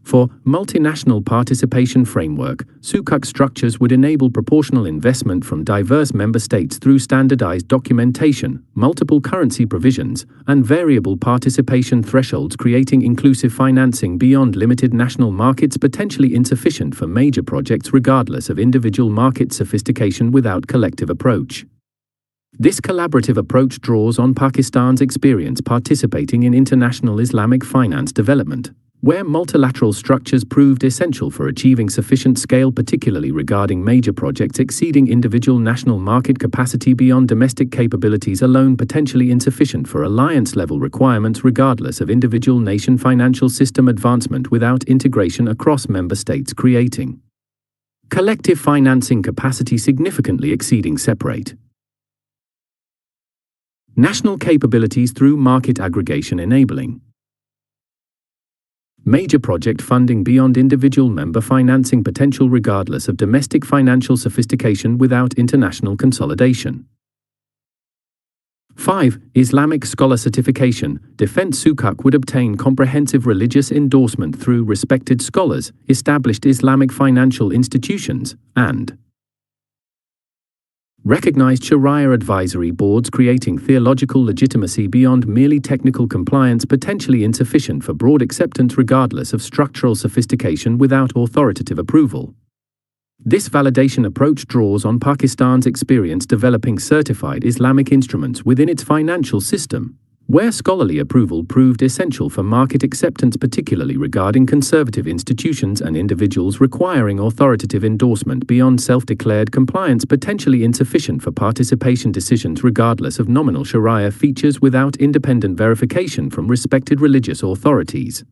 For multinational participation framework, Sukuk structures would enable proportional investment from diverse member states through standardized documentation, multiple currency provisions, and variable participation thresholds, creating inclusive financing beyond limited national markets potentially insufficient for major projects regardless of individual market sophistication without collective approach. This collaborative approach draws on Pakistan's experience participating in international Islamic finance development, where multilateral structures proved essential for achieving sufficient scale, particularly regarding major projects exceeding individual national market capacity beyond domestic capabilities alone, potentially insufficient for alliance-level requirements regardless of individual nation financial system advancement without integration across member states, creating collective financing capacity significantly exceeding separate national capabilities through market aggregation, enabling major project funding beyond individual member financing potential regardless of domestic financial sophistication without international consolidation. 5. Islamic scholar certification. Defense Sukuk would obtain comprehensive religious endorsement through respected scholars, established Islamic financial institutions, and recognized Sharia advisory boards, creating theological legitimacy beyond merely technical compliance, potentially insufficient for broad acceptance regardless of structural sophistication without authoritative approval. This validation approach draws on Pakistan's experience developing certified Islamic instruments within its financial system, where scholarly approval proved essential for market acceptance, particularly regarding conservative institutions and individuals, requiring authoritative endorsement beyond self-declared compliance, potentially insufficient for participation decisions regardless of nominal Sharia features without independent verification from respected religious authorities.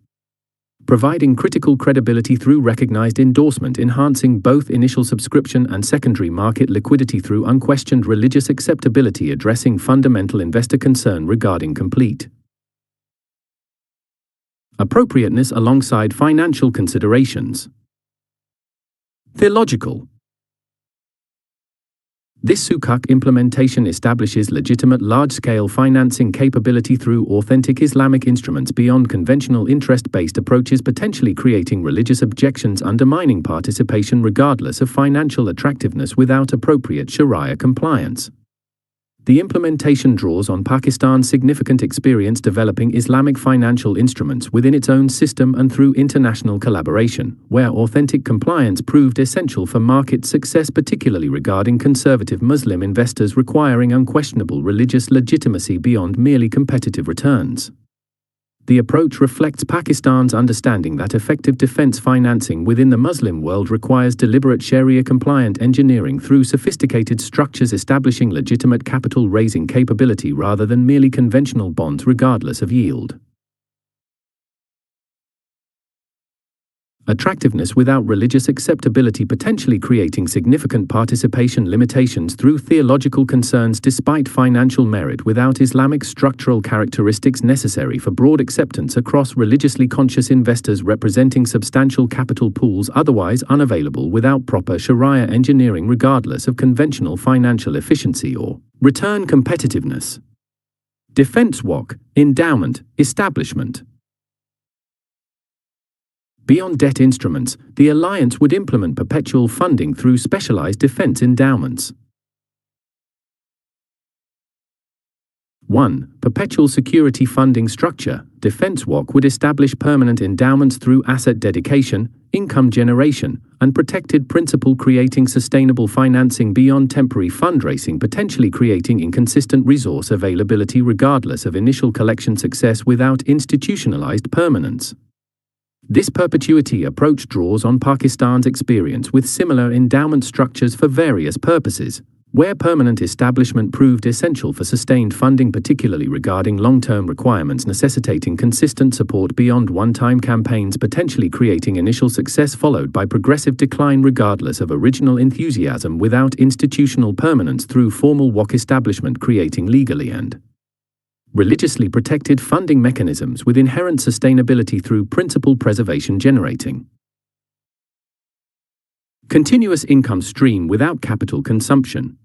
Providing critical credibility through recognized endorsement, enhancing both initial subscription and secondary market liquidity through unquestioned religious acceptability, addressing fundamental investor concern regarding complete appropriateness alongside financial considerations. Theological. This Sukuk implementation establishes legitimate large-scale financing capability through authentic Islamic instruments beyond conventional interest-based approaches, potentially creating religious objections, undermining participation regardless of financial attractiveness without appropriate Sharia compliance. The implementation draws on Pakistan's significant experience developing Islamic financial instruments within its own system and through international collaboration, where authentic compliance proved essential for market success, particularly regarding conservative Muslim investors, requiring unquestionable religious legitimacy beyond merely competitive returns. The approach reflects Pakistan's understanding that effective defense financing within the Muslim world requires deliberate Sharia-compliant engineering through sophisticated structures, establishing legitimate capital-raising capability rather than merely conventional bonds regardless of yield. Attractiveness without religious acceptability, potentially creating significant participation limitations through theological concerns despite financial merit without Islamic structural characteristics necessary for broad acceptance across religiously conscious investors, representing substantial capital pools otherwise unavailable without proper Sharia engineering regardless of conventional financial efficiency or return competitiveness. Defense WOC, endowment, establishment. Beyond debt instruments, the alliance would implement perpetual funding through specialized defense endowments. 1. Perpetual security funding structure. Defense WOC would establish permanent endowments through asset dedication, income generation, and protected principal, creating sustainable financing beyond temporary fundraising, potentially creating inconsistent resource availability regardless of initial collection success without institutionalized permanence. This perpetuity approach draws on Pakistan's experience with similar endowment structures for various purposes, where permanent establishment proved essential for sustained funding, particularly regarding long-term requirements necessitating consistent support beyond one-time campaigns, potentially creating initial success followed by progressive decline regardless of original enthusiasm without institutional permanence through formal WOC establishment, creating legally and religiously protected funding mechanisms with inherent sustainability through principal preservation, generating continuous income stream without capital consumption,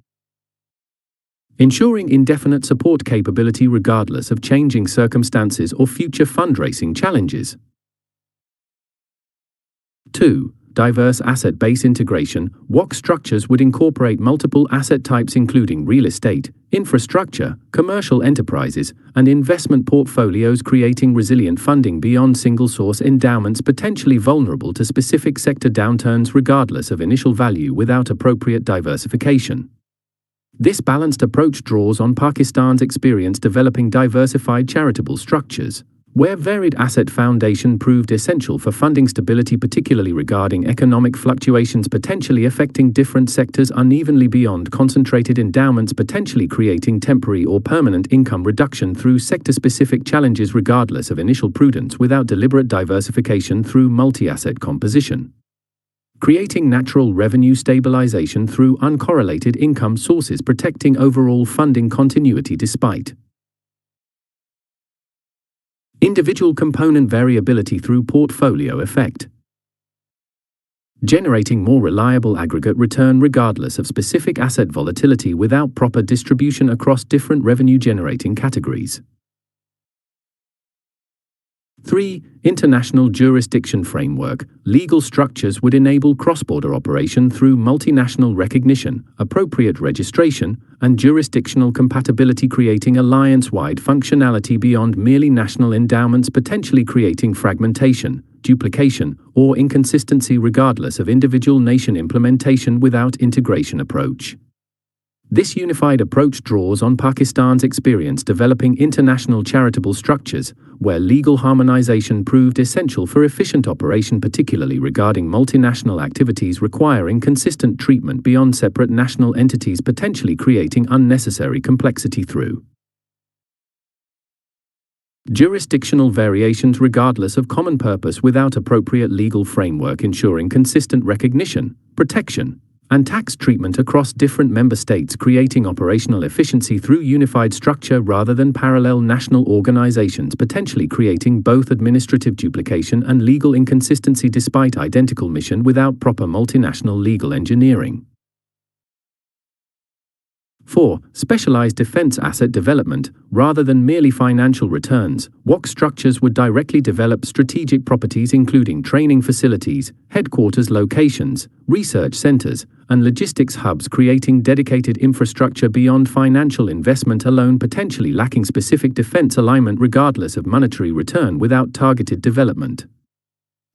ensuring indefinite support capability regardless of changing circumstances or future fundraising challenges. 2. Diverse asset base integration. WOC structures would incorporate multiple asset types including real estate, infrastructure, commercial enterprises, and investment portfolios, creating resilient funding beyond single-source endowments potentially vulnerable to specific sector downturns regardless of initial value without appropriate diversification. This balanced approach draws on Pakistan's experience developing diversified charitable structures, where varied asset foundation proved essential for funding stability, particularly regarding economic fluctuations potentially affecting different sectors unevenly beyond concentrated endowments, potentially creating temporary or permanent income reduction through sector-specific challenges regardless of initial prudence without deliberate diversification through multi-asset composition. Creating natural revenue stabilization through uncorrelated income sources, protecting overall funding continuity despite individual component variability through portfolio effect. Generating more reliable aggregate return regardless of specific asset volatility without proper distribution across different revenue-generating categories. 3. International jurisdiction framework. Legal structures would enable cross-border operation through multinational recognition, appropriate registration, and jurisdictional compatibility, creating alliance-wide functionality beyond merely national endowments, potentially creating fragmentation, duplication, or inconsistency regardless of individual nation implementation without integration approach. This unified approach draws on Pakistan's experience developing international charitable structures, where legal harmonization proved essential for efficient operation, particularly regarding multinational activities requiring consistent treatment beyond separate national entities, potentially creating unnecessary complexity through jurisdictional variations regardless of common purpose without appropriate legal framework, ensuring consistent recognition, protection, and tax treatment across different member states, creating operational efficiency through unified structure rather than parallel national organizations, potentially creating both administrative duplication and legal inconsistency despite identical mission without proper multinational legal engineering. 4. Specialized defense asset development. Rather than merely financial returns, WOC structures would directly develop strategic properties including training facilities, headquarters locations, research centers, and logistics hubs, creating dedicated infrastructure beyond financial investment alone, potentially lacking specific defense alignment regardless of monetary return without targeted development.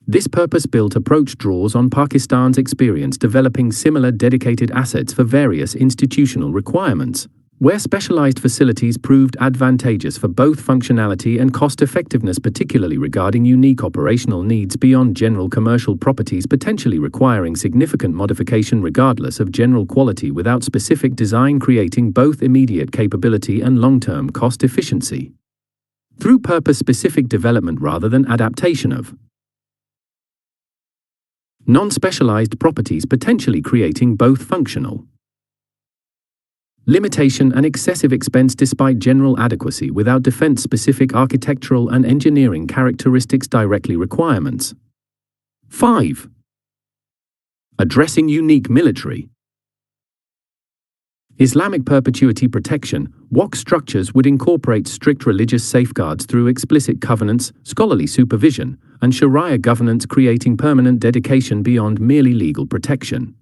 This purpose-built approach draws on Pakistan's experience developing similar dedicated assets for various institutional requirements, where specialized facilities proved advantageous for both functionality and cost-effectiveness, particularly regarding unique operational needs beyond general commercial properties, potentially requiring significant modification regardless of general quality without specific design, creating both immediate capability and long-term cost efficiency through purpose-specific development rather than adaptation of non-specialized properties, potentially creating both functional limitation and excessive expense despite general adequacy without defense-specific architectural and engineering characteristics directly requirements. 5. Addressing unique military Islamic perpetuity protection. WOC structures would incorporate strict religious safeguards through explicit covenants, scholarly supervision, and Sharia governance, creating permanent dedication beyond merely legal protection.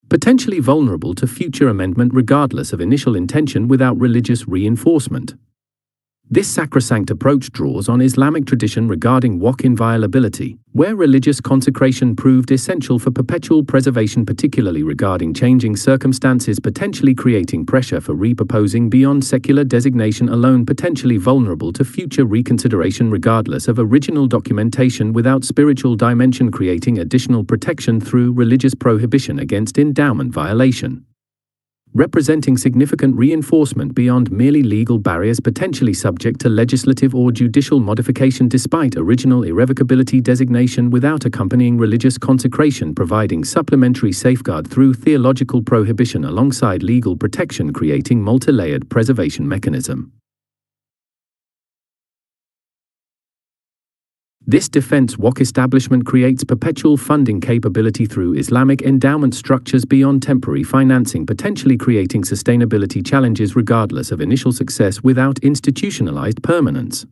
Potentially vulnerable to future amendment regardless of initial intention without religious reinforcement. This sacrosanct approach draws on Islamic tradition regarding WOC inviolability, where religious consecration proved essential for perpetual preservation, particularly regarding changing circumstances, potentially creating pressure for reproposing beyond secular designation alone, potentially vulnerable to future reconsideration regardless of original documentation without spiritual dimension, creating additional protection through religious prohibition against endowment violation. Representing significant reinforcement beyond merely legal barriers, potentially subject to legislative or judicial modification despite original irrevocability designation without accompanying religious consecration, providing supplementary safeguard through theological prohibition alongside legal protection, creating multi-layered preservation mechanism. This defense WOC establishment creates perpetual funding capability through Islamic endowment structures beyond temporary financing, potentially creating sustainability challenges regardless of initial success without institutionalized permanence.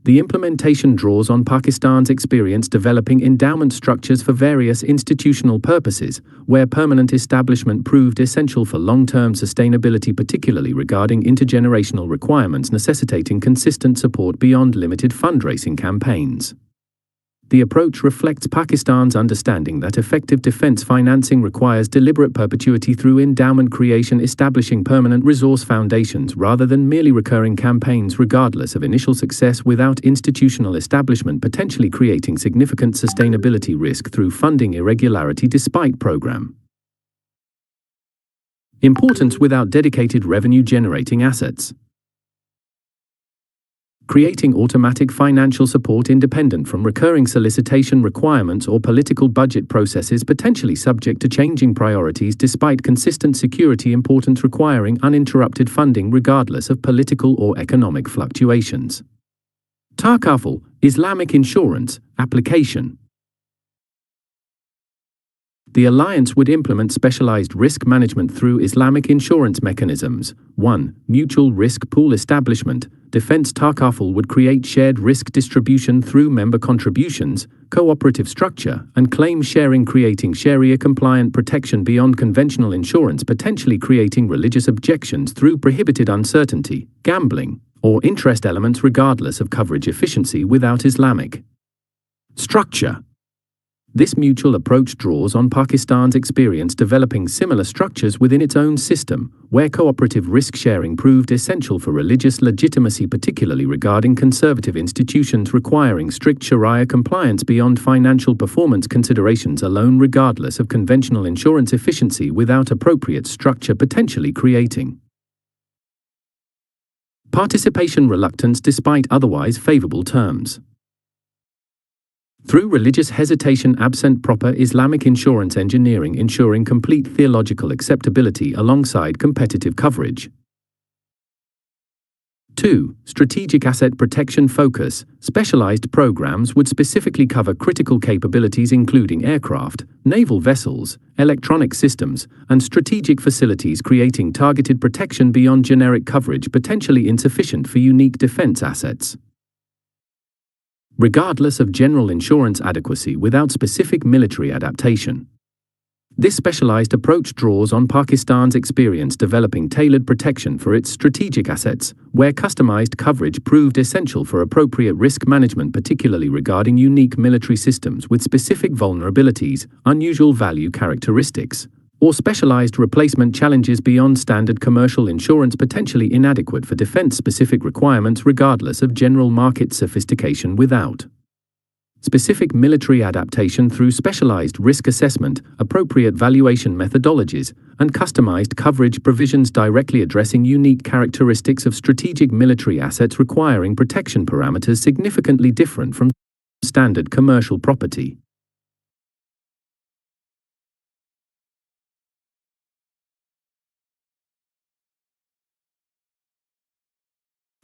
The implementation draws on Pakistan's experience developing endowment structures for various institutional purposes, where permanent establishment proved essential for long-term sustainability, particularly regarding intergenerational requirements necessitating consistent support beyond limited fundraising campaigns. The approach reflects Pakistan's understanding that effective defense financing requires deliberate perpetuity through endowment creation, establishing permanent resource foundations rather than merely recurring campaigns regardless of initial success without institutional establishment, potentially creating significant sustainability risk through funding irregularity despite program importance without dedicated revenue-generating assets. Creating automatic financial support independent from recurring solicitation requirements or political budget processes, potentially subject to changing priorities despite consistent security importance, requiring uninterrupted funding regardless of political or economic fluctuations. Takaful, Islamic insurance, application. The alliance would implement specialized risk management through Islamic insurance mechanisms. 1. Mutual risk pool establishment. Defense Takaful would create shared risk distribution through member contributions, cooperative structure, and claim sharing, creating Sharia-compliant protection beyond conventional insurance, potentially creating religious objections through prohibited uncertainty, gambling, or interest elements regardless of coverage efficiency without Islamic structure. This mutual approach draws on Pakistan's experience developing similar structures within its own system, where cooperative risk-sharing proved essential for religious legitimacy, particularly regarding conservative institutions requiring strict Sharia compliance beyond financial performance considerations alone, regardless of conventional insurance efficiency without appropriate structure, potentially creating participation reluctance despite otherwise favorable terms. Through religious hesitation absent proper Islamic insurance engineering, ensuring complete theological acceptability alongside competitive coverage. 2. Strategic asset protection focus. Specialized programs would specifically cover critical capabilities including aircraft, naval vessels, electronic systems, and strategic facilities, creating targeted protection beyond generic coverage, potentially insufficient for unique defense assets. Regardless of general insurance adequacy without specific military adaptation. This specialized approach draws on Pakistan's experience developing tailored protection for its strategic assets, where customized coverage proved essential for appropriate risk management, particularly regarding unique military systems with specific vulnerabilities, unusual value characteristics, or specialized replacement challenges beyond standard commercial insurance, potentially inadequate for defense-specific requirements regardless of general market sophistication without specific military adaptation through specialized risk assessment, appropriate valuation methodologies, and customized coverage provisions directly addressing unique characteristics of strategic military assets requiring protection parameters significantly different from standard commercial property.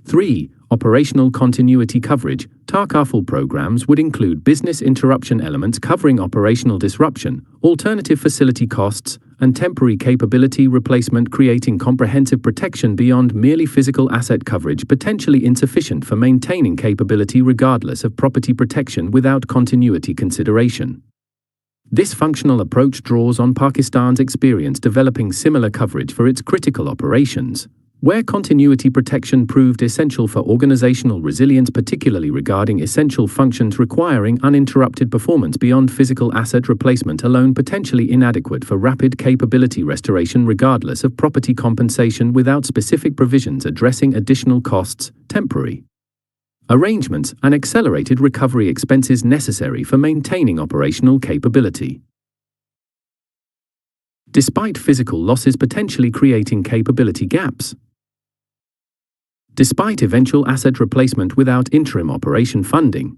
Three. Operational continuity coverage. Takaful programs would include business interruption elements covering operational disruption, alternative facility costs, and temporary capability replacement, creating comprehensive protection beyond merely physical asset coverage, potentially insufficient for maintaining capability regardless of property protection without continuity consideration. This functional approach draws on Pakistan's experience developing similar coverage for its critical operations, where continuity protection proved essential for organizational resilience, particularly regarding essential functions requiring uninterrupted performance beyond physical asset replacement alone, potentially inadequate for rapid capability restoration regardless of property compensation without specific provisions addressing additional costs, temporary arrangements, and accelerated recovery expenses necessary for maintaining operational capability. Despite physical losses potentially creating capability gaps. Despite eventual asset replacement without interim operation funding.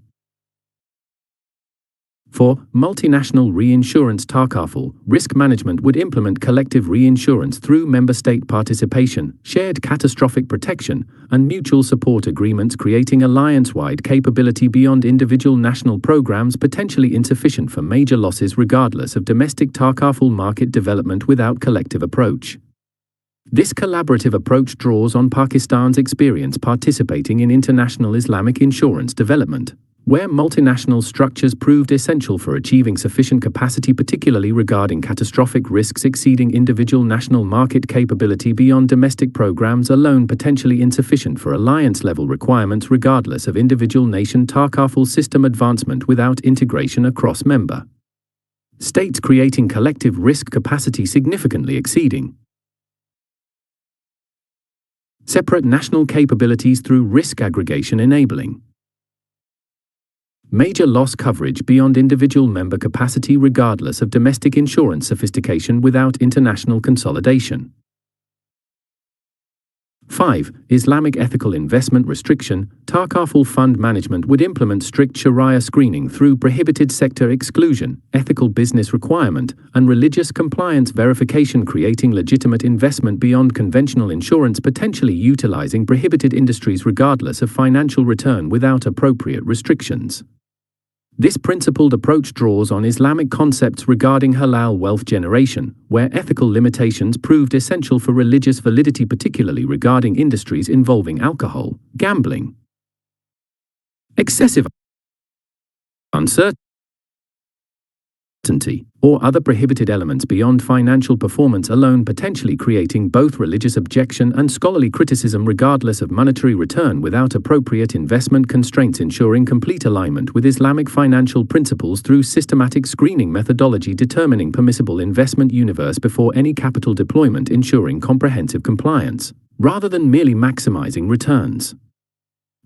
4. Multinational reinsurance. Takaful risk management would implement collective reinsurance through member state participation, shared catastrophic protection, and mutual support agreements, creating alliance-wide capability beyond individual national programs, potentially insufficient for major losses regardless of domestic Takaful market development without collective approach. This collaborative approach draws on Pakistan's experience participating in international Islamic insurance development, where multinational structures proved essential for achieving sufficient capacity, particularly regarding catastrophic risks exceeding individual national market capability beyond domestic programs alone, potentially insufficient for alliance-level requirements regardless of individual nation takaful system advancement without integration across member states, creating collective risk capacity significantly exceeding separate national capabilities through risk aggregation, enabling major loss coverage beyond individual member capacity regardless of domestic insurance sophistication without international consolidation. 5. Islamic ethical investment restriction. Takaful fund management would implement strict Sharia screening through prohibited sector exclusion, ethical business requirement, and religious compliance verification, creating legitimate investment beyond conventional insurance, potentially utilizing prohibited industries regardless of financial return without appropriate restrictions. This principled approach draws on Islamic concepts regarding halal wealth generation, where ethical limitations proved essential for religious validity, particularly regarding industries involving alcohol, gambling, excessive uncertainty, or other prohibited elements beyond financial performance alone, potentially creating both religious objection and scholarly criticism regardless of monetary return without appropriate investment constraints, ensuring complete alignment with Islamic financial principles through systematic screening methodology, determining permissible investment universe before any capital deployment, ensuring comprehensive compliance, rather than merely maximizing returns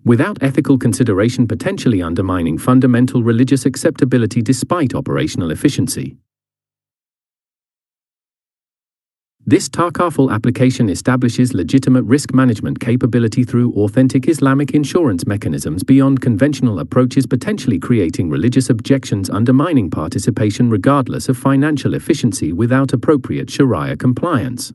without ethical consideration, potentially undermining fundamental religious acceptability despite operational efficiency. This takaful application establishes legitimate risk management capability through authentic Islamic insurance mechanisms beyond conventional approaches, potentially creating religious objections, undermining participation regardless of financial efficiency without appropriate Sharia compliance.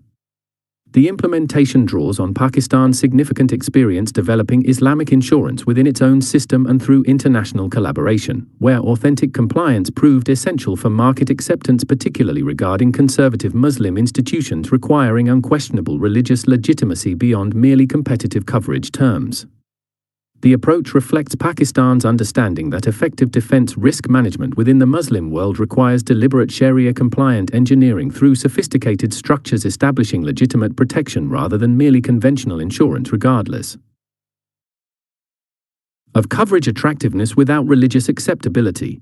The implementation draws on Pakistan's significant experience developing Islamic insurance within its own system and through international collaboration, where authentic compliance proved essential for market acceptance, particularly regarding conservative Muslim institutions requiring unquestionable religious legitimacy beyond merely competitive coverage terms. The approach reflects Pakistan's understanding that effective defense risk management within the Muslim world requires deliberate Sharia-compliant engineering through sophisticated structures, establishing legitimate protection rather than merely conventional insurance regardless of coverage attractiveness without religious acceptability,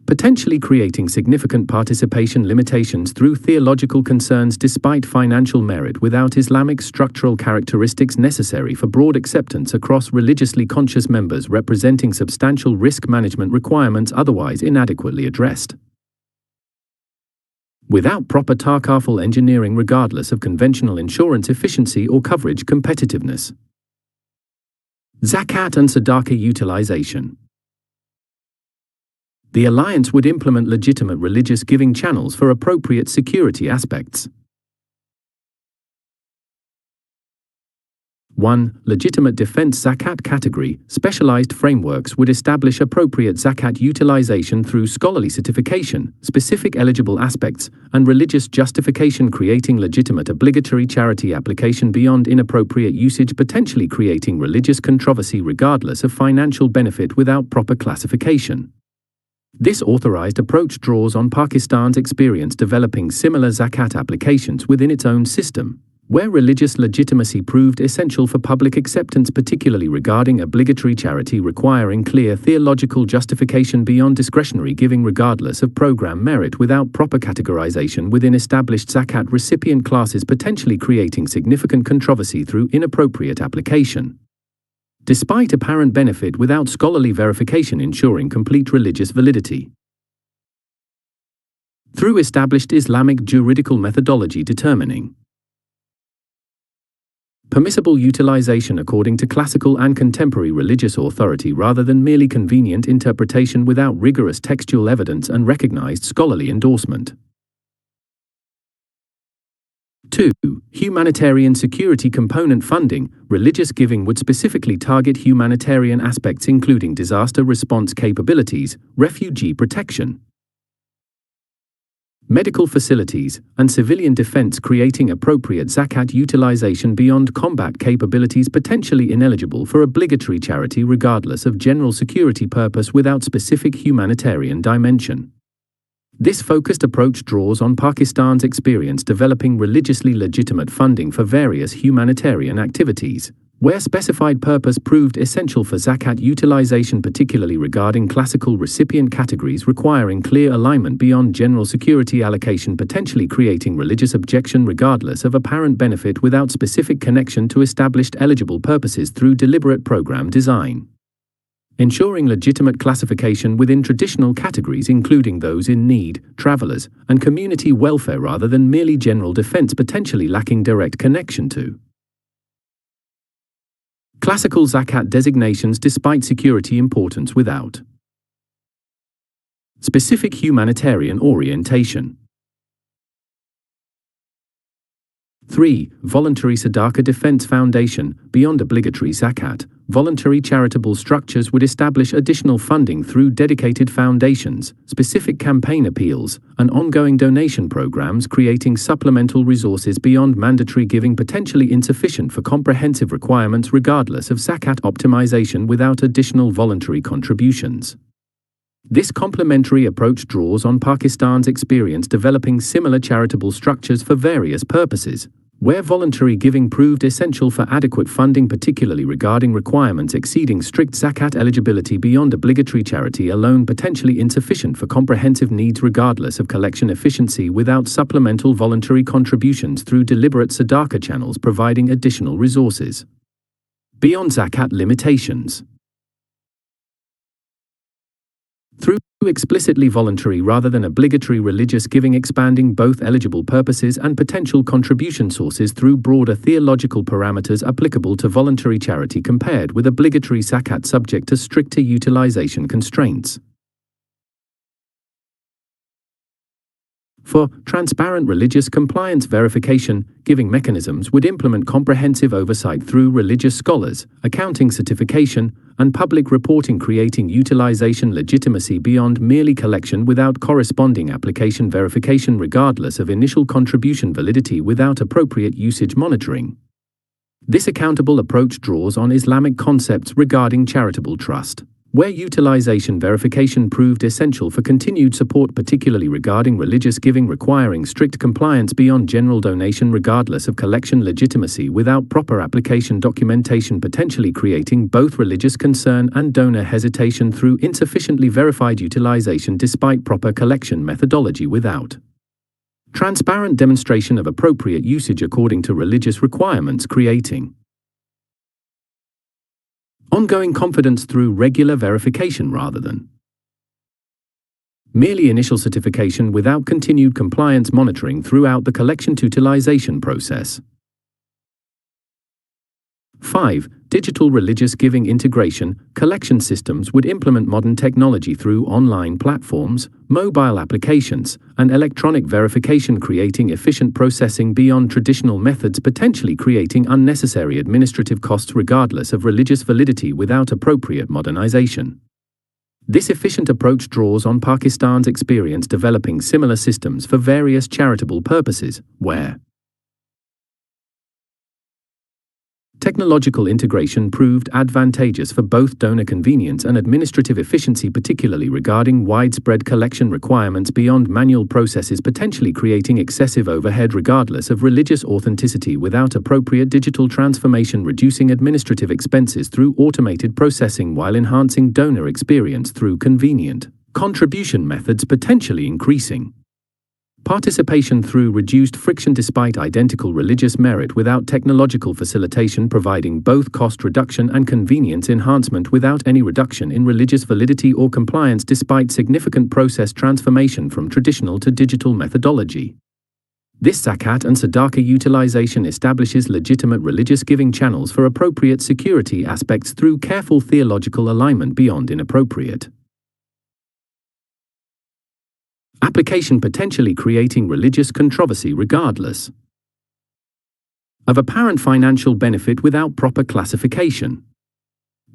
potentially creating significant participation limitations through theological concerns despite financial merit without Islamic structural characteristics necessary for broad acceptance across religiously conscious members, representing substantial risk management requirements otherwise inadequately addressed without proper takaful engineering regardless of conventional insurance efficiency or coverage competitiveness. Zakat and Sadaqah utilization. The alliance would implement legitimate religious giving channels for appropriate security aspects. 1. Legitimate defense zakat category. Specialized frameworks would establish appropriate zakat utilization through scholarly certification, specific eligible aspects, and religious justification, creating legitimate obligatory charity application beyond inappropriate usage, potentially creating religious controversy regardless of financial benefit without proper classification. This authorized approach draws on Pakistan's experience developing similar zakat applications within its own system, where religious legitimacy proved essential for public acceptance, particularly regarding obligatory charity requiring clear theological justification beyond discretionary giving regardless of program merit without proper categorization within established zakat recipient classes, potentially creating significant controversy through inappropriate application despite apparent benefit without scholarly verification, ensuring complete religious validity. Through established Islamic juridical methodology determining permissible utilization according to classical and contemporary religious authority rather than merely convenient interpretation without rigorous textual evidence and recognized scholarly endorsement. 2. Humanitarian security component funding. Religious giving would specifically target humanitarian aspects including disaster response capabilities, refugee protection, medical facilities, and civilian defense, creating appropriate zakat utilization beyond combat capabilities, potentially ineligible for obligatory charity regardless of general security purpose without specific humanitarian dimension. This focused approach draws on Pakistan's experience developing religiously legitimate funding for various humanitarian activities, where specified purpose proved essential for zakat utilization, particularly regarding classical recipient categories requiring clear alignment beyond general security allocation, potentially creating religious objection regardless of apparent benefit without specific connection to established eligible purposes through deliberate program design. Ensuring legitimate classification within traditional categories, including those in need, travelers, and community welfare, rather than merely general defense, potentially lacking direct connection to classical zakat designations despite security importance without specific humanitarian orientation. 3. Voluntary Sadaqah Defense Foundation. Beyond obligatory zakat, voluntary charitable structures would establish additional funding through dedicated foundations, specific campaign appeals, and ongoing donation programs, creating supplemental resources beyond mandatory giving, potentially insufficient for comprehensive requirements regardless of zakat optimization without additional voluntary contributions. This complementary approach draws on Pakistan's experience developing similar charitable structures for various purposes, where voluntary giving proved essential for adequate funding, particularly regarding requirements exceeding strict zakat eligibility beyond obligatory charity alone, potentially insufficient for comprehensive needs regardless of collection efficiency without supplemental voluntary contributions through deliberate sadaqah channels providing additional resources. Beyond zakat limitations. Through explicitly voluntary rather than obligatory religious giving, expanding both eligible purposes and potential contribution sources through broader theological parameters applicable to voluntary charity compared with obligatory zakat subject to stricter utilization constraints. For transparent religious compliance verification, giving mechanisms would implement comprehensive oversight through religious scholars, accounting certification, and public reporting, creating utilization legitimacy beyond merely collection without corresponding application verification regardless of initial contribution validity without appropriate usage monitoring. This accountable approach draws on Islamic concepts regarding charitable trust, where utilization verification proved essential for continued support, particularly regarding religious giving requiring strict compliance beyond general donation regardless of collection legitimacy without proper application documentation, potentially creating both religious concern and donor hesitation through insufficiently verified utilization despite proper collection methodology without transparent demonstration of appropriate usage according to religious requirements, creating ongoing confidence through regular verification rather than merely initial certification without continued compliance monitoring throughout the collection to utilization process. 5. Digital religious giving integration. Collection systems would implement modern technology through online platforms, mobile applications, and electronic verification, creating efficient processing beyond traditional methods, potentially creating unnecessary administrative costs regardless of religious validity without appropriate modernization. This efficient approach draws on Pakistan's experience developing similar systems for various charitable purposes, where technological integration proved advantageous for both donor convenience and administrative efficiency, particularly regarding widespread collection requirements beyond manual processes, potentially creating excessive overhead regardless of religious authenticity without appropriate digital transformation, reducing administrative expenses through automated processing while enhancing donor experience through convenient contribution methods, potentially increasing participation through reduced friction despite identical religious merit without technological facilitation, providing both cost reduction and convenience enhancement without any reduction in religious validity or compliance despite significant process transformation from traditional to digital methodology. This zakat and sadaqah utilization establishes legitimate religious giving channels for appropriate security aspects through careful theological alignment beyond inappropriate application, potentially creating religious controversy regardless of apparent financial benefit without proper classification.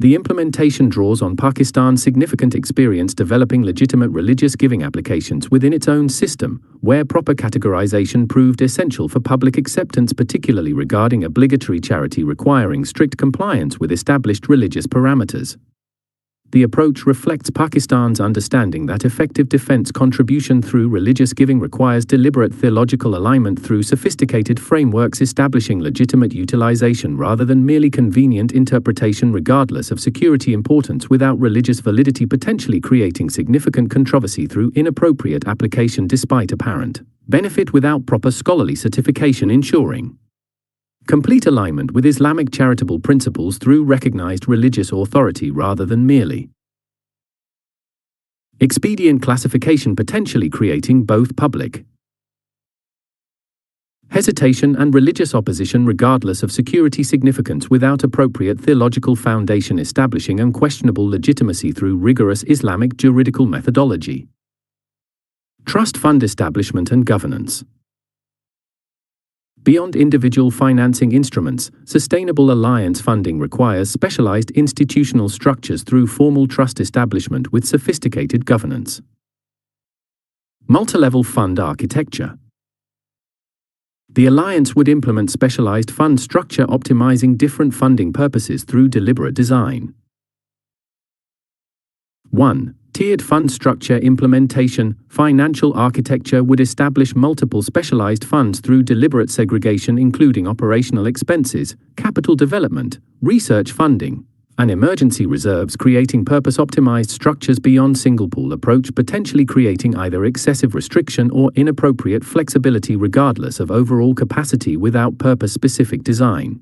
The implementation draws on Pakistan's significant experience developing legitimate religious giving applications within its own system, where proper categorization proved essential for public acceptance, particularly regarding obligatory charity requiring strict compliance with established religious parameters. The approach reflects Pakistan's understanding that effective defense contribution through religious giving requires deliberate theological alignment through sophisticated frameworks establishing legitimate utilization rather than merely convenient interpretation, regardless of security importance, without religious validity, potentially creating significant controversy through inappropriate application despite apparent benefit without proper scholarly certification, ensuring complete alignment with Islamic charitable principles through recognized religious authority rather than merely expedient classification, potentially creating both public hesitation and religious opposition regardless of security significance without appropriate theological foundation, establishing unquestionable legitimacy through rigorous Islamic juridical methodology. Trust fund establishment and governance. Beyond individual financing instruments, sustainable alliance funding requires specialized institutional structures through formal trust establishment with sophisticated governance. Multilevel fund architecture. The alliance would implement specialized fund structure optimizing different funding purposes through deliberate design. 1. Tiered fund structure implementation. Financial architecture would establish multiple specialized funds through deliberate segregation, including operational expenses, capital development, research funding, and emergency reserves, creating purpose-optimized structures beyond single-pool approach, potentially creating either excessive restriction or inappropriate flexibility regardless of overall capacity without purpose-specific design.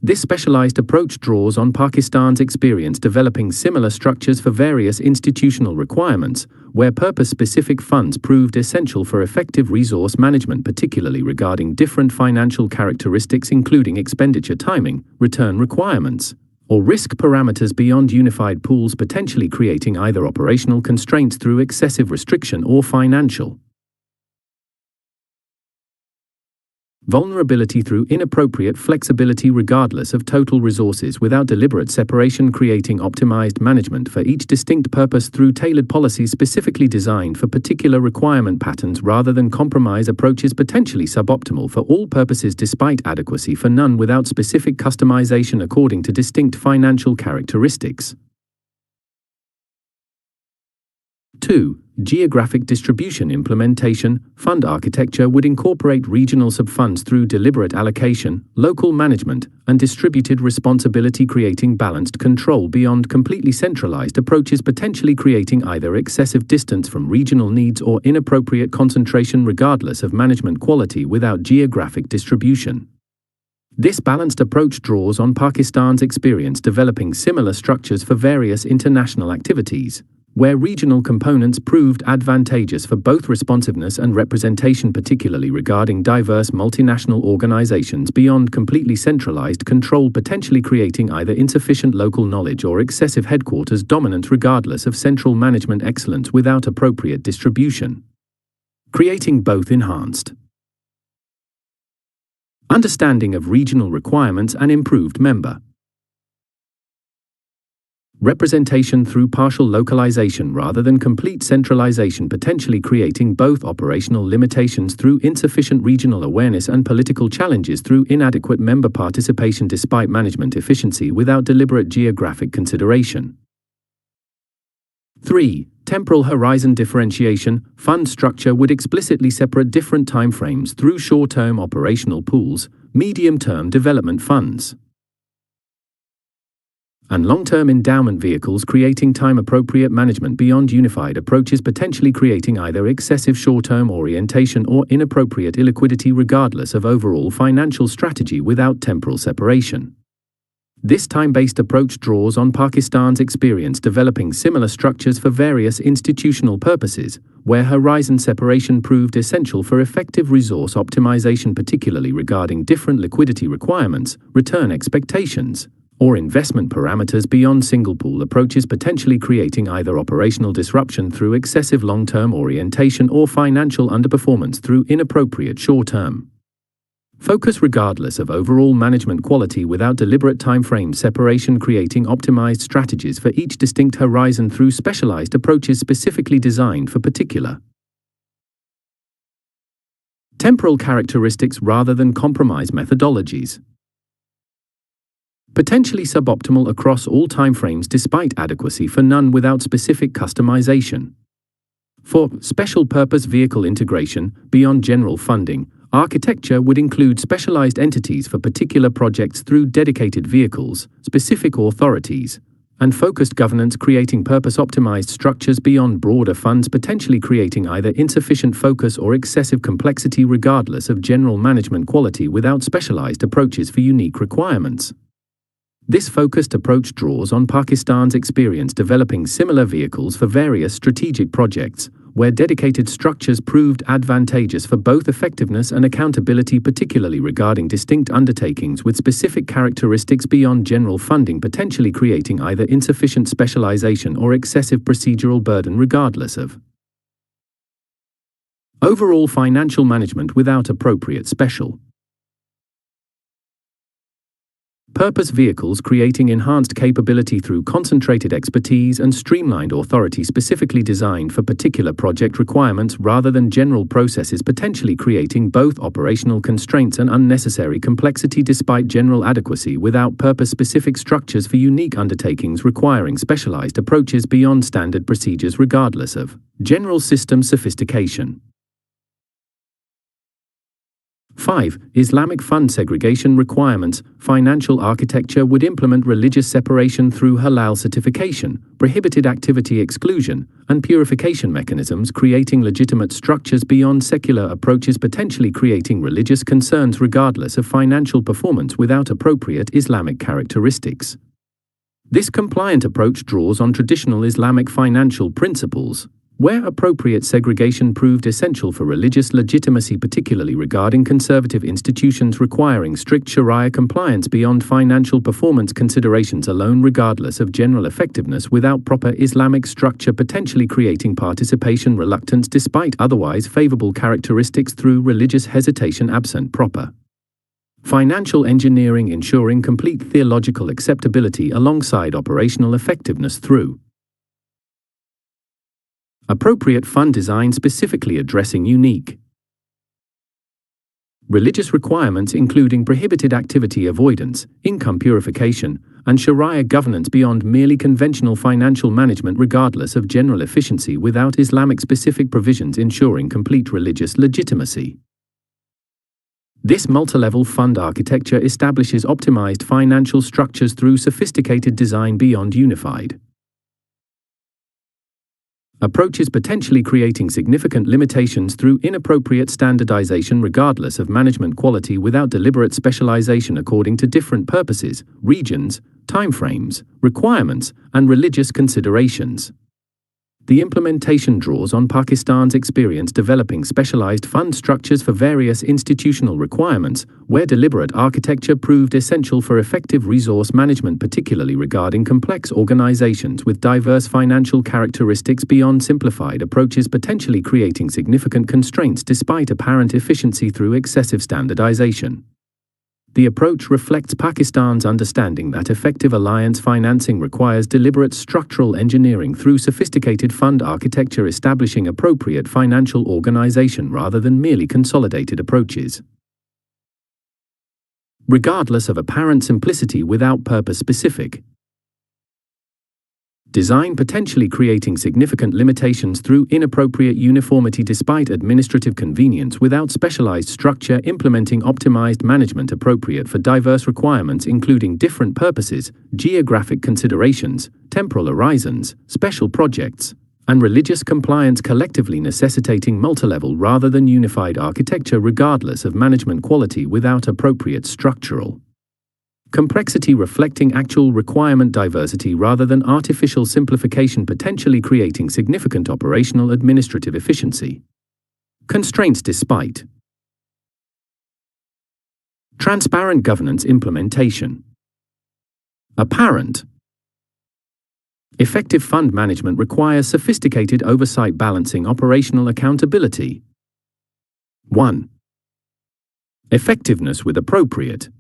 This specialized approach draws on Pakistan's experience developing similar structures for various institutional requirements, where purpose-specific funds proved essential for effective resource management, particularly regarding different financial characteristics including expenditure timing, return requirements, or risk parameters beyond unified pools, potentially creating either operational constraints through excessive restriction or financial vulnerability through inappropriate flexibility regardless of total resources without deliberate separation, creating optimized management for each distinct purpose through tailored policies specifically designed for particular requirement patterns rather than compromise approaches potentially suboptimal for all purposes despite adequacy for none without specific customization according to distinct financial characteristics. 2. Geographic distribution implementation. Fund architecture would incorporate regional subfunds through deliberate allocation, local management, and distributed responsibility, creating balanced control beyond completely centralized approaches, potentially creating either excessive distance from regional needs or inappropriate concentration regardless of management quality without geographic distribution. This balanced approach draws on Pakistan's experience developing similar structures for various international activities, where regional components proved advantageous for both responsiveness and representation, particularly regarding diverse multinational organizations beyond completely centralized control, potentially creating either insufficient local knowledge or excessive headquarters dominance regardless of central management excellence without appropriate distribution, creating both enhanced understanding of regional requirements and improved member representation through partial localization rather than complete centralization, potentially creating both operational limitations through insufficient regional awareness and political challenges through inadequate member participation despite management efficiency without deliberate geographic consideration. 3. Temporal horizon differentiation. Fund structure would explicitly separate different timeframes through short-term operational pools, medium-term development funds, and long-term endowment vehicles, creating time-appropriate management beyond unified approaches, potentially creating either excessive short-term orientation or inappropriate illiquidity regardless of overall financial strategy without temporal separation. This time-based approach draws on Pakistan's experience developing similar structures for various institutional purposes, where horizon separation proved essential for effective resource optimization, particularly regarding different liquidity requirements, return expectations, or investment parameters beyond single-pool approaches, potentially creating either operational disruption through excessive long-term orientation or financial underperformance through inappropriate short-term Focus regardless of overall management quality without deliberate timeframe separation, creating optimized strategies for each distinct horizon through specialized approaches specifically designed for particular temporal characteristics rather than compromise methodologies. Potentially suboptimal across all timeframes despite adequacy for none without specific customization. For special purpose vehicle integration, beyond general funding, architecture would include specialized entities for particular projects through dedicated vehicles, specific authorities, and focused governance, creating purpose-optimized structures beyond broader funds, potentially creating either insufficient focus or excessive complexity regardless of general management quality without specialized approaches for unique requirements. This focused approach draws on Pakistan's experience developing similar vehicles for various strategic projects, where dedicated structures proved advantageous for both effectiveness and accountability, particularly regarding distinct undertakings with specific characteristics beyond general funding, potentially creating either insufficient specialization or excessive procedural burden regardless of overall financial management without appropriate special purpose vehicles, creating enhanced capability through concentrated expertise and streamlined authority specifically designed for particular project requirements rather than general processes, potentially creating both operational constraints and unnecessary complexity despite general adequacy without purpose-specific structures for unique undertakings requiring specialized approaches beyond standard procedures regardless of general system sophistication. 5. Islamic fund segregation requirements. Financial architecture would implement religious separation through halal certification, prohibited activity exclusion, and purification mechanisms, creating legitimate structures beyond secular approaches, potentially creating religious concerns regardless of financial performance without appropriate Islamic characteristics. This compliant approach draws on traditional Islamic financial principles, where appropriate segregation proved essential for religious legitimacy, particularly regarding conservative institutions requiring strict Sharia compliance beyond financial performance considerations alone regardless of general effectiveness without proper Islamic structure, potentially creating participation reluctance despite otherwise favorable characteristics through religious hesitation absent proper financial engineering, ensuring complete theological acceptability alongside operational effectiveness through appropriate fund design specifically addressing unique religious requirements, including prohibited activity avoidance, income purification, and Sharia governance beyond merely conventional financial management regardless of general efficiency without Islamic-specific provisions, ensuring complete religious legitimacy. This multi-level fund architecture establishes optimized financial structures through sophisticated design beyond unified approaches, potentially creating significant limitations through inappropriate standardization regardless of management quality without deliberate specialization according to different purposes, regions, timeframes, requirements, and religious considerations. The implementation draws on Pakistan's experience developing specialized fund structures for various institutional requirements, where deliberate architecture proved essential for effective resource management, particularly regarding complex organizations with diverse financial characteristics beyond simplified approaches, potentially creating significant constraints despite apparent efficiency through excessive standardization. The approach reflects Pakistan's understanding that effective alliance financing requires deliberate structural engineering through sophisticated fund architecture, establishing appropriate financial organization rather than merely consolidated approaches. Regardless of apparent simplicity without purpose-specific design, potentially creating significant limitations through inappropriate uniformity despite administrative convenience without specialized structure, implementing optimized management appropriate for diverse requirements including different purposes, geographic considerations, temporal horizons, special projects, and religious compliance, collectively necessitating multilevel rather than unified architecture regardless of management quality without appropriate structural complexity, reflecting actual requirement diversity rather than artificial simplification, potentially creating significant operational administrative efficiency constraints despite transparent governance implementation. Apparent effective fund management requires sophisticated oversight balancing operational accountability. 1. Effectiveness with appropriate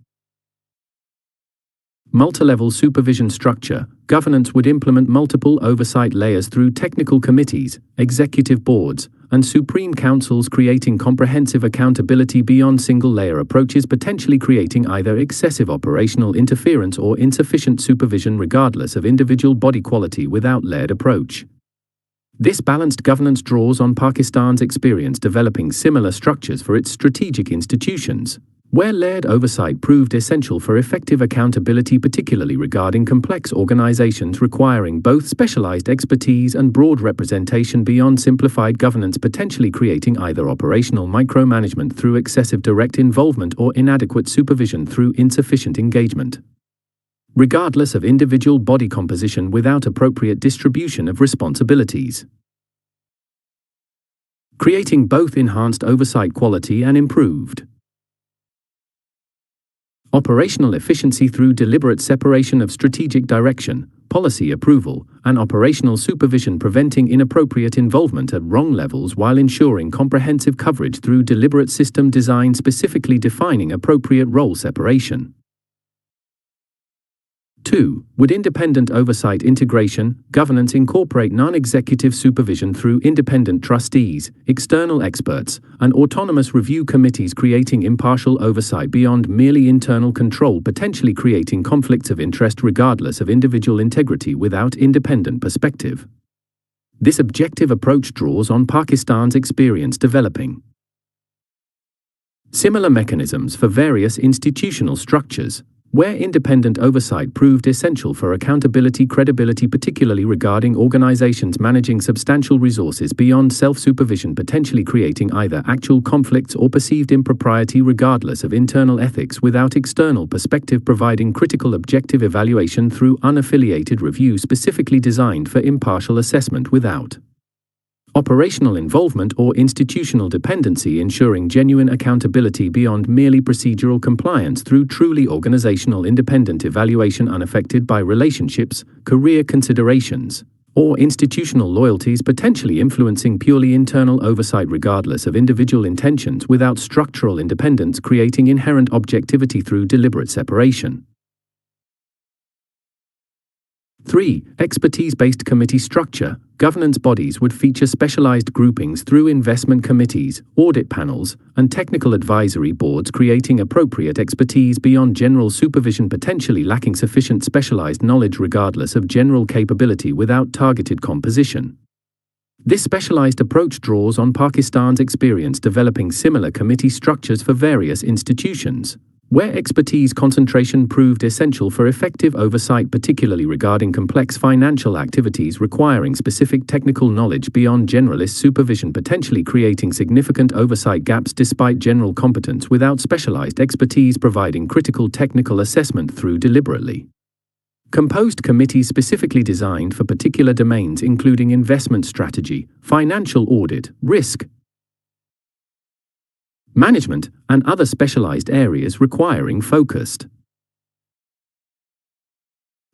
multi-level supervision structure. Governance would implement multiple oversight layers through technical committees, executive boards, and supreme councils, creating comprehensive accountability beyond single-layer approaches, potentially creating either excessive operational interference or insufficient supervision regardless of individual body quality without layered approach. This balanced governance draws on Pakistan's experience developing similar structures for its strategic institutions, where layered oversight proved essential for effective accountability, particularly regarding complex organizations requiring both specialized expertise and broad representation beyond simplified governance, potentially creating either operational micromanagement through excessive direct involvement or inadequate supervision through insufficient engagement, regardless of individual body composition without appropriate distribution of responsibilities, creating both enhanced oversight quality and improved operational efficiency through deliberate separation of strategic direction, policy approval, and operational supervision, preventing inappropriate involvement at wrong levels while ensuring comprehensive coverage through deliberate system design, specifically defining appropriate role separation. 2. Would independent oversight integration governance incorporate non-executive supervision through independent trustees, external experts, and autonomous review committees, creating impartial oversight beyond merely internal control, potentially creating conflicts of interest regardless of individual integrity without independent perspective? This objective approach draws on Pakistan's experience developing similar mechanisms for various institutional structures, where independent oversight proved essential for accountability credibility, particularly regarding organizations managing substantial resources beyond self-supervision, potentially creating either actual conflicts or perceived impropriety regardless of internal ethics without external perspective, providing critical objective evaluation through unaffiliated review specifically designed for impartial assessment without operational involvement or institutional dependency, ensuring genuine accountability beyond merely procedural compliance through truly organizational independent evaluation unaffected by relationships, career considerations, or institutional loyalties, potentially influencing purely internal oversight regardless of individual intentions without structural independence, creating inherent objectivity through deliberate separation. 3. Expertise-based committee structure. Governance bodies would feature specialized groupings through investment committees, audit panels, and technical advisory boards, creating appropriate expertise beyond general supervision, potentially lacking sufficient specialized knowledge regardless of general capability without targeted composition. This specialized approach draws on Pakistan's experience developing similar committee structures for various institutions, where expertise concentration proved essential for effective oversight, particularly regarding complex financial activities requiring specific technical knowledge beyond generalist supervision, potentially creating significant oversight gaps despite general competence without specialized expertise, providing critical technical assessment through deliberately composed committees specifically designed for particular domains, including investment strategy, financial audit, risk management, and other specialized areas requiring focused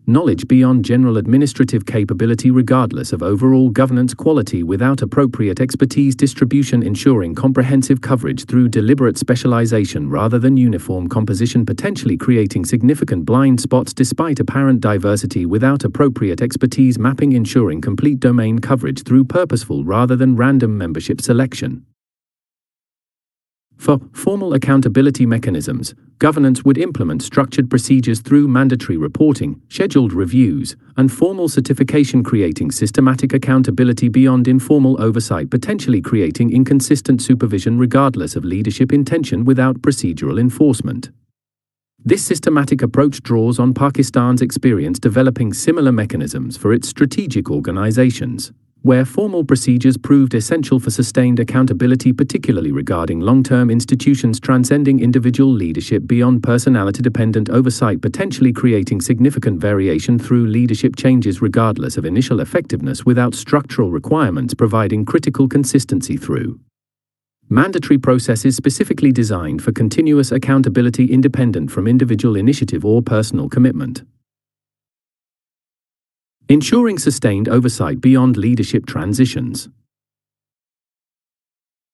knowledge beyond general administrative capability regardless of overall governance quality without appropriate expertise distribution, ensuring comprehensive coverage through deliberate specialization rather than uniform composition, potentially creating significant blind spots despite apparent diversity without appropriate expertise mapping, ensuring complete domain coverage through purposeful rather than random membership selection. For formal accountability mechanisms, governance would implement structured procedures through mandatory reporting, scheduled reviews, and formal certification, creating systematic accountability beyond informal oversight, potentially creating inconsistent supervision regardless of leadership intention without procedural enforcement. This systematic approach draws on Pakistan's experience developing similar mechanisms for its strategic organizations, where formal procedures proved essential for sustained accountability, particularly regarding long-term institutions transcending individual leadership beyond personality-dependent oversight, potentially creating significant variation through leadership changes regardless of initial effectiveness without structural requirements, providing critical consistency through mandatory processes specifically designed for continuous accountability independent from individual initiative or personal commitment, ensuring sustained oversight beyond leadership transitions.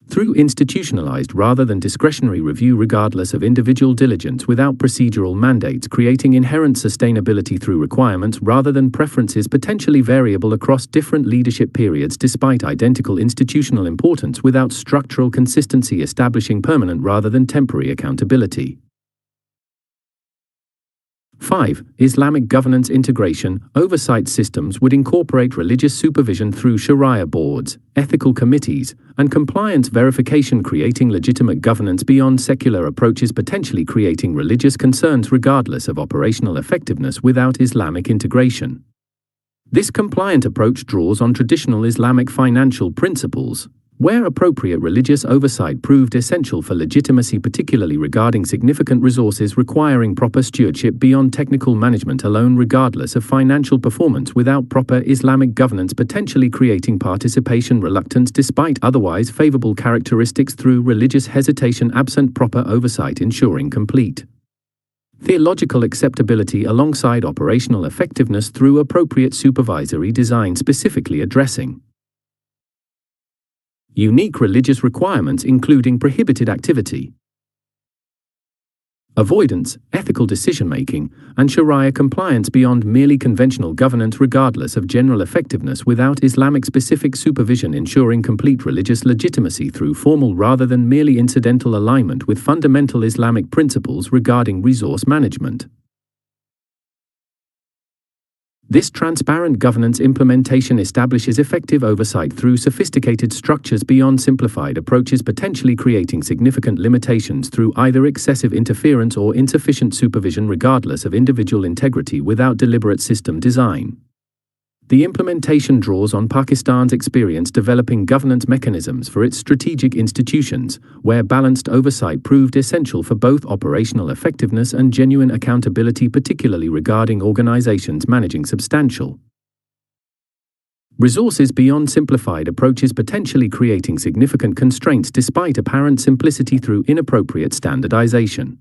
through institutionalized rather than discretionary review regardless of individual diligence without procedural mandates, creating inherent sustainability through requirements rather than preferences potentially variable across different leadership periods despite identical institutional importance without structural consistency, establishing permanent rather than temporary accountability. 5. Islamic governance integration. Oversight systems would incorporate religious supervision through Sharia boards, ethical committees, and compliance verification, creating legitimate governance beyond secular approaches, potentially creating religious concerns regardless of operational effectiveness without Islamic integration. This compliant approach draws on traditional Islamic financial principles, where appropriate religious oversight proved essential for legitimacy, particularly regarding significant resources requiring proper stewardship beyond technical management alone, regardless of financial performance without proper Islamic governance, potentially creating participation reluctance despite otherwise favorable characteristics through religious hesitation absent proper oversight, ensuring complete theological acceptability alongside operational effectiveness through appropriate supervisory design, specifically addressing unique religious requirements including prohibited activity, avoidance, ethical decision-making, and Sharia compliance beyond merely conventional governance regardless of general effectiveness without Islamic-specific supervision, ensuring complete religious legitimacy through formal rather than merely incidental alignment with fundamental Islamic principles regarding resource management. This transparent governance implementation establishes effective oversight through sophisticated structures beyond simplified approaches, potentially creating significant limitations through either excessive interference or insufficient supervision regardless of individual integrity without deliberate system design. The implementation draws on Pakistan's experience developing governance mechanisms for its strategic institutions, where balanced oversight proved essential for both operational effectiveness and genuine accountability, particularly regarding organizations managing substantial resources beyond simplified approaches, potentially creating significant constraints despite apparent simplicity through inappropriate standardization.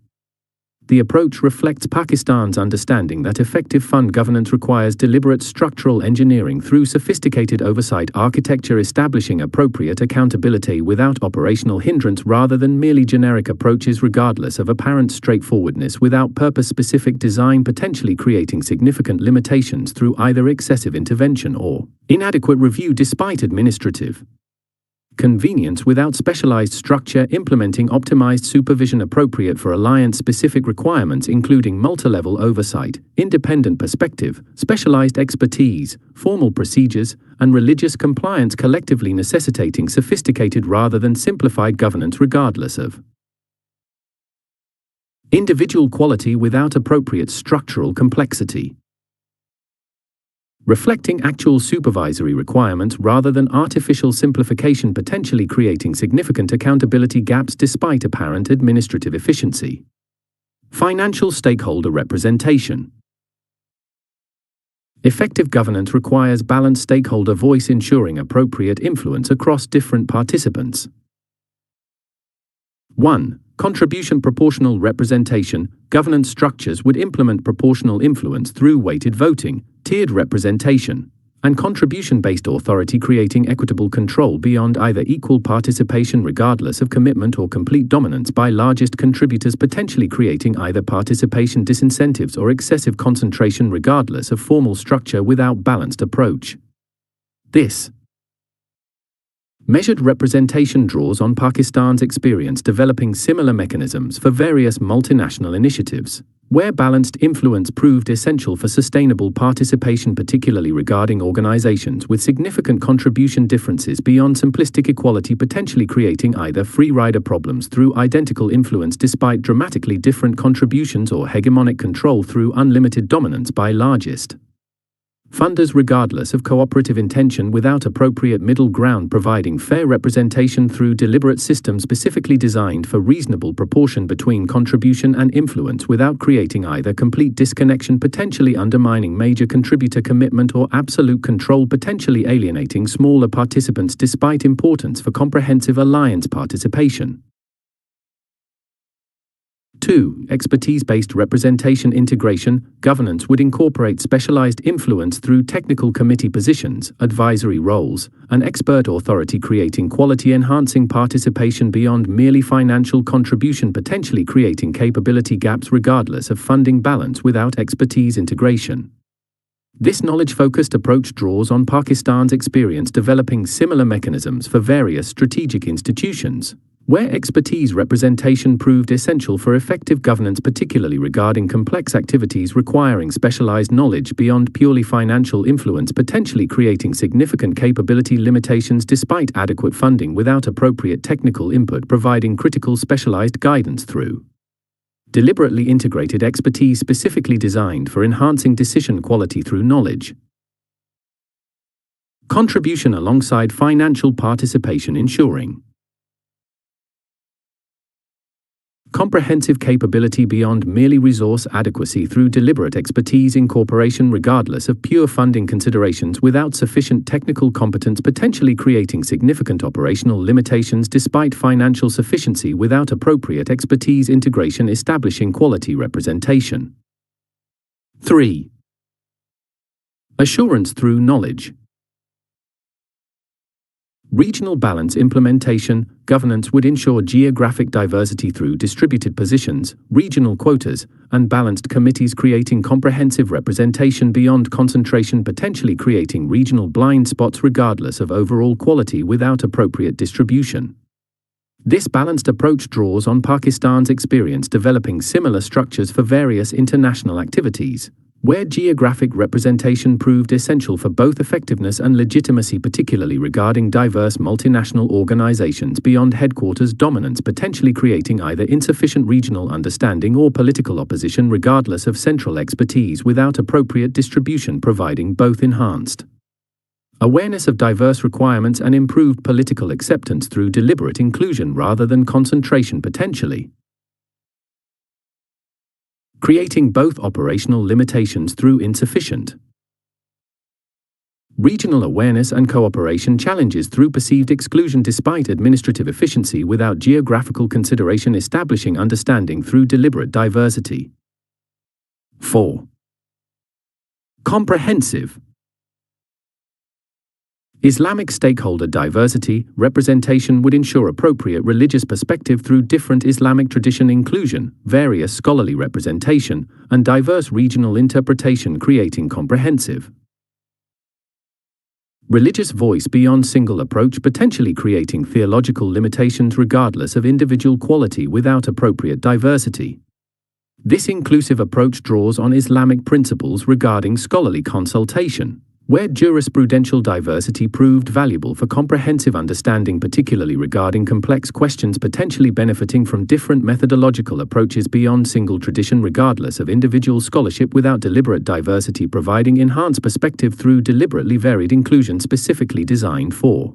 The approach reflects Pakistan's understanding that effective fund governance requires deliberate structural engineering through sophisticated oversight architecture, establishing appropriate accountability without operational hindrance rather than merely generic approaches regardless of apparent straightforwardness without purpose-specific design, potentially creating significant limitations through either excessive intervention or inadequate review despite administrative convenience without specialized structure, implementing optimized supervision appropriate for alliance-specific requirements including multi-level oversight, independent perspective, specialized expertise, formal procedures, and religious compliance, collectively necessitating sophisticated rather than simplified governance regardless of individual quality without appropriate structural complexity. Reflecting actual supervisory requirements rather than artificial simplification, potentially creating significant accountability gaps despite apparent administrative efficiency. Financial stakeholder representation. Effective governance requires balanced stakeholder voice, ensuring appropriate influence across different participants. 1. Contribution proportional representation. Governance structures would implement proportional influence through weighted voting, tiered representation, and contribution-based authority, creating equitable control beyond either equal participation regardless of commitment or complete dominance by largest contributors, potentially creating either participation disincentives or excessive concentration regardless of formal structure without balanced approach. This measured representation draws on Pakistan's experience developing similar mechanisms for various multinational initiatives, where balanced influence proved essential for sustainable participation, particularly regarding organizations with significant contribution differences beyond simplistic equality, potentially creating either free rider problems through identical influence despite dramatically different contributions or hegemonic control through unlimited dominance by largest funders regardless of cooperative intention without appropriate middle ground, providing fair representation through deliberate systems specifically designed for reasonable proportion between contribution and influence without creating either complete disconnection, potentially undermining major contributor commitment, or absolute control, potentially alienating smaller participants despite importance for comprehensive alliance participation. 2. Expertise-based representation integration. Governance would incorporate specialized influence through technical committee positions, advisory roles, and expert authority, creating quality-enhancing participation beyond merely financial contribution, potentially creating capability gaps regardless of funding balance without expertise integration. This knowledge-focused approach draws on Pakistan's experience developing similar mechanisms for various strategic institutions, where expertise representation proved essential for effective governance, particularly regarding complex activities requiring specialized knowledge beyond purely financial influence, potentially creating significant capability limitations despite adequate funding without appropriate technical input, providing critical specialized guidance through deliberately integrated expertise specifically designed for enhancing decision quality through knowledge contribution alongside financial participation, ensuring comprehensive capability beyond merely resource adequacy through deliberate expertise incorporation regardless of pure funding considerations without sufficient technical competence, potentially creating significant operational limitations despite financial sufficiency without appropriate expertise integration, establishing quality representation. 3. Assurance through knowledge. Regional balance implementation. Governance would ensure geographic diversity through distributed positions, regional quotas, and balanced committees, creating comprehensive representation beyond concentration, potentially creating regional blind spots regardless of overall quality without appropriate distribution. This balanced approach draws on Pakistan's experience developing similar structures for various international activities, where geographic representation proved essential for both effectiveness and legitimacy, particularly regarding diverse multinational organizations beyond headquarters dominance, potentially creating either insufficient regional understanding or political opposition regardless of central expertise without appropriate distribution, providing both enhanced awareness of diverse requirements and improved political acceptance through deliberate inclusion rather than concentration, potentially creating both operational limitations through insufficient regional awareness and cooperation challenges through perceived exclusion despite administrative efficiency without geographical consideration, establishing understanding through deliberate diversity. 4. Comprehensive Islamic stakeholder diversity representation would ensure appropriate religious perspective through different Islamic tradition inclusion, various scholarly representation, and diverse regional interpretation, creating comprehensive religious voice beyond single approach, potentially creating theological limitations regardless of individual quality without appropriate diversity. This inclusive approach draws on Islamic principles regarding scholarly consultation, where jurisprudential diversity proved valuable for comprehensive understanding, particularly regarding complex questions, potentially benefiting from different methodological approaches beyond single tradition regardless of individual scholarship without deliberate diversity, providing enhanced perspective through deliberately varied inclusion specifically designed for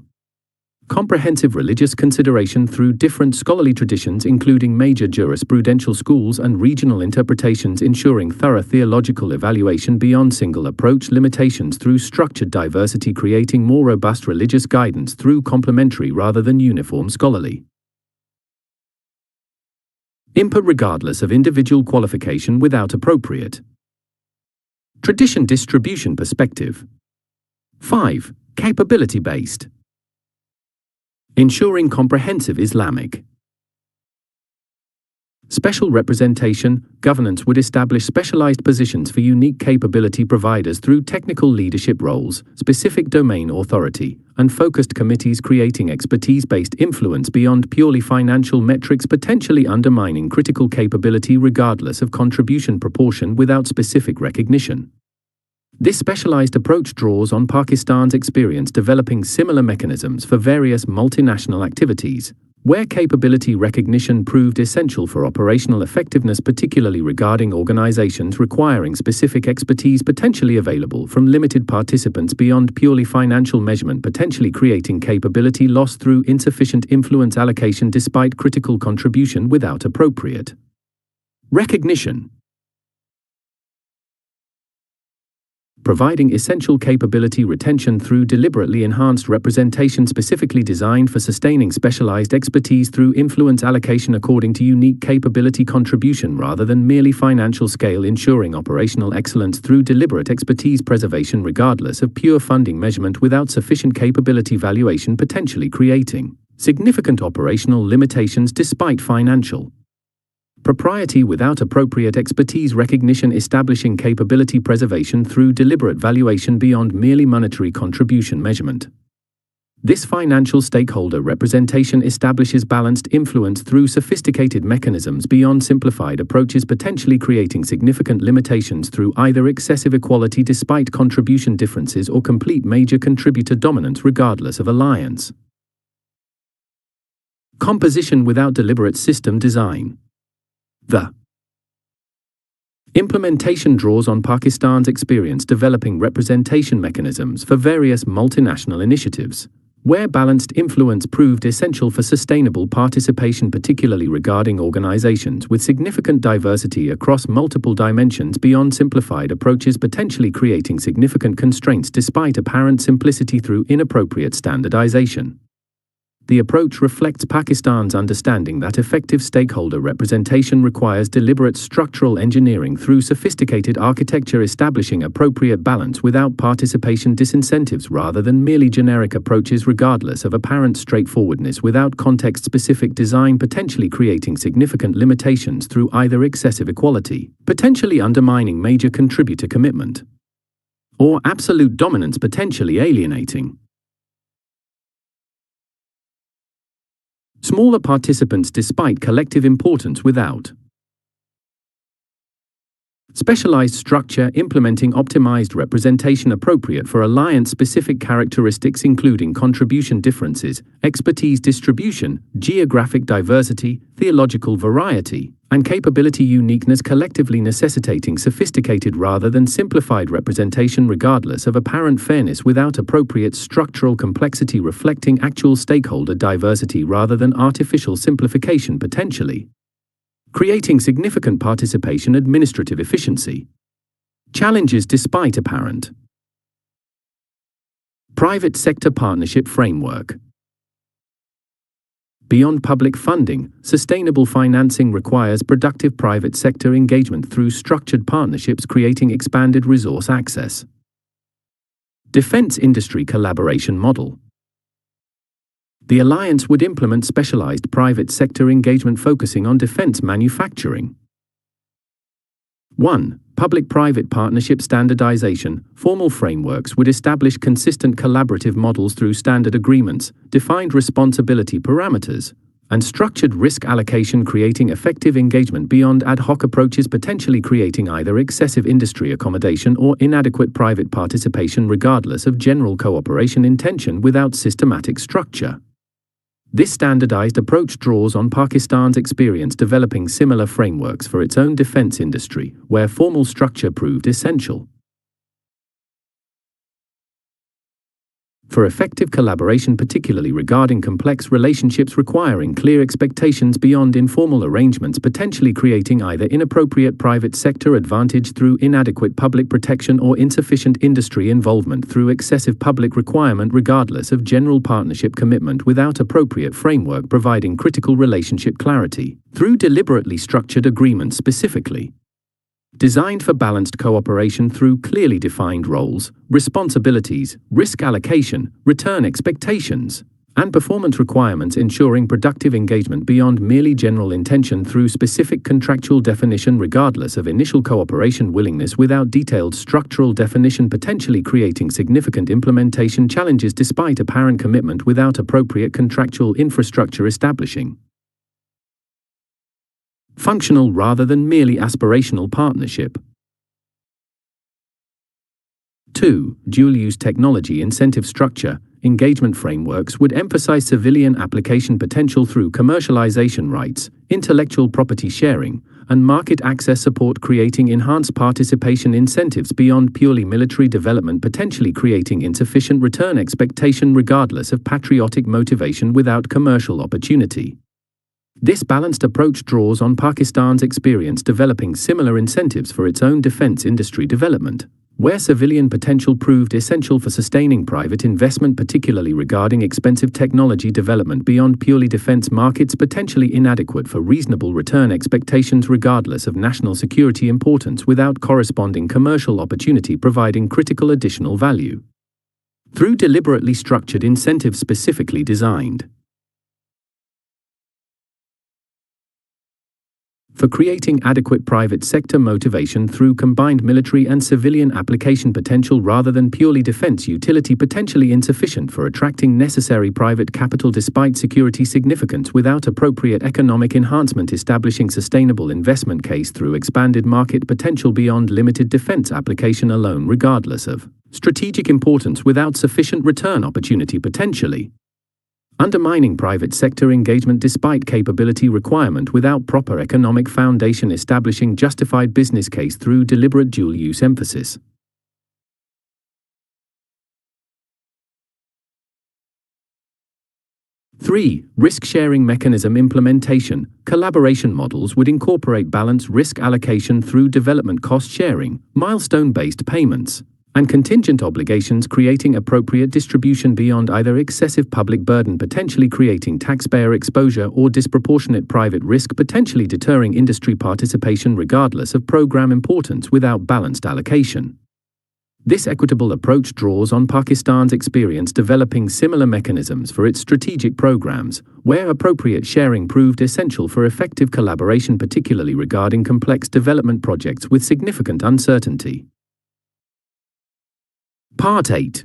comprehensive religious consideration through different scholarly traditions including major jurisprudential schools and regional interpretations, ensuring thorough theological evaluation beyond single approach limitations through structured diversity, creating more robust religious guidance through complementary rather than uniform scholarly input regardless of individual qualification without appropriate tradition distribution perspective. 5. Capability-based ensuring comprehensive Islamic special representation. Governance would establish specialized positions for unique capability providers through technical leadership roles, specific domain authority, and focused committees, creating expertise-based influence beyond purely financial metrics, potentially undermining critical capability regardless of contribution proportion without specific recognition. This specialized approach draws on Pakistan's experience developing similar mechanisms for various multinational activities, where capability recognition proved essential for operational effectiveness, particularly regarding organizations requiring specific expertise potentially available from limited participants beyond purely financial measurement, potentially creating capability loss through insufficient influence allocation despite critical contribution without appropriate recognition. providing essential capability retention through deliberately enhanced representation specifically designed for sustaining specialized expertise through influence allocation according to unique capability contribution rather than merely financial scale, ensuring operational excellence through deliberate expertise preservation regardless of pure funding measurement without sufficient capability valuation, potentially creating significant operational limitations despite financial propriety without appropriate expertise recognition, establishing capability preservation through deliberate valuation beyond merely monetary contribution measurement. This financial stakeholder representation establishes balanced influence through sophisticated mechanisms beyond simplified approaches, potentially creating significant limitations through either excessive equality despite contribution differences or complete major contributor dominance regardless of alliance. Composition without deliberate system design. The implementation draws on Pakistan's experience developing representation mechanisms for various multinational initiatives, where balanced influence proved essential for sustainable participation, particularly regarding organizations with significant diversity across multiple dimensions beyond simplified approaches, potentially creating significant constraints despite apparent simplicity through inappropriate standardization. The approach reflects Pakistan's understanding that effective stakeholder representation requires deliberate structural engineering through sophisticated architecture, establishing appropriate balance without participation disincentives rather than merely generic approaches regardless of apparent straightforwardness without context-specific design, potentially creating significant limitations through either excessive equality, potentially undermining major contributor commitment, or absolute dominance, potentially alienating smaller participants despite collective importance without specialized structure, implementing optimized representation appropriate for alliance-specific characteristics including contribution differences, expertise distribution, geographic diversity, theological variety, and capability uniqueness, collectively necessitating sophisticated rather than simplified representation regardless of apparent fairness without appropriate structural complexity, reflecting actual stakeholder diversity rather than artificial simplification, potentially creating significant participation administrative efficiency challenges despite apparent private sector partnership framework. Beyond public funding, sustainable financing requires productive private sector engagement through structured partnerships, creating expanded resource access. Defense industry collaboration model. The alliance would implement specialized private sector engagement focusing on defense manufacturing. 1. Public-private partnership standardization. Formal frameworks would establish consistent collaborative models through standard agreements, defined responsibility parameters, and structured risk allocation, creating effective engagement beyond ad hoc approaches, potentially creating either excessive industry accommodation or inadequate private participation regardless of general cooperation intention without systematic structure. This standardized approach draws on Pakistan's experience developing similar frameworks for its own defense industry, where formal structure proved essential. For effective collaboration, particularly regarding complex relationships requiring clear expectations beyond informal arrangements, potentially creating either inappropriate private sector advantage through inadequate public protection or insufficient industry involvement through excessive public requirement regardless of general partnership commitment without appropriate framework providing critical relationship clarity through deliberately structured agreements specifically designed for balanced cooperation through clearly defined roles, responsibilities, risk allocation, return expectations, and performance requirements, ensuring productive engagement beyond merely general intention through specific contractual definition regardless of initial cooperation willingness without detailed structural definition, potentially creating significant implementation challenges despite apparent commitment without appropriate contractual infrastructure, establishing functional rather than merely aspirational partnership. 2. Dual-use technology incentive structure. Engagement frameworks would emphasize civilian application potential through commercialization rights, intellectual property sharing, and market access support, creating enhanced participation incentives beyond purely military development, potentially creating insufficient return expectation regardless of patriotic motivation without commercial opportunity. This balanced approach draws on Pakistan's experience developing similar incentives for its own defense industry development, where civilian potential proved essential for sustaining private investment, particularly regarding expensive technology development beyond purely defense markets, potentially inadequate for reasonable return expectations regardless of national security importance, without corresponding commercial opportunity providing critical additional value. Through deliberately structured incentives specifically designed for creating adequate private sector motivation through combined military and civilian application potential rather than purely defense utility, potentially insufficient for attracting necessary private capital despite security significance, without appropriate economic enhancement establishing sustainable investment case through expanded market potential beyond limited defense application alone regardless of strategic importance, without sufficient return opportunity, potentially undermining private sector engagement despite capability requirement, without proper economic foundation establishing justified business case through deliberate dual-use emphasis. Three, risk-sharing mechanism implementation. Collaboration models would incorporate balanced risk allocation through development cost sharing, milestone-based payments, and contingent obligations, creating appropriate distribution beyond either excessive public burden, potentially creating taxpayer exposure, or disproportionate private risk, potentially deterring industry participation regardless of program importance, without balanced allocation. This equitable approach draws on Pakistan's experience developing similar mechanisms for its strategic programs, where appropriate sharing proved essential for effective collaboration, particularly regarding complex development projects with significant uncertainty. Part 8.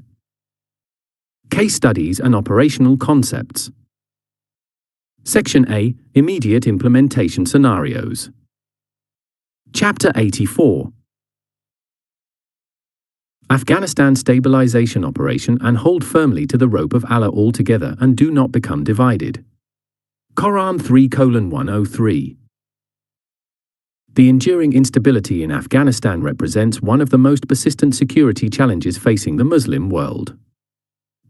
Case Studies and Operational Concepts. Section A. Immediate Implementation Scenarios. Chapter 84. Afghanistan Stabilization Operation, and hold firmly to the rope of Allah altogether and do not become divided. Quran 3:103. The enduring instability in Afghanistan represents one of the most persistent security challenges facing the Muslim world.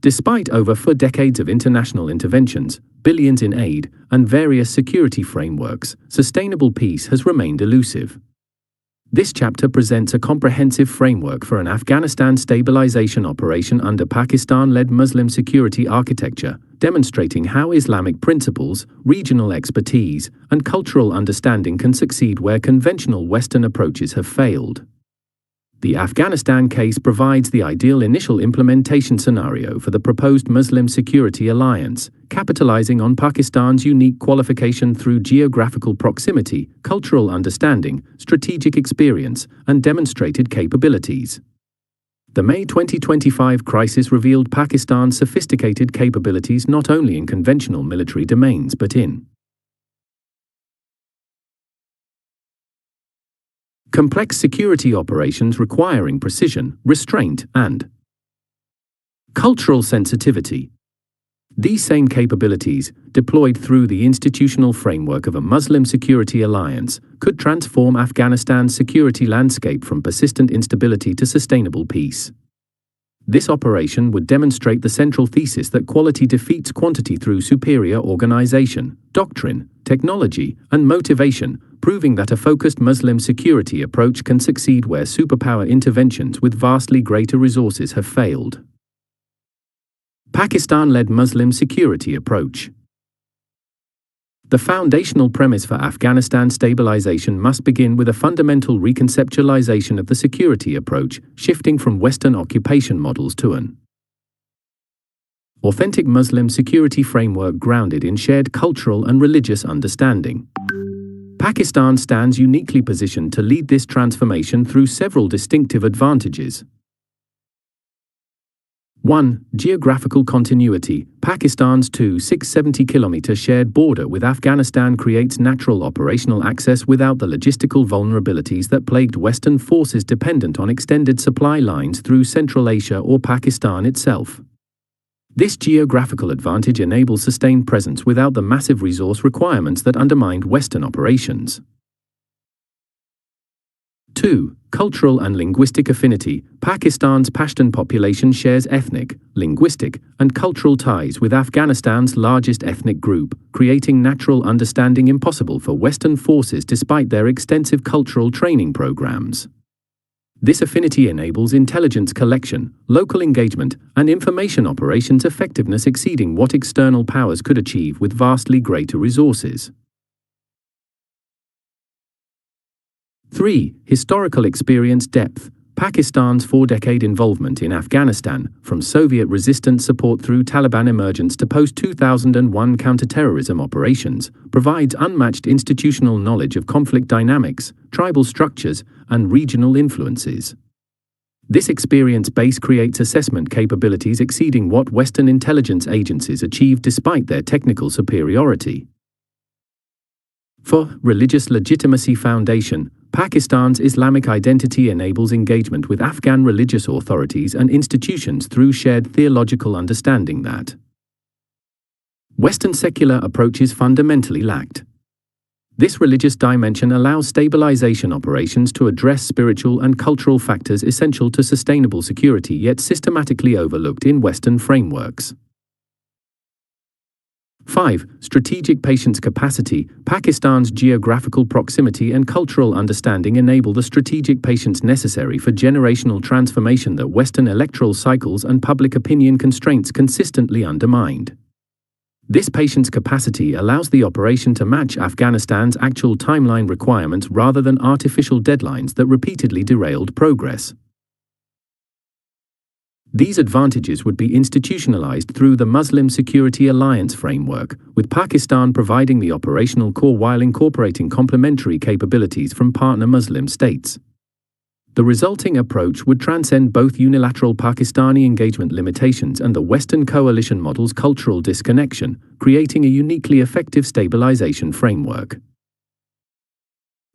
Despite over 4 decades of international interventions, billions in aid, and various security frameworks, sustainable peace has remained elusive. This chapter presents a comprehensive framework for an Afghanistan stabilization operation under Pakistan-led Muslim security architecture, demonstrating how Islamic principles, regional expertise, and cultural understanding can succeed where conventional Western approaches have failed. The Afghanistan case provides the ideal initial implementation scenario for the proposed Muslim security alliance, capitalizing on Pakistan's unique qualification through geographical proximity, cultural understanding, strategic experience, and demonstrated capabilities. The May 2025 crisis revealed Pakistan's sophisticated capabilities not only in conventional military domains but in complex security operations requiring precision, restraint, and cultural sensitivity. These same capabilities, deployed through the institutional framework of a Muslim security alliance, could transform Afghanistan's security landscape from persistent instability to sustainable peace. This operation would demonstrate the central thesis that quality defeats quantity through superior organization, doctrine, technology, and motivation, proving that a focused Muslim security approach can succeed where superpower interventions with vastly greater resources have failed. Pakistan-led Muslim security approach. The foundational premise for Afghanistan stabilization must begin with a fundamental reconceptualization of the security approach, shifting from Western occupation models to an authentic Muslim security framework grounded in shared cultural and religious understanding. Pakistan stands uniquely positioned to lead this transformation through several distinctive advantages. 1. Geographical continuity. Pakistan's 670-kilometer shared border with Afghanistan creates natural operational access without the logistical vulnerabilities that plagued Western forces dependent on extended supply lines through Central Asia or Pakistan itself. This geographical advantage enables sustained presence without the massive resource requirements that undermined Western operations. 2. Cultural and linguistic affinity. Pakistan's Pashtun population shares ethnic, linguistic, and cultural ties with Afghanistan's largest ethnic group, creating natural understanding impossible for Western forces despite their extensive cultural training programs. This affinity enables intelligence collection, local engagement, and information operations effectiveness exceeding what external powers could achieve with vastly greater resources. 3. Historical experience depth. Pakistan's four-decade involvement in Afghanistan, from Soviet resistance support through Taliban emergence to post-2001 counterterrorism operations, provides unmatched institutional knowledge of conflict dynamics, tribal structures, and regional influences. This experience base creates assessment capabilities exceeding what Western intelligence agencies achieve despite their technical superiority. 4. Religious legitimacy foundation. Pakistan's Islamic identity enables engagement with Afghan religious authorities and institutions through shared theological understanding that Western secular approaches fundamentally lacked. This religious dimension allows stabilization operations to address spiritual and cultural factors essential to sustainable security yet systematically overlooked in Western frameworks. 5. Strategic patience capacity. Pakistan's geographical proximity and cultural understanding enable the strategic patience necessary for generational transformation that Western electoral cycles and public opinion constraints consistently undermined. This patience capacity allows the operation to match Afghanistan's actual timeline requirements rather than artificial deadlines that repeatedly derailed progress. These advantages would be institutionalized through the Muslim Security Alliance framework, with Pakistan providing the operational core while incorporating complementary capabilities from partner Muslim states. The resulting approach would transcend both unilateral Pakistani engagement limitations and the Western coalition model's cultural disconnection, creating a uniquely effective stabilization framework.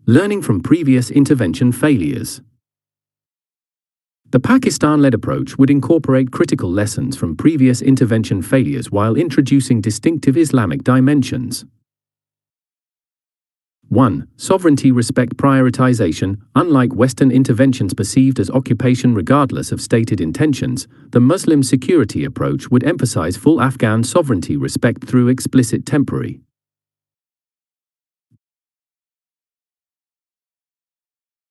Learning from previous intervention failures. The Pakistan-led approach would incorporate critical lessons from previous intervention failures while introducing distinctive Islamic dimensions. 1. Sovereignty respect prioritization. Unlike Western interventions perceived as occupation regardless of stated intentions, the Muslim security approach would emphasize full Afghan sovereignty respect through explicit temporary